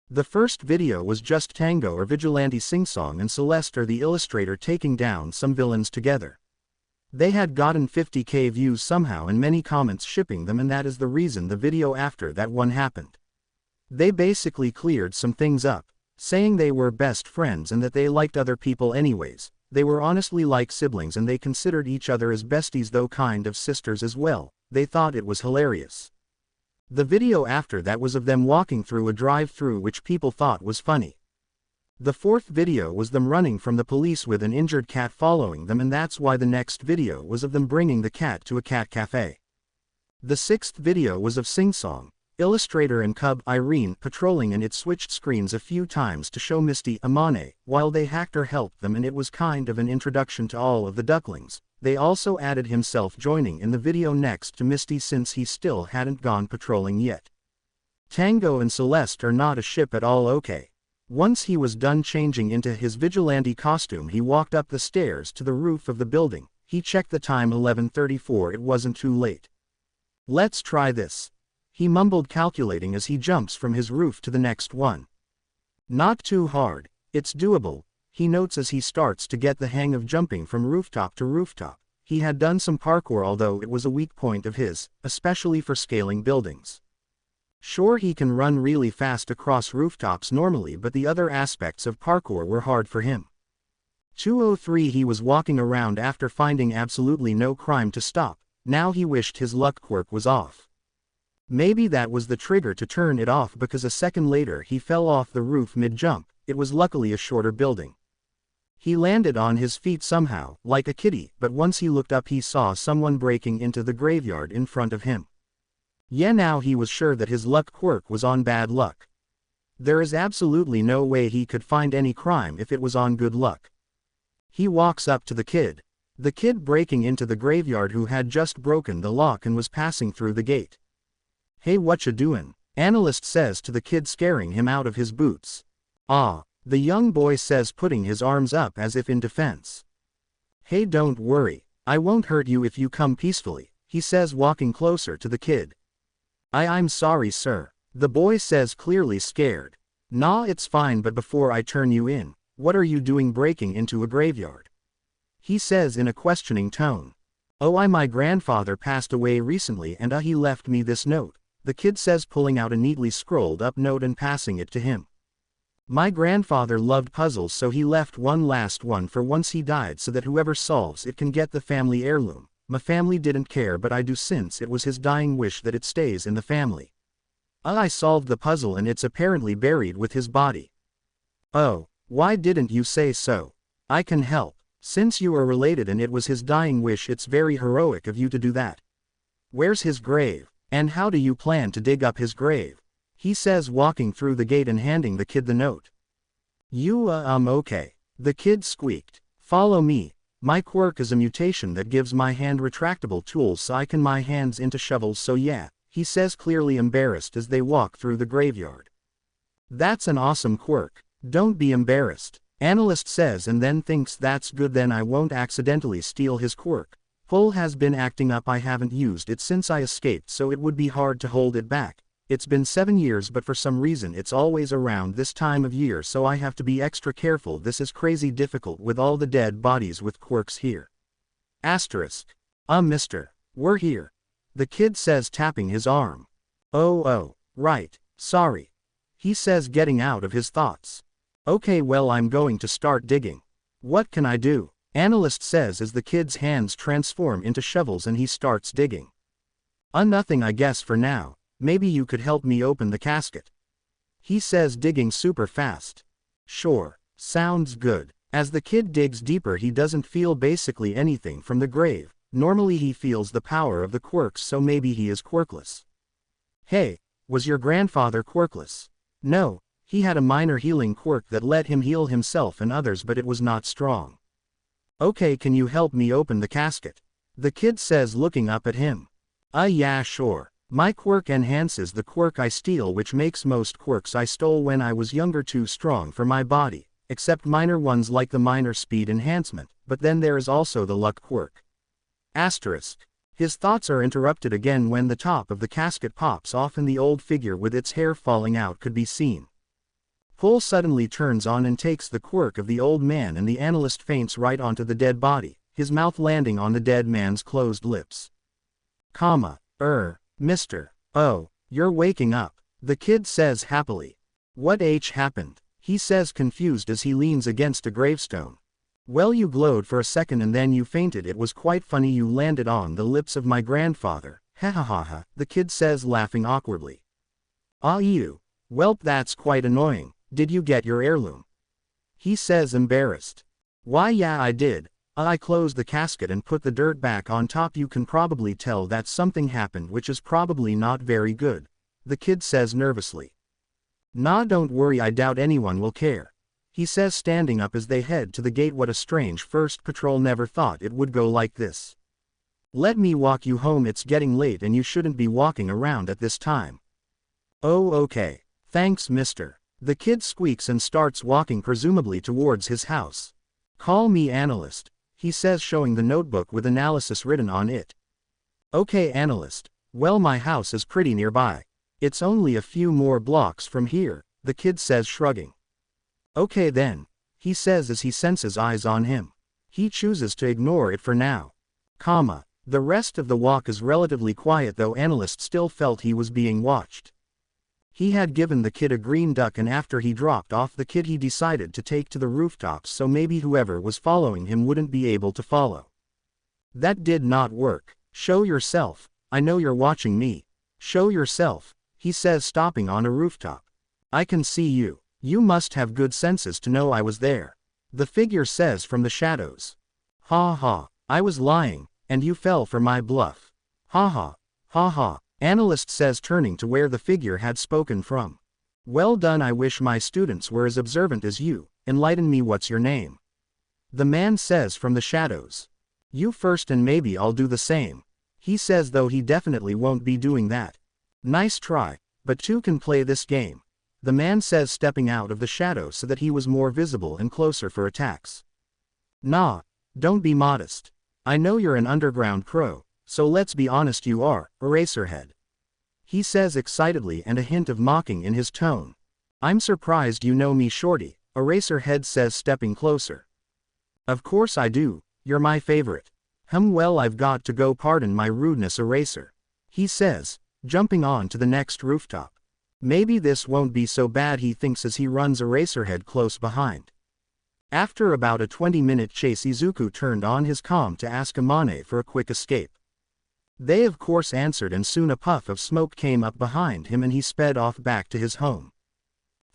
The first video was just Tango or Vigilante Singsong and Celeste or the illustrator taking down some villains together. They had gotten 50k views somehow and many comments shipping them, and that is the reason the video after that one happened. They basically cleared some things up, saying they were best friends and that they liked other people anyways. They were honestly like siblings and they considered each other as besties, though kind of sisters as well. They thought it was hilarious. The video after that was of them walking through a drive-through, which people thought was funny. The fourth video was them running from the police with an injured cat following them, and that's why the next video was of them bringing the cat to a cat cafe. The sixth video was of Singsong, illustrator and cub Irene patrolling, and it switched screens a few times to show Misty Amane while they hacked or helped them, and it was kind of an introduction to all of the Ducklings. They also added himself joining in the video next to Misty since he still hadn't gone patrolling yet. Tango and Celeste are not a ship at all. Okay. Once he was done changing into his vigilante costume he walked up the stairs to the roof of the building. He checked the time, 11:34, it wasn't too late. Let's try this, he mumbled, calculating as he jumps from his roof to the next one. Not too hard, it's doable, he notes as he starts to get the hang of jumping from rooftop to rooftop. He had done some parkour, although it was a weak point of his, especially for scaling buildings. Sure, he can run really fast across rooftops normally, but the other aspects of parkour were hard for him. 2:03 he was walking around after finding absolutely no crime to stop. Now he wished his luck quirk was off. Maybe that was the trigger to turn it off, because a second later he fell off the roof mid-jump. It was luckily a shorter building. He landed on his feet somehow, like a kitty, but once he looked up he saw someone breaking into the graveyard in front of him. Yeah, now he was sure that his luck quirk was on bad luck. There is absolutely no way he could find any crime if it was on good luck. He walks up to the kid breaking into the graveyard, who had just broken the lock and was passing through the gate. Hey, whatcha doin'? Analyst says to the kid, scaring him out of his boots. Ah, the young boy says, putting his arms up as if in defense. Hey, don't worry, I won't hurt you if you come peacefully, he says, walking closer to the kid. I'm sorry, sir, the boy says, clearly scared. Nah, it's fine, but before I turn you in, what are you doing breaking into a graveyard? He says in a questioning tone. Oh, my grandfather passed away recently and he left me this note, the kid says, pulling out a neatly scrolled up note and passing it to him. My grandfather loved puzzles, so he left one last one for once he died so that whoever solves it can get the family heirloom. My family didn't care, but I do, since it was his dying wish that it stays in the family. I solved the puzzle and it's apparently buried with his body. Oh, why didn't you say so? I can help. Since you are related and it was his dying wish, it's very heroic of you to do that. Where's his grave? And how do you plan to dig up his grave? He says, walking through the gate and handing the kid the note. Okay. The kid squeaked. Follow me. My quirk is a mutation that gives my hand retractable tools so I can my hands into shovels, so yeah, he says, clearly embarrassed as they walk through the graveyard. That's an awesome quirk. Don't be embarrassed, Analyst says, and then thinks that's good, then I won't accidentally steal his quirk. Pull has been acting up, I haven't used it since I escaped, so it would be hard to hold it back. It's been 7 years, but for some reason it's always around this time of year, so I have to be extra careful. This is crazy difficult with all the dead bodies with quirks here. Asterisk. Mister. We're here. The kid says, tapping his arm. Oh, right, sorry. He says, getting out of his thoughts. Okay, well, I'm going to start digging. What can I do? Analyst says as the kid's hands transform into shovels and he starts digging. Nothing, I guess, for now. Maybe you could help me open the casket. He says, digging super fast. Sure, sounds good. As the kid digs deeper, he doesn't feel basically anything from the grave. Normally he feels the power of the quirks, so maybe he is quirkless. Hey, was your grandfather quirkless? No, he had a minor healing quirk that let him heal himself and others, but it was not strong. Okay, can you help me open the casket? The kid says, looking up at him. Yeah, sure. My quirk enhances the quirk I steal, which makes most quirks I stole when I was younger too strong for my body, except minor ones like the minor speed enhancement, but then there is also the luck quirk. Asterisk. His thoughts are interrupted again when the top of the casket pops off and the old figure with its hair falling out could be seen. Pull suddenly turns on and takes the quirk of the old man, and the analyst faints right onto the dead body, his mouth landing on the dead man's closed lips. Mister. Oh, you're waking up, the kid says happily. What happened? He says, confused as he leans against a gravestone. Well, you glowed for a second and then you fainted. It was quite funny. You landed on the lips of my grandfather. Ha ha ha ha, the kid says, laughing awkwardly. You. Welp, that's quite annoying. Did you get your heirloom? He says, embarrassed. Why, yeah, I did. I closed the casket and put the dirt back on top. You can probably tell that something happened, which is probably not very good, the kid says nervously. Nah, don't worry, I doubt anyone will care. He says, standing up as they head to the gate. What a strange first patrol, never thought it would go like this. Let me walk you home, it's getting late and you shouldn't be walking around at this time. Oh, okay. Thanks, mister. The kid squeaks and starts walking presumably towards his house. Call me Analyst, he says, showing the notebook with analysis written on it. Okay, Analyst. Well, my house is pretty nearby. It's only a few more blocks from here, the kid says, shrugging. Okay then, he says as he senses eyes on him. He chooses to ignore it for now. The rest of the walk is relatively quiet, though Analyst still felt he was being watched. He had given the kid a green duck, and after he dropped off the kid he decided to take to the rooftops so maybe whoever was following him wouldn't be able to follow. That did not work. Show yourself. I know you're watching me. Show yourself, he says, stopping on a rooftop. I can see you. You must have good senses to know I was there, the figure says from the shadows. Ha ha, I was lying, and you fell for my bluff. Ha ha, ha ha, Analyst says, turning to where the figure had spoken from. Well done, I wish my students were as observant as you. Enlighten me, what's your name? The man says from the shadows. You first and maybe I'll do the same, he says, though he definitely won't be doing that. Nice try, but two can play this game, the man says, stepping out of the shadow so that he was more visible and closer for attacks. Nah, don't be modest. I know you're an underground pro, so let's be honest, you are, Eraserhead. He says excitedly, and a hint of mocking in his tone. I'm surprised you know me, shorty, Eraserhead says, stepping closer. Of course I do, you're my favorite. Well, I've got to go, pardon my rudeness, Eraser, he says, jumping on to the next rooftop. Maybe this won't be so bad, he thinks as he runs Eraserhead close behind. After about a 20-minute chase, Izuku turned on his comm to ask Amane for a quick escape. They of course answered, and soon a puff of smoke came up behind him and he sped off back to his home.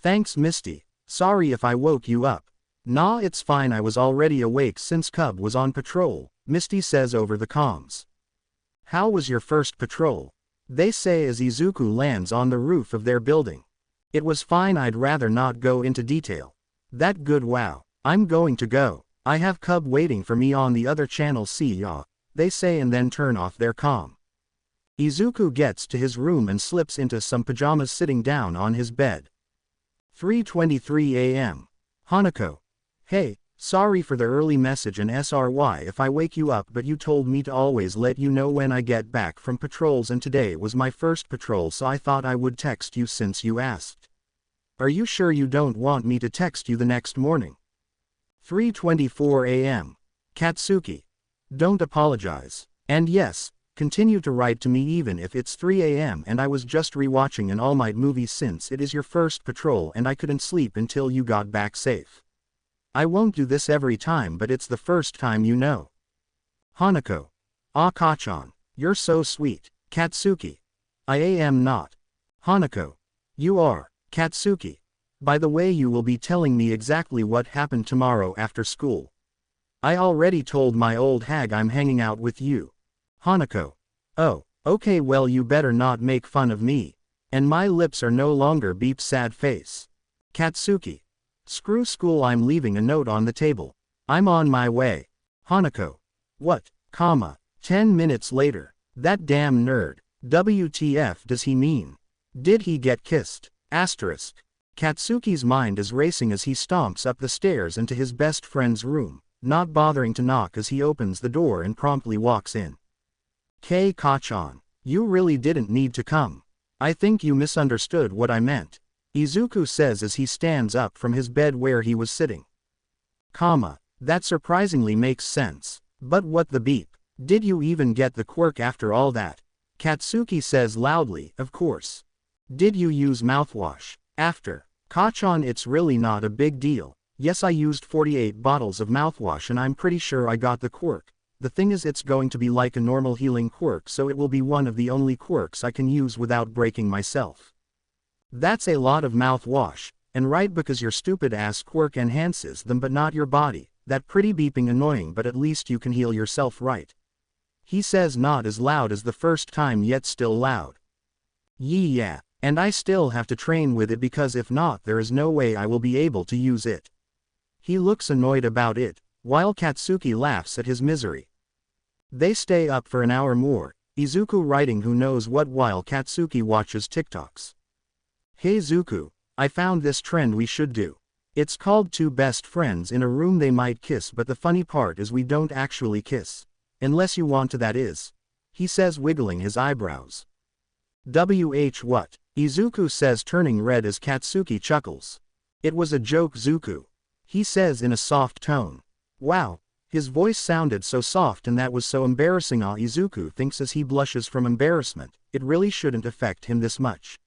Thanks, Misty. Sorry if I woke you up. Nah, it's fine, I was already awake since Cub was on patrol, Misty says over the comms. How was your first patrol? They say as Izuku lands on the roof of their building. It was fine, I'd rather not go into detail. That good, wow. I'm going to go. I have Cub waiting for me on the other channel, see ya, they say and then turn off their comm. Izuku gets to his room and slips into some pajamas sitting down on his bed. 3:23 a.m. Hanako. Hey, sorry for the early message and SRY if I wake you up, but you told me to always let you know when I get back from patrols and today was my first patrol, so I thought I would text you since you asked. Are you sure you don't want me to text you the next morning? 3:24 a.m. Katsuki. Don't apologize. And yes, continue to write to me even if it's 3 a.m. and I was just rewatching an All Might movie since it is your first patrol and I couldn't sleep until you got back safe. I won't do this every time, but it's the first time, you know. Hanako. Ah, Kachan, you're so sweet. Katsuki. I am not. Hanako. You are. Katsuki. By the way, you will be telling me exactly what happened tomorrow after school. I already told my old hag I'm hanging out with you. Hanako. Oh, okay, well you better not make fun of me. And my lips are no longer beep sad face. Katsuki. Screw school, I'm leaving a note on the table. I'm on my way. Hanako. What, 10 minutes later. That damn nerd. WTF does he mean? Did he get kissed? Asterisk. Katsuki's mind is racing as he stomps up the stairs into his best friend's room, not bothering to knock as he opens the door and promptly walks in. Kachan, you really didn't need to come. I think you misunderstood what I meant, Izuku says as he stands up from his bed where he was sitting. That surprisingly makes sense. But what the beep? Did you even get the quirk after all that? Katsuki says loudly, of course. Did you use mouthwash? After. Kachan, it's really not a big deal. Yes, I used 48 bottles of mouthwash and I'm pretty sure I got the quirk. The thing is, it's going to be like a normal healing quirk, so it will be one of the only quirks I can use without breaking myself. That's a lot of mouthwash, and right, because your stupid ass quirk enhances them but not your body. That pretty beeping annoying, but at least you can heal yourself, right? He says, not as loud as the first time yet still loud. Yeah, and I still have to train with it because if not there is no way I will be able to use it. He looks annoyed about it, while Katsuki laughs at his misery. They stay up for an hour more, Izuku writing who knows what while Katsuki watches TikToks. Hey Zuku, I found this trend we should do. It's called two best friends in a room, they might kiss, but the funny part is we don't actually kiss. Unless you want to, that is. He says, wiggling his eyebrows. What? Izuku says, turning red as Katsuki chuckles. It was a joke, Zuku. He says in a soft tone. Wow, his voice sounded so soft and that was so embarrassing. Izuku thinks as he blushes from embarrassment, it really shouldn't affect him this much.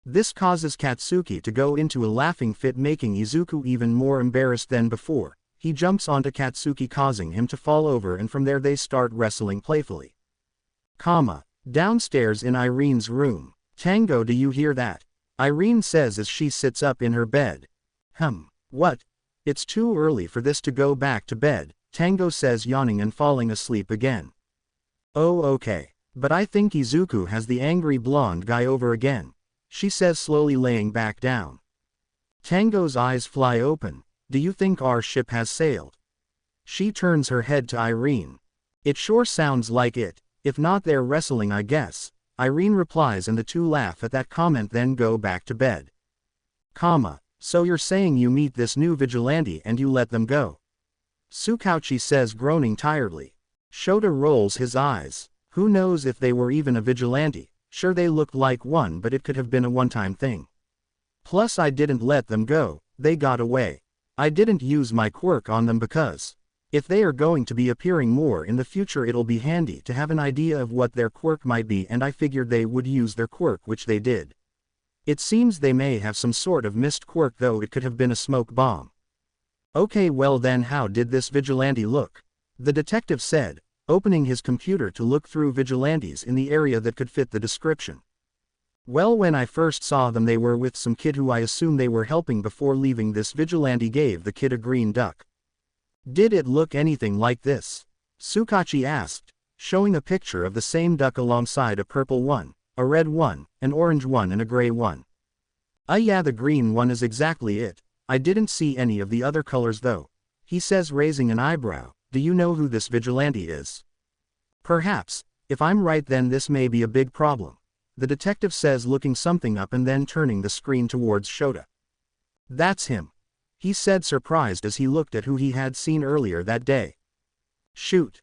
This causes Katsuki to go into a laughing fit, making Izuku even more embarrassed than before. He jumps onto Katsuki, causing him to fall over, and from there they start wrestling playfully. Downstairs in Irene's room. Tango, do you hear that? Irene says as she sits up in her bed. What? It's too early for this to go back to bed, Tango says, yawning and falling asleep again. Oh okay, but I think Izuku has the angry blonde guy over again, she says, slowly laying back down. Tango's eyes fly open. Do you think our ship has sailed? She turns her head to Irene. It sure sounds like it. If not, they're wrestling, I guess, Irene replies, and the two laugh at that comment, then go back to bed. So you're saying you meet this new vigilante and you let them go? Tsukauchi says, groaning tiredly. Shota rolls his eyes. Who knows if they were even a vigilante? Sure, they looked like one, but it could have been a one-time thing. Plus, I didn't let them go, they got away. I didn't use my quirk on them because if they are going to be appearing more in the future, it'll be handy to have an idea of what their quirk might be, and I figured they would use their quirk, which they did. It seems they may have some sort of mist quirk, though it could have been a smoke bomb. Okay, well then how did this vigilante look? The detective said, opening his computer to look through vigilantes in the area that could fit the description. Well, when I first saw them, they were with some kid who I assume they were helping before leaving. This vigilante gave the kid a green duck. Did it look anything like this? Tsukauchi asked, showing a picture of the same duck alongside a purple one, a red one, an orange one and a gray one. Yeah, the green one is exactly it. I didn't see any of the other colors though. he says, raising an eyebrow. Do you know who this vigilante is? Perhaps. If I'm right, then this may be a big problem, the detective says, looking something up and then turning the screen towards Shota. That's him, he said, surprised as he looked at who he had seen earlier that day. Shoot.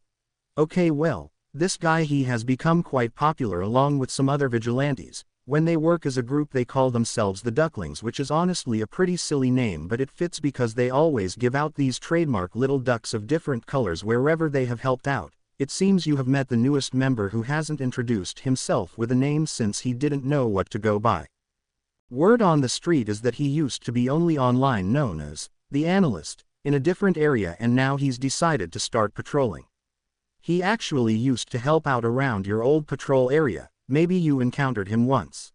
Okay, well, this guy, he has become quite popular along with some other vigilantes. When they work as a group they call themselves the Ducklings, which is honestly a pretty silly name, but it fits because they always give out these trademark little ducks of different colors wherever they have helped out. It seems you have met the newest member who hasn't introduced himself with a name since he didn't know what to go by. Word on the street is that he used to be only online known as the Analyst, in a different area, and now he's decided to start patrolling. He actually used to help out around your old patrol area. Maybe you encountered him once.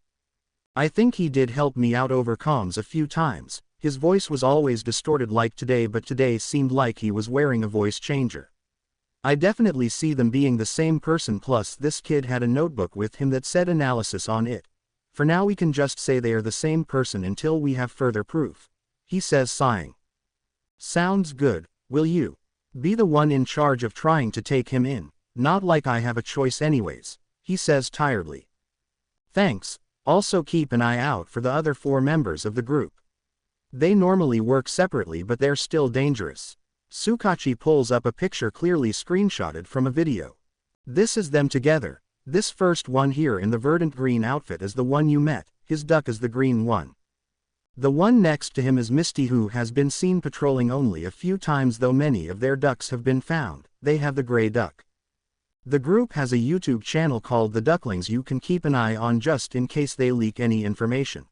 I think he did help me out over comms a few times. His voice was always distorted like today, but today seemed like he was wearing a voice changer. I definitely see them being the same person, plus this kid had a notebook with him that said analysis on it. For now we can just say they are the same person until we have further proof, he says, sighing. Sounds good. Will you be the one in charge of trying to take him in? Not like I have a choice anyways, he says tiredly. Thanks. Also keep an eye out for the other 4 members of the group. They normally work separately, but they're still dangerous. Sukachi pulls up a picture clearly screenshotted from a video. This is them together. This first one here in the verdant green outfit is the one you met, his duck is the green one. The one next to him is Misty, who has been seen patrolling only a few times, though many of their ducks have been found. They have the gray duck. The group has a YouTube channel called The Ducklings you can keep an eye on just in case they leak any information.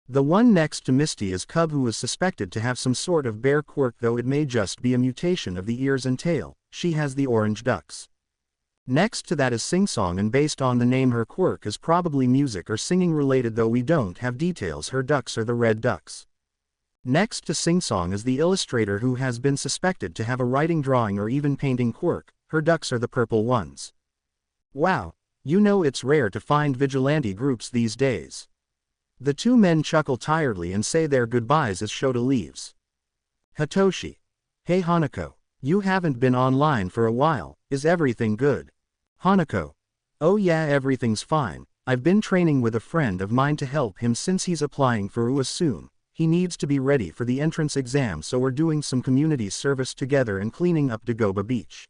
The one next to Misty is Cub, who is suspected to have some sort of bear quirk, though it may just be a mutation of the ears and tail. She has the orange ducks. Next to that is Sing Song, and based on the name her quirk is probably music or singing related, though we don't have details. Her ducks are the red ducks. Next to Sing Song is the illustrator, who has been suspected to have a writing, drawing or even painting quirk. Her ducks are the purple ones. Wow, you know it's rare to find vigilante groups these days. The 2 men chuckle tiredly and say their goodbyes as Shota leaves. Hitoshi. Hey Hanako, you haven't been online for a while, is everything good? Hanako. Oh yeah, everything's fine. I've been training with a friend of mine to help him since he's applying for UA soon. He needs to be ready for the entrance exam, so we're doing some community service together and cleaning up Dagoba Beach.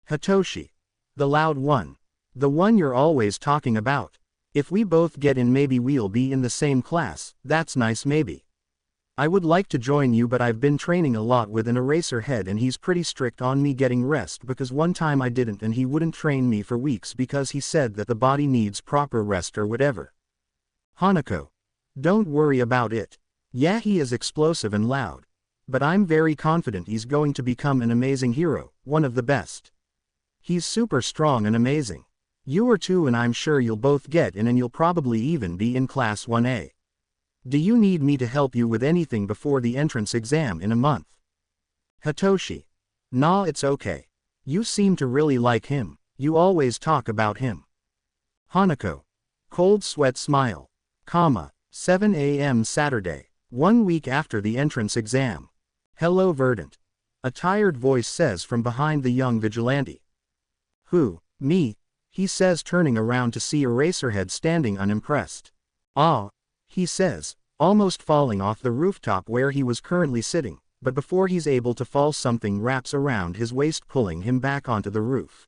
Hitoshi. The loud one. The one you're always talking about. If we both get in, maybe we'll be in the same class. That's nice. Maybe I would like to join you, but I've been training a lot with an eraser head and he's pretty strict on me getting rest, because one time I didn't and he wouldn't train me for weeks because he said that the body needs proper rest or whatever. Hanako. Don't worry about it. Yeah, he is explosive and loud, but I'm very confident he's going to become an amazing hero, one of the best. He's super strong and amazing. You are too, and I'm sure you'll both get in and you'll probably even be in class 1A. Do you need me to help you with anything before the entrance exam in a month? Hitoshi. Nah, it's okay. You seem to really like him. You always talk about him. Hanako. Cold sweat smile. 7 a.m. Saturday, 1 week after the entrance exam. Hello, Verdant. A tired voice says from behind the young vigilante. Who? Me? He says, turning around to see Eraserhead standing unimpressed. Ah, he says, almost falling off the rooftop where he was currently sitting, but before he's able to fall, something wraps around his waist, pulling him back onto the roof.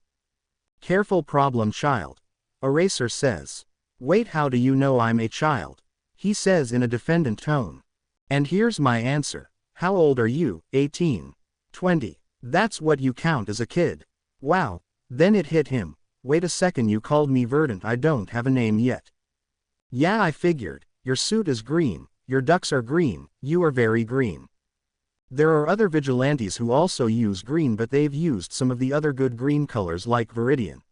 Careful, problem child. Eraser says. Wait, how do you know I'm a child? He says in a defendant tone. And here's my answer. How old are you? 18. 20. That's what you count as a kid. Wow. Then it hit him. Wait a second, you called me Verdant. I don't have a name yet. Yeah, I figured. Your suit is green, your ducks are green, you are very green. There are other vigilantes who also use green, but they've used some of the other good green colors like Viridian.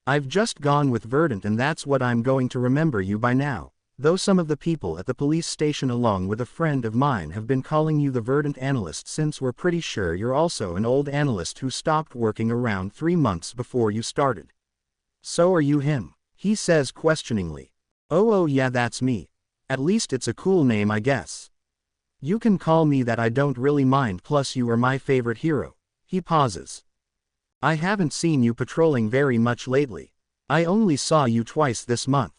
I've just gone with Verdant, and that's what I'm going to remember you by now. Though some of the people at the police station along with a friend of mine have been calling you the Verdant Analyst, since we're pretty sure you're also an old analyst who stopped working around 3 months before you started. So are you him? He says questioningly. Oh yeah, that's me. At least it's a cool name, I guess. You can call me that, I don't really mind, plus you are my favorite hero. He pauses. I haven't seen you patrolling very much lately. I only saw you twice this month.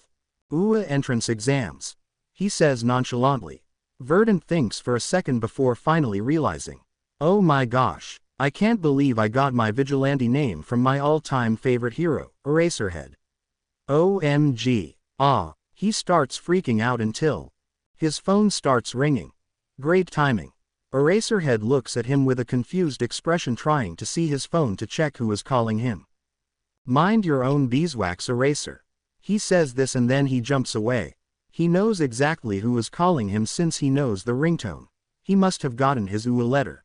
Entrance exams. He says nonchalantly. Verdant thinks for a second before finally realizing. Oh my gosh, I can't believe I got my vigilante name from my all-time favorite hero, Eraserhead. OMG. He starts freaking out until his phone starts ringing. Great timing. Eraserhead looks at him with a confused expression, trying to see his phone to check who is calling him. Mind your own beeswax, Eraser. He says this and then he jumps away. He knows exactly who is calling him since he knows the ringtone. He must have gotten his letter.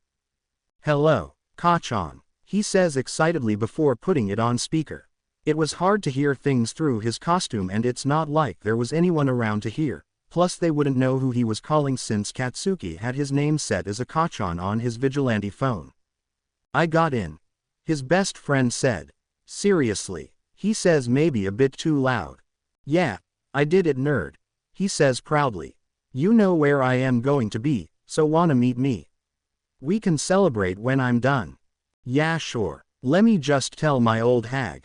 Hello, Kachan, he says excitedly before putting it on speaker. It was hard to hear things through his costume, and it's not like there was anyone around to hear. Plus they wouldn't know who he was calling since Katsuki had his name set as a Kachan on his vigilante phone. I got in. His best friend said. Seriously, he says, maybe a bit too loud. Yeah, I did it, nerd. He says proudly. You know where I am going to be, so wanna meet me? We can celebrate when I'm done. Yeah, sure. Let me just tell my old hag.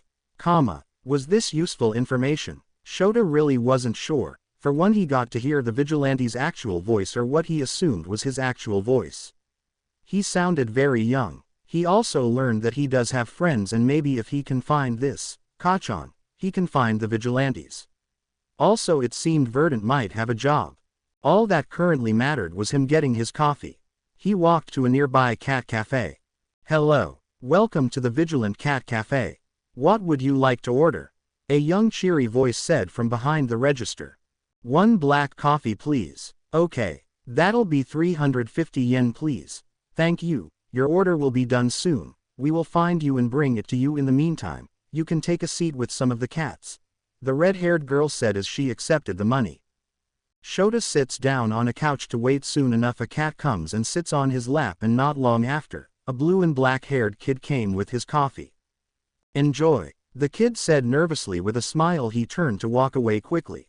Was this useful information? Shota really wasn't sure. For one, he got to hear the vigilante's actual voice, or what he assumed was his actual voice. He sounded very young. He also learned that he does have friends, and maybe if he can find this Kachan, he can find the vigilantes. Also, it seemed Verdant might have a job. All that currently mattered was him getting his coffee. He walked to a nearby cat cafe. Hello. Welcome to the Vigilant Cat Cafe. What would you like to order? A young cheery voice said from behind the register. 1 black coffee please. Okay. That'll be 350 yen please. Thank you. Your order will be done soon. We will find you and bring it to you. In the meantime, you can take a seat with some of the cats. The red-haired girl said as she accepted the money. Shota sits down on a couch to wait. Soon enough a cat comes and sits on his lap, and not long after, a blue and black-haired kid came with his coffee. Enjoy, the kid said nervously. With a smile he turned to walk away quickly.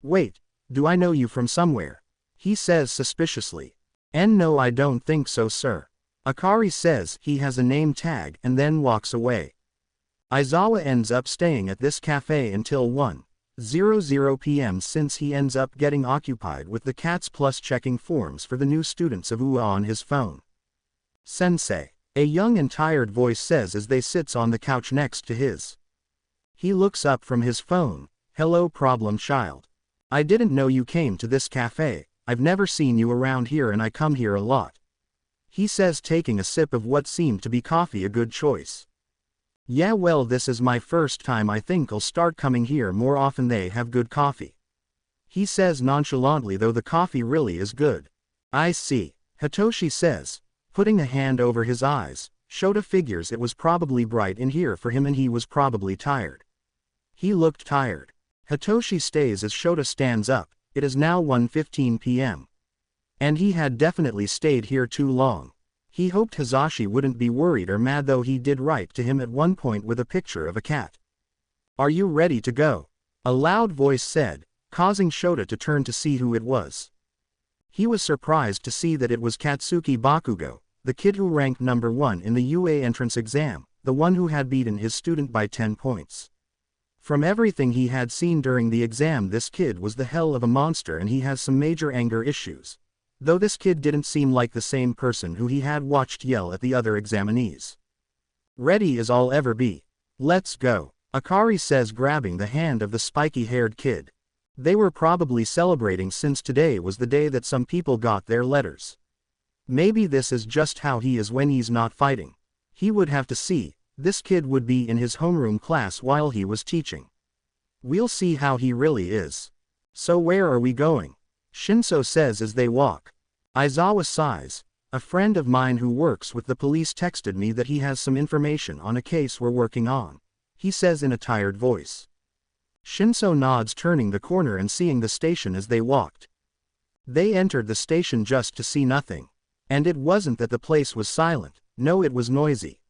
Wait, do I know you from somewhere? He says suspiciously. No, I don't think so, sir. Akari says he has a name tag and then walks away. Aizawa ends up staying at this cafe until 1:00 p.m. since he ends up getting occupied with the cats plus checking forms for the new students of UA on his phone. Sensei, a young and tired voice says as they sits on the couch next to his. He looks up from his phone. Hello, problem child. I didn't know you came to this cafe. I've never seen you around here and I come here a lot. He says, taking a sip of what seemed to be coffee. A good choice. Yeah, well, this is my first time. I think I'll start coming here more often. They have good coffee. He says nonchalantly, though the coffee really is good. I see. Hitoshi says, putting a hand over his eyes. Shota figures it was probably bright in here for him and he was probably tired. He looked tired. Hitoshi stays as Shota stands up. It is now 1:15 p.m. And he had definitely stayed here too long. He hoped Hizashi wouldn't be worried or mad, though he did write to him at one point with a picture of a cat. Are you ready to go? A loud voice said, causing Shota to turn to see who it was. He was surprised to see that it was Katsuki Bakugo, the kid who ranked number 1 in the UA entrance exam, the one who had beaten his student by 10 points. From everything he had seen during the exam, this kid was the hell of a monster and he has some major anger issues. Though this kid didn't seem like the same person who he had watched yell at the other examinees. Ready as I'll ever be. Let's go, Akari says, grabbing the hand of the spiky-haired kid. They were probably celebrating since today was the day that some people got their letters. Maybe this is just how he is when he's not fighting. He would have to see. This kid would be in his homeroom class while he was teaching. We'll see how he really is. So where are we going? Shinso says as they walk. Aizawa sighs. A friend of mine who works with the police texted me that he has some information on a case we're working on. He says in a tired voice. Shinso nods, turning the corner and seeing the station as they walked. They entered the station just to see nothing. And it wasn't that the place was silent, no, it was noisy.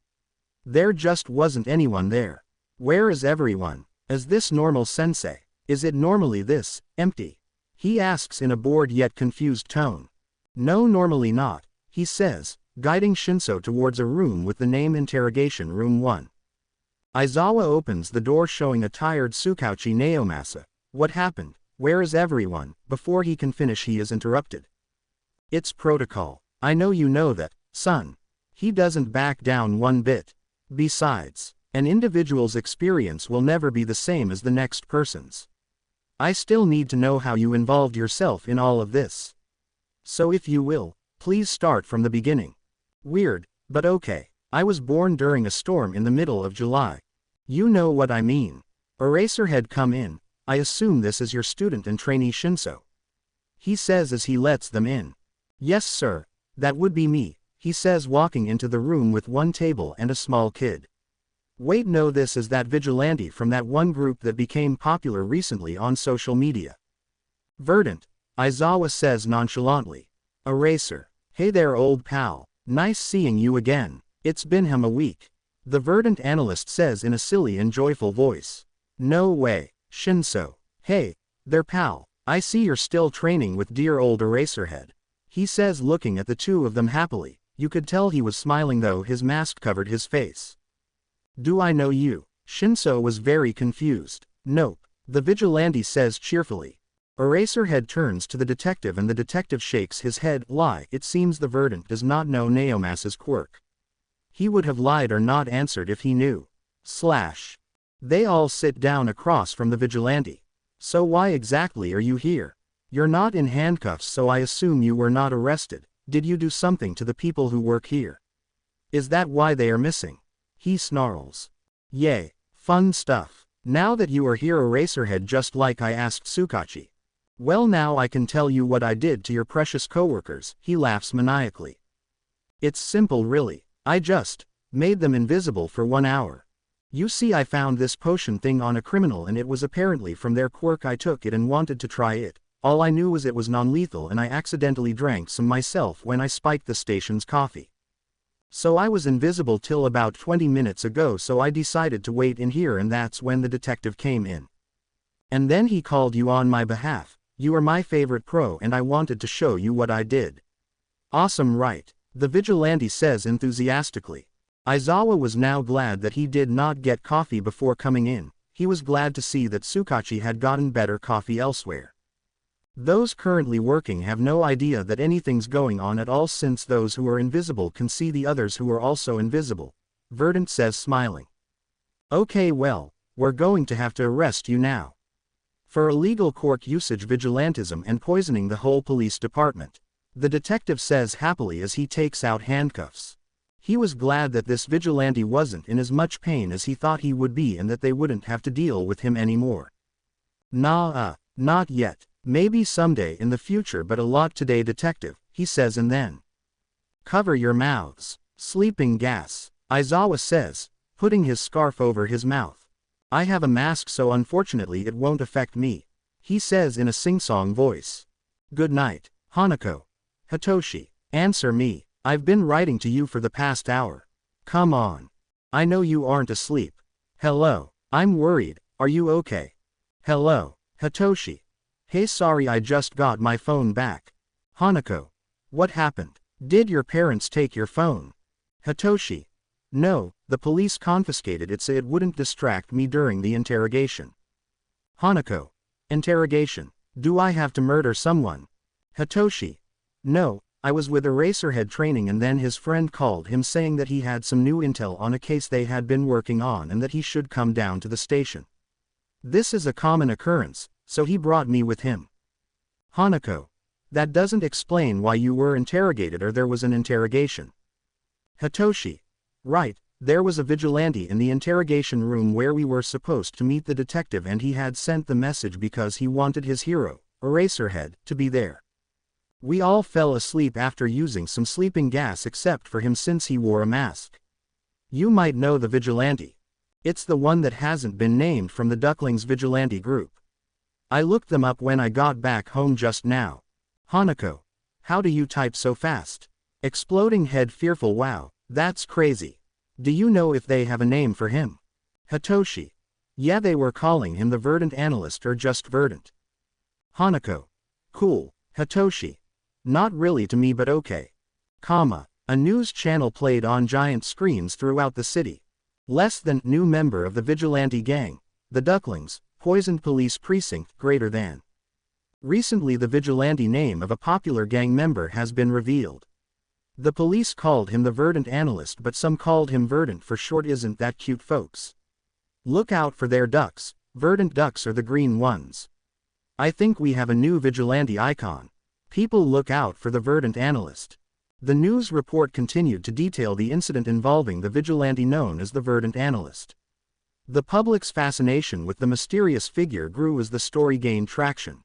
There just wasn't anyone there. Where is everyone? Is this normal, sensei? Is it normally this empty? He asks in a bored yet confused tone. No, normally not, he says, guiding Shinso towards a room with the name Interrogation Room 1. Aizawa opens the door showing a tired Tsukauchi Naomasa. What happened? Where is everyone? Before he can finish he is interrupted. It's protocol. I know you know that, son. He doesn't back down one bit. Besides, an individual's experience will never be the same as the next person's. I still need to know how you involved yourself in all of this. So if you will, please start from the beginning. Weird, but okay. I was born during a storm in the middle of July. You know what I mean. Eraserhead, come in. I assume this is your student and trainee Shinso. He says as he lets them in. Yes sir, that would be me, he says, walking into the room with one table and a small kid. Wait, no, this is that vigilante from that one group that became popular recently on social media. Verdant, Aizawa says nonchalantly. Eraser. Hey there old pal, nice seeing you again. It's been a week. The Verdant Analyst says in a silly and joyful voice. No way, Shinso. Hey, there pal, I see you're still training with dear old Eraserhead. He says, looking at the two of them happily. You could tell he was smiling though his mask covered his face. Do I know you? Shinso was very confused. Nope, the vigilante says cheerfully. Eraserhead turns to the detective and the detective shakes his head. Lie, it seems the Verdant does not know Naomasa's quirk. He would have lied or not answered if he knew. Slash. They all sit down across from the vigilante. So why exactly are you here? You're not in handcuffs, so I assume you were not arrested. Did you do something to the people who work here? Is that why they are missing? He snarls. Yay, fun stuff. Now that you are here, Eraserhead, just like I asked Tsukauchi. Well, now I can tell you what I did to your precious coworkers, he laughs maniacally. It's simple really. I just made them invisible for 1 hour. You see, I found this potion thing on a criminal and it was apparently from their quirk. I took it and wanted to try it. All I knew was it was non-lethal and I accidentally drank some myself when I spiked the station's coffee. So I was invisible till about 20 minutes ago, so I decided to wait in here, and that's when the detective came in. And then he called you on my behalf. You are my favorite pro and I wanted to show you what I did. Awesome, right? The vigilante says enthusiastically. Aizawa was now glad that he did not get coffee before coming in. He was glad to see that Tsukauchi had gotten better coffee elsewhere. Those currently working have no idea that anything's going on at all, since those who are invisible can see the others who are also invisible. Verdant says, smiling. Okay, well, we're going to have to arrest you now. For illegal quirk usage, vigilantism, and poisoning the whole police department. The detective says happily as he takes out handcuffs. He was glad that this vigilante wasn't in as much pain as he thought he would be and that they wouldn't have to deal with him anymore. Nah, not yet. Maybe someday in the future, but a lot today, detective, he says, and then. Cover your mouths. Sleeping gas, Aizawa says, putting his scarf over his mouth. I have a mask, so unfortunately it won't affect me, he says in a sing-song voice. Good night, Hanako. Hitoshi, answer me. I've been writing to you for the past hour. Come on. I know you aren't asleep. Hello, I'm worried, are you okay? Hello, Hitoshi. Hey, sorry, I just got my phone back. Hanako. What happened? Did your parents take your phone? Hitoshi. No, the police confiscated it so it wouldn't distract me during the interrogation. Hanako. Interrogation. Do I have to murder someone? Hitoshi. No, I was with Eraserhead training and then his friend called him saying that he had some new intel on a case they had been working on and that he should come down to the station. This is a common occurrence, so he brought me with him. Hanako. That doesn't explain why you were interrogated or there was an interrogation. Hitoshi. Right, there was a vigilante in the interrogation room where we were supposed to meet the detective, and he had sent the message because he wanted his hero, Eraserhead, to be there. We all fell asleep after using some sleeping gas except for him since he wore a mask. You might know the vigilante. It's the one that hasn't been named from the Ducklings vigilante group. I looked them up when I got back home just now. Hanako. How do you type so fast? Exploding head fearful. Wow, that's crazy. Do you know if they have a name for him? Hitoshi. Yeah, they were calling him the Verdant Analyst or just Verdant. Hanako. Cool, Hitoshi. Not really to me, but okay. A news channel played on giant screens throughout the city. Less than new member of the vigilante gang, the Ducklings, poisoned police precinct greater than. Recently the vigilante name of a popular gang member has been revealed. The police called him the Verdant Analyst, but some called him Verdant for short. Isn't that cute, folks? Look out for their ducks. Verdant ducks are the green ones. I think we have a new vigilante icon. People look out for the Verdant Analyst. The news report continued to detail the incident involving the vigilante known as the Verdant Analyst. The public's fascination with the mysterious figure grew as the story gained traction.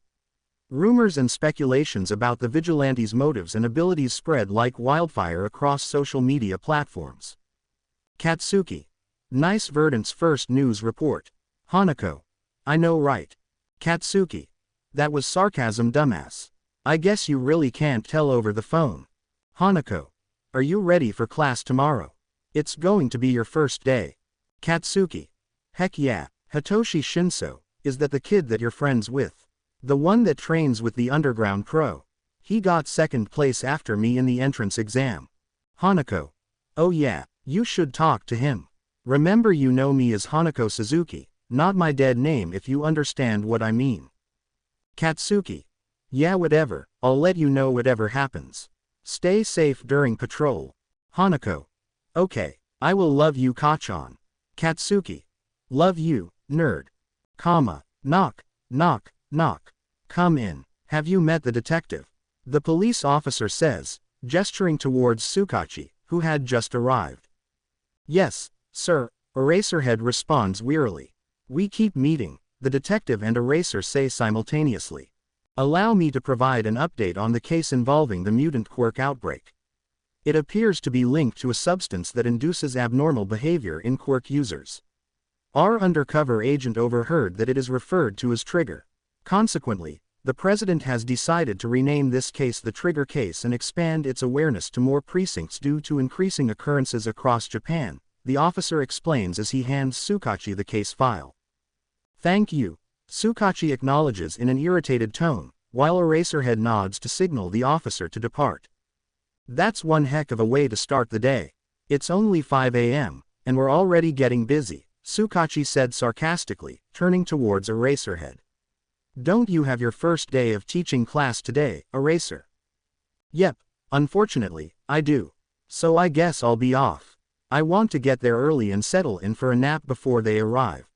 Rumors and speculations about the vigilante's motives and abilities spread like wildfire across social media platforms. Katsuki. Nice. Verdant's first news report. Hanako. I know, right? Katsuki. That was sarcasm, dumbass. I guess you really can't tell over the phone. Hanako. Are you ready for class tomorrow? It's going to be your first day. Katsuki. Heck yeah. Hitoshi Shinso, is that the kid that you're friends with? The one that trains with the underground pro. He got second place after me in the entrance exam. Hanako. Oh yeah, you should talk to him. Remember, you know me as Hanako Suzuki, not my dead name, if you understand what I mean. Katsuki. Yeah, whatever, I'll let you know whatever happens. Stay safe during patrol. Hanako. Okay, I will. Love you, Kachan. Katsuki. Love you, nerd. Knock, knock, knock. Come in. Have you met the detective? The police officer says, gesturing towards Tsukachi, who had just arrived. Yes, sir, Eraserhead responds wearily. We keep meeting, the detective and Eraser say simultaneously. Allow me to provide an update on the case involving the mutant quirk outbreak. It appears to be linked to a substance that induces abnormal behavior in quirk users. Our undercover agent overheard that it is referred to as Trigger. Consequently, the president has decided to rename this case the Trigger case and expand its awareness to more precincts due to increasing occurrences across Japan, the officer explains as he hands Tsukachi the case file. Thank you. Tsukachi acknowledges in an irritated tone, while Eraserhead nods to signal the officer to depart. That's one heck of a way to start the day. It's only 5 a.m., and we're already getting busy, Tsukachi said sarcastically, turning towards Eraserhead. Don't you have your first day of teaching class today, Eraser? Yep, unfortunately, I do. So I guess I'll be off. I want to get there early and settle in for a nap before they arrive.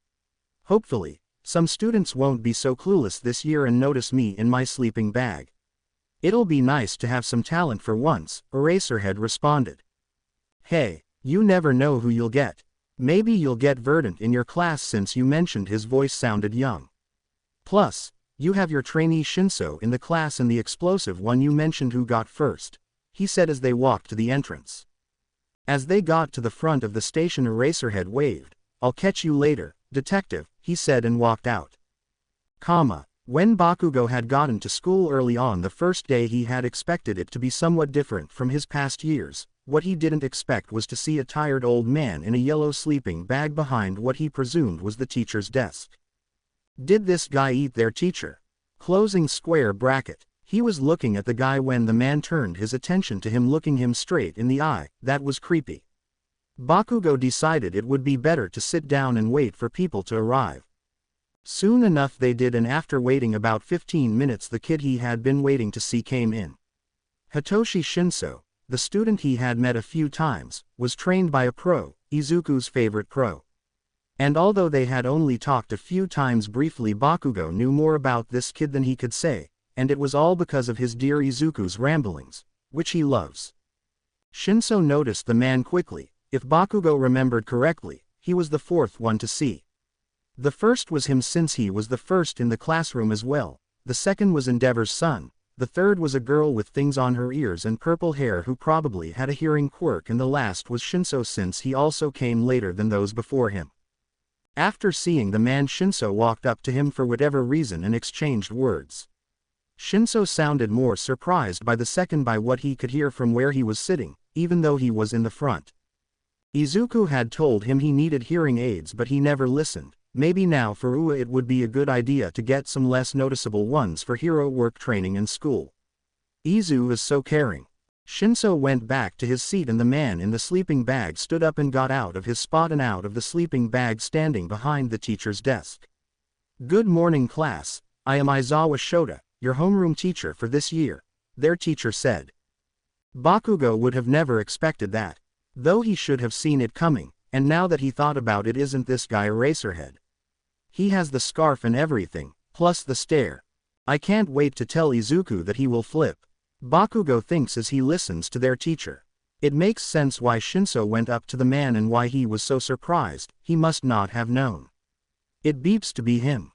Hopefully, some students won't be so clueless this year and notice me in my sleeping bag. It'll be nice to have some talent for once, Eraserhead responded. Hey, you never know who you'll get. Maybe you'll get Verdant in your class since you mentioned his voice sounded young. Plus, you have your trainee Shinso in the class and the explosive one you mentioned who got first, he said as they walked to the entrance. As they got to the front of the station, Eraserhead waved. I'll catch you later, detective, he said and walked out. When Bakugo had gotten to school early on the first day, he had expected it to be somewhat different from his past years. What he didn't expect was to see a tired old man in a yellow sleeping bag behind what he presumed was the teacher's desk. Did this guy eat their teacher? Closing square bracket. He was looking at the guy when the man turned his attention to him, looking him straight in the eye. That was creepy. Bakugo decided it would be better to sit down and wait for people to arrive. Soon enough they did, and after waiting about 15 minutes the kid he had been waiting to see came in. Hitoshi Shinso, the student he had met a few times, was trained by a pro, Izuku's favorite pro. And although they had only talked a few times briefly, Bakugo knew more about this kid than he could say, and it was all because of his dear Izuku's ramblings, which he loves. Shinso noticed the man quickly. If Bakugo remembered correctly, he was the fourth one to see. The first was him since he was the first in the classroom as well, the second was Endeavor's son, the third was a girl with things on her ears and purple hair who probably had a hearing quirk, and the last was Shinso since he also came later than those before him. After seeing the man, Shinso walked up to him for whatever reason and exchanged words. Shinso sounded more surprised by the second by what he could hear from where he was sitting, even though he was in the front. Izuku had told him he needed hearing aids, but he never listened. Maybe now for Ua it would be a good idea to get some less noticeable ones for hero work training in school. Izu is so caring. Shinso went back to his seat and the man in the sleeping bag stood up and got out of his spot and out of the sleeping bag standing behind the teacher's desk. Good morning class, I am Aizawa Shota, your homeroom teacher for this year, their teacher said. Bakugo would have never expected that. Though he should have seen it coming, and now that he thought about it, isn't this guy Eraserhead? He has the scarf and everything, plus the stare. I can't wait to tell Izuku that he will flip. Bakugo thinks as he listens to their teacher. It makes sense why Shinso went up to the man and why he was so surprised. He must not have known. It beeps to be him.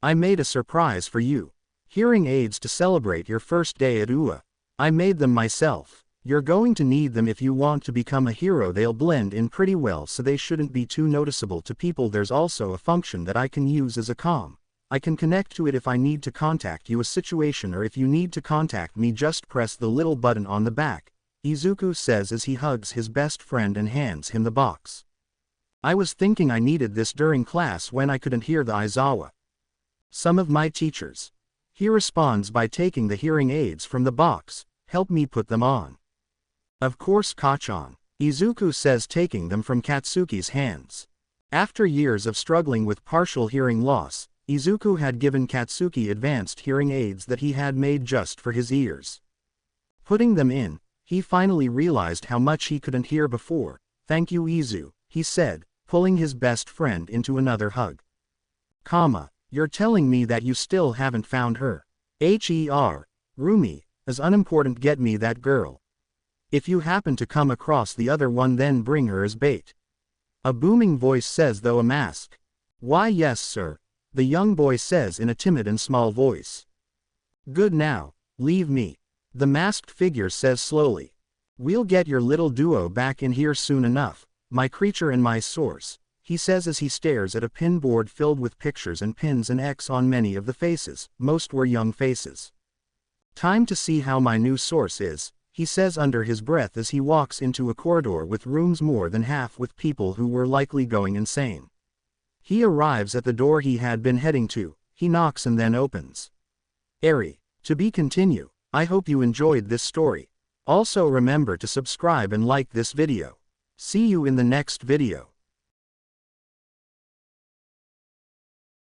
I made a surprise for you. Hearing aids to celebrate your first day at UA. I made them myself. You're going to need them if you want to become a hero. They'll blend in pretty well so they shouldn't be too noticeable to people. There's also a function that I can use as a comm. I can connect to it if I need to contact you a situation, or if you need to contact me just press the little button on the back, Izuku says as he hugs his best friend and hands him the box. I was thinking I needed this during class when I couldn't hear the Aizawa. Some of my teachers. He responds by taking the hearing aids from the box. Help me put them on. Of course Kachan, Izuku says, taking them from Katsuki's hands. After years of struggling with partial hearing loss, Izuku had given Katsuki advanced hearing aids that he had made just for his ears. Putting them in, he finally realized how much he couldn't hear before. Thank you Izu, he said, pulling his best friend into another hug. You're telling me that you still haven't found her. Rumi, as unimportant, get me that girl. If you happen to come across the other one, then bring her as bait. A booming voice says, though a mask. Why yes sir. The young boy says in a timid and small voice. Good now, leave me. The masked figure says slowly. We'll get your little duo back in here soon enough, my creature and my source, he says as he stares at a pin board filled with pictures and pins and X on many of the faces. Most were young faces. Time to see how my new source is, he says under his breath as he walks into a corridor with rooms more than half with people who were likely going insane. He arrives at the door he had been heading to. He knocks and then opens. To be continue. I hope you enjoyed this story. Also remember to subscribe and like this video. See you in the next video.